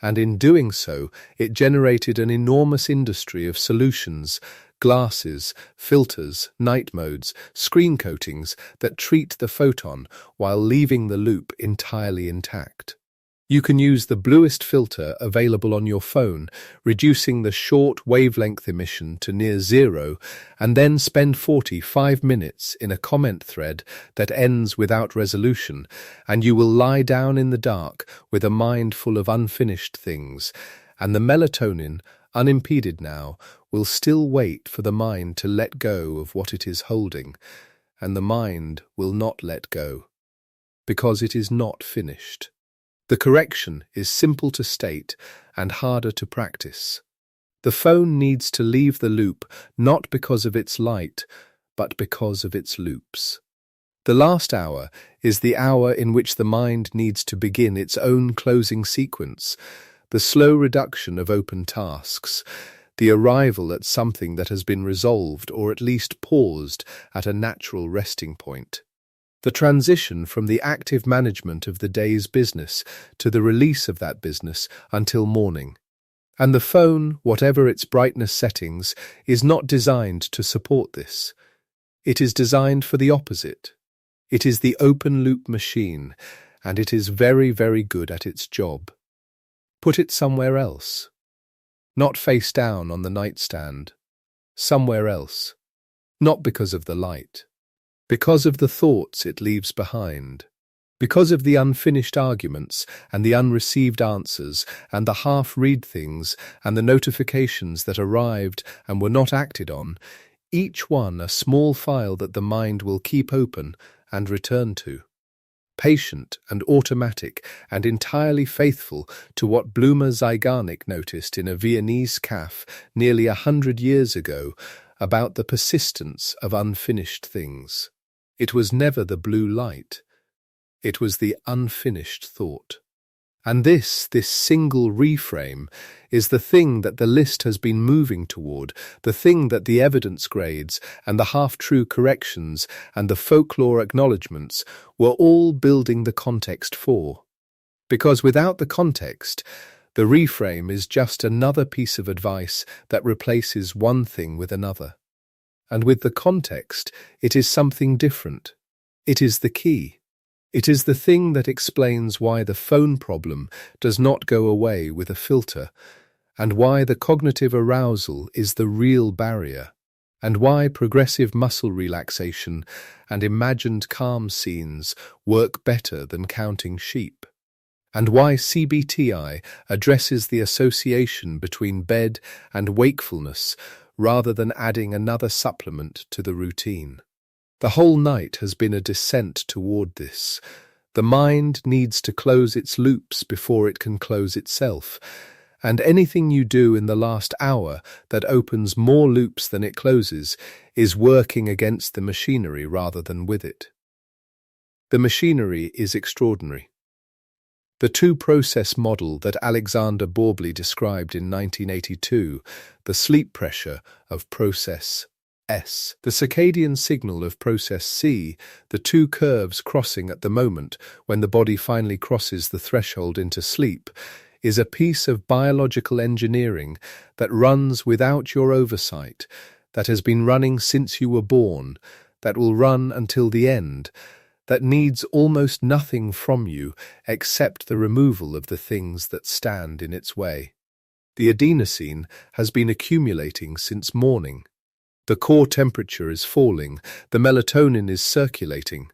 and in doing so, it generated an enormous industry of solutions, glasses, filters, night modes, screen coatings that treat the photon while leaving the loop entirely intact. You can use the bluest filter available on your phone, reducing the short wavelength emission to near zero, and then spend 45 minutes in a comment thread that ends without resolution, and you will lie down in the dark with a mind full of unfinished things, and the melatonin, unimpeded now, will still wait for the mind to let go of what it is holding, and the mind will not let go, because it is not finished. The correction is simple to state and harder to practice. The phone needs to leave the loop not because of its light, but because of its loops. The last hour is the hour in which the mind needs to begin its own closing sequence, the slow reduction of open tasks, the arrival at something that has been resolved or at least paused at a natural resting point. The transition from the active management of the day's business to the release of that business until morning. And the phone, whatever its brightness settings, is not designed to support this. It is designed for the opposite. It is the open-loop machine, and it is very, very good at its job. Put it somewhere else. Not face down on the nightstand. Somewhere else. Not because of the light. Because of the thoughts it leaves behind, because of the unfinished arguments and the unreceived answers and the half-read things and the notifications that arrived and were not acted on, each one a small file that the mind will keep open and return to. Patient and automatic and entirely faithful to what Bluma Zeigarnik noticed in a Viennese cafe nearly 100 years ago about the persistence of unfinished things. It was never the blue light. It was the unfinished thought. And this single reframe is the thing that the list has been moving toward, the thing that the evidence grades and the half-true corrections and the folklore acknowledgements were all building the context for. Because without the context, the reframe is just another piece of advice that replaces one thing with another. And with the context, it is something different. It is the key. It is the thing that explains why the phone problem does not go away with a filter, and why the cognitive arousal is the real barrier, and why progressive muscle relaxation and imagined calm scenes work better than counting sheep, and why CBTI addresses the association between bed and wakefulness rather than adding another supplement to the routine. The whole night has been a descent toward this. The mind needs to close its loops before it can close itself, and anything you do in the last hour that opens more loops than it closes is working against the machinery rather than with it. The machinery is extraordinary. The two-process model that Alexander Borbely described in 1982, the sleep pressure of process S, the circadian signal of process C, the two curves crossing at the moment when the body finally crosses the threshold into sleep, is a piece of biological engineering that runs without your oversight, that has been running since you were born, that will run until the end, that needs almost nothing from you except the removal of the things that stand in its way. The adenosine has been accumulating since morning. The core temperature is falling, the melatonin is circulating.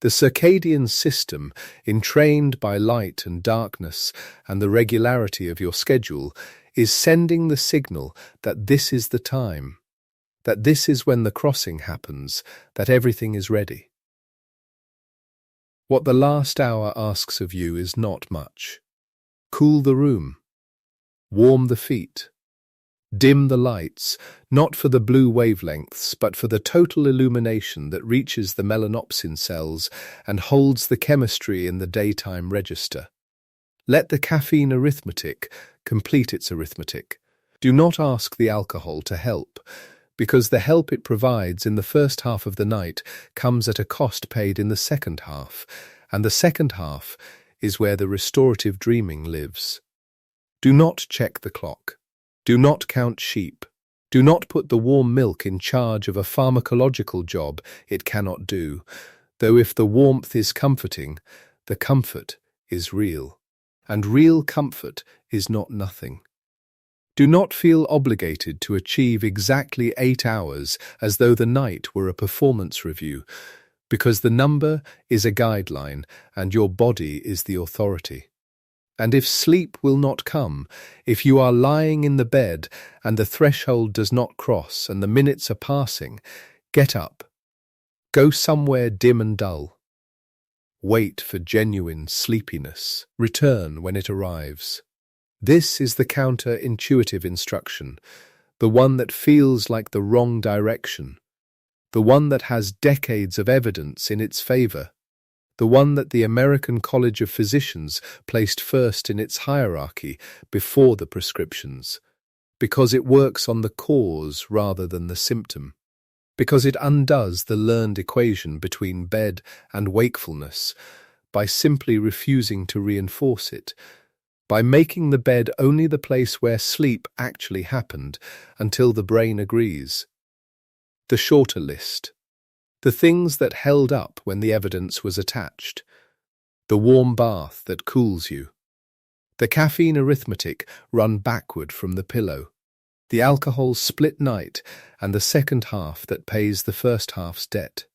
The circadian system, entrained by light and darkness and the regularity of your schedule, is sending the signal that this is the time, that this is when the crossing happens, that everything is ready. What the last hour asks of you is not much. Cool the room. Warm the feet. Dim the lights, not for the blue wavelengths, but for the total illumination that reaches the melanopsin cells and holds the chemistry in the daytime register. Let the caffeine arithmetic complete its arithmetic. Do not ask the alcohol to help, because the help it provides in the first half of the night comes at a cost paid in the second half, and the second half is where the restorative dreaming lives. Do not check the clock. Do not count sheep. Do not put the warm milk in charge of a pharmacological job it cannot do, though if the warmth is comforting, the comfort is real. and real comfort is not nothing. Do not feel obligated to achieve exactly 8 hours as though the night were a performance review, because the number is a guideline and your body is the authority. And if sleep will not come, if you are lying in the bed and the threshold does not cross and the minutes are passing, get up. Go somewhere dim and dull. Wait for genuine sleepiness. Return when it arrives. This is the counter-intuitive instruction, the one that feels like the wrong direction, the one that has decades of evidence in its favor, the one that the American College of Physicians placed first in its hierarchy before the prescriptions, because it works on the cause rather than the symptom, because it undoes the learned equation between bed and wakefulness by simply refusing to reinforce it, by making the bed only the place where sleep actually happened until the brain agrees. The shorter list. The things that held up when the evidence was attached. The warm bath that cools you. The caffeine arithmetic run backward from the pillow. The alcohol split night and the second half that pays the first half's debt.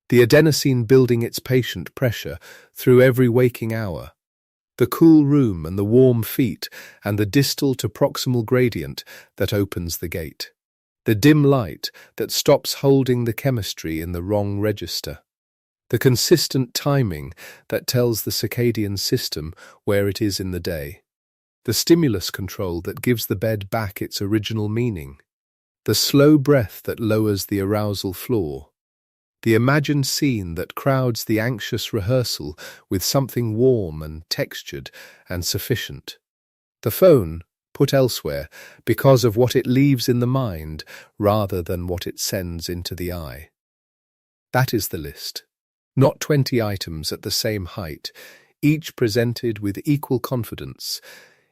The adenosine building its patient pressure through every waking hour. The cool room and the warm feet and the distal to proximal gradient that opens the gate. The dim light that stops holding the chemistry in the wrong register. The consistent timing that tells the circadian system where it is in the day. The stimulus control that gives the bed back its original meaning. The slow breath that lowers the arousal floor. The imagined scene that crowds the anxious rehearsal with something warm and textured and sufficient. The phone, put elsewhere, because of what it leaves in the mind rather than what it sends into the eye. That is the list. Not 20 items at the same height, each presented with equal confidence,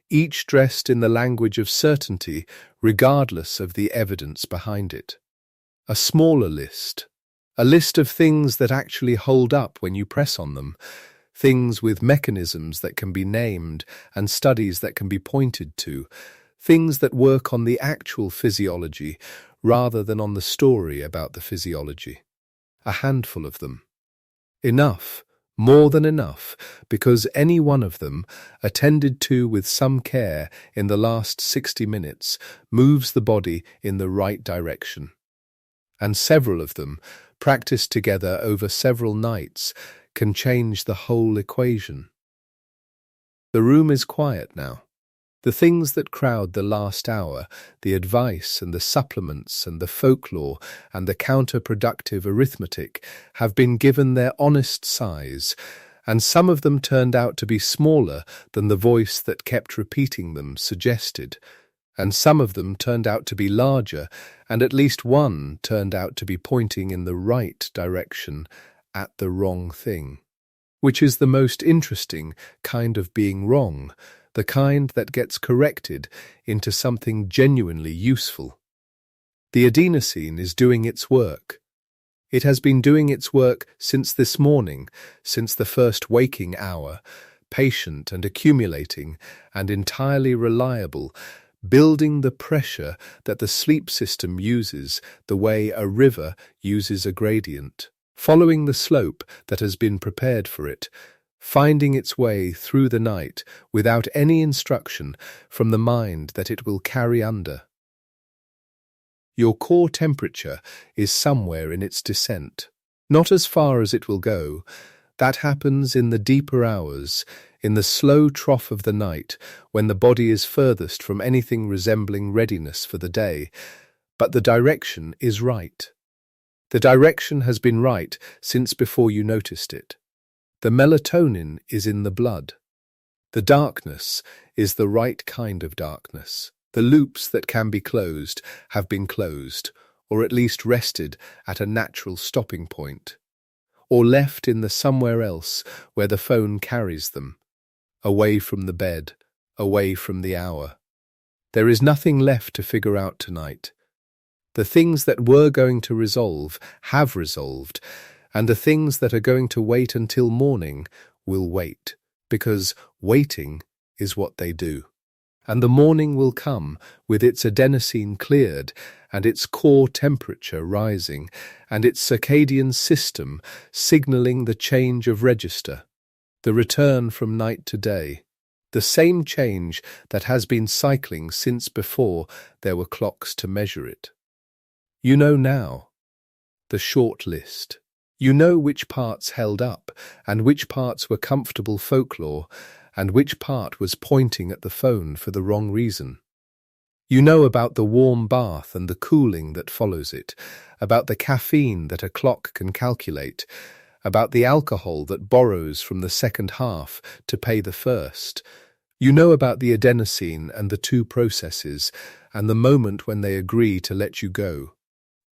each dressed in the language of certainty regardless of the evidence behind it. A smaller list. A list of things that actually hold up when you press on them, things with mechanisms that can be named and studies that can be pointed to, things that work on the actual physiology rather than on the story about the physiology. A handful of them. Enough, more than enough, because any one of them, attended to with some care in the last 60 minutes, moves the body in the right direction. And several of them, practiced together over several nights, can change the whole equation. The room is quiet now. The things that crowd the last hour, the advice and the supplements and the folklore and the counterproductive arithmetic, have been given their honest size, and some of them turned out to be smaller than the voice that kept repeating them suggested, and some of them turned out to be larger, and at least one turned out to be pointing in the right direction at the wrong thing, which is the most interesting kind of being wrong, the kind that gets corrected into something genuinely useful. The adenosine is doing its work. It has been doing its work since this morning, since the first waking hour, patient and accumulating and entirely reliable, building the pressure that the sleep system uses the way a river uses a gradient, following the slope that has been prepared for it, finding its way through the night without any instruction from the mind that it will carry under. Your core temperature is somewhere in its descent, not as far as it will go. That happens in the deeper hours, in the slow trough of the night, when the body is furthest from anything resembling readiness for the day. But the direction is right. The direction has been right since before you noticed it. The melatonin is in the blood. The darkness is the right kind of darkness. The loops that can be closed have been closed, or at least rested at a natural stopping point, or left in the somewhere else where the phone carries them, away from the bed, away from the hour. There is nothing left to figure out tonight. The things that were going to resolve have resolved, and the things that are going to wait until morning will wait, because waiting is what they do. And the morning will come with its adenosine cleared and its core temperature rising and its circadian system signaling the change of register, the return from night to day, the same change that has been cycling since before there were clocks to measure it. You know now, the short list. You know which parts held up and which parts were comfortable folklore and which part was pointing at the phone for the wrong reason. You know about the warm bath and the cooling that follows it, about the caffeine that a clock can calculate, about the alcohol that borrows from the second half to pay the first. You know about the adenosine and the two processes and the moment when they agree to let you go.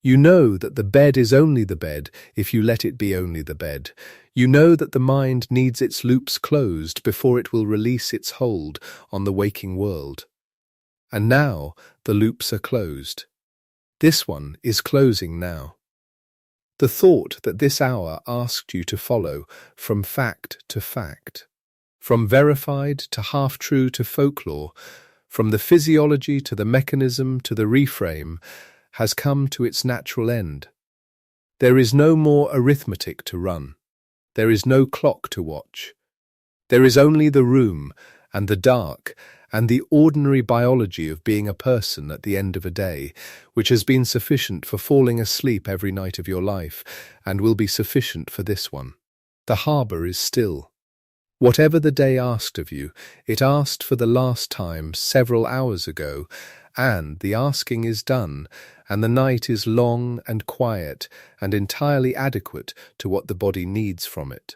You know that the bed is only the bed if you let it be only the bed. You know that the mind needs its loops closed before it will release its hold on the waking world. And now the loops are closed. This one is closing now. The thought that this hour asked you to follow from fact to fact, from verified to half-true to folklore, from the physiology to the mechanism to the reframe, has come to its natural end. There is no more arithmetic to run. There is no clock to watch. There is only the room and the dark and the ordinary biology of being a person at the end of a day, which has been sufficient for falling asleep every night of your life and will be sufficient for this one. The harbour is still. Whatever the day asked of you, it asked for the last time several hours ago, and the asking is done, and the night is long and quiet and entirely adequate to what the body needs from it.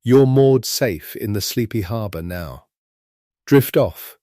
You're moored safe in the sleepy harbour now. Drift off,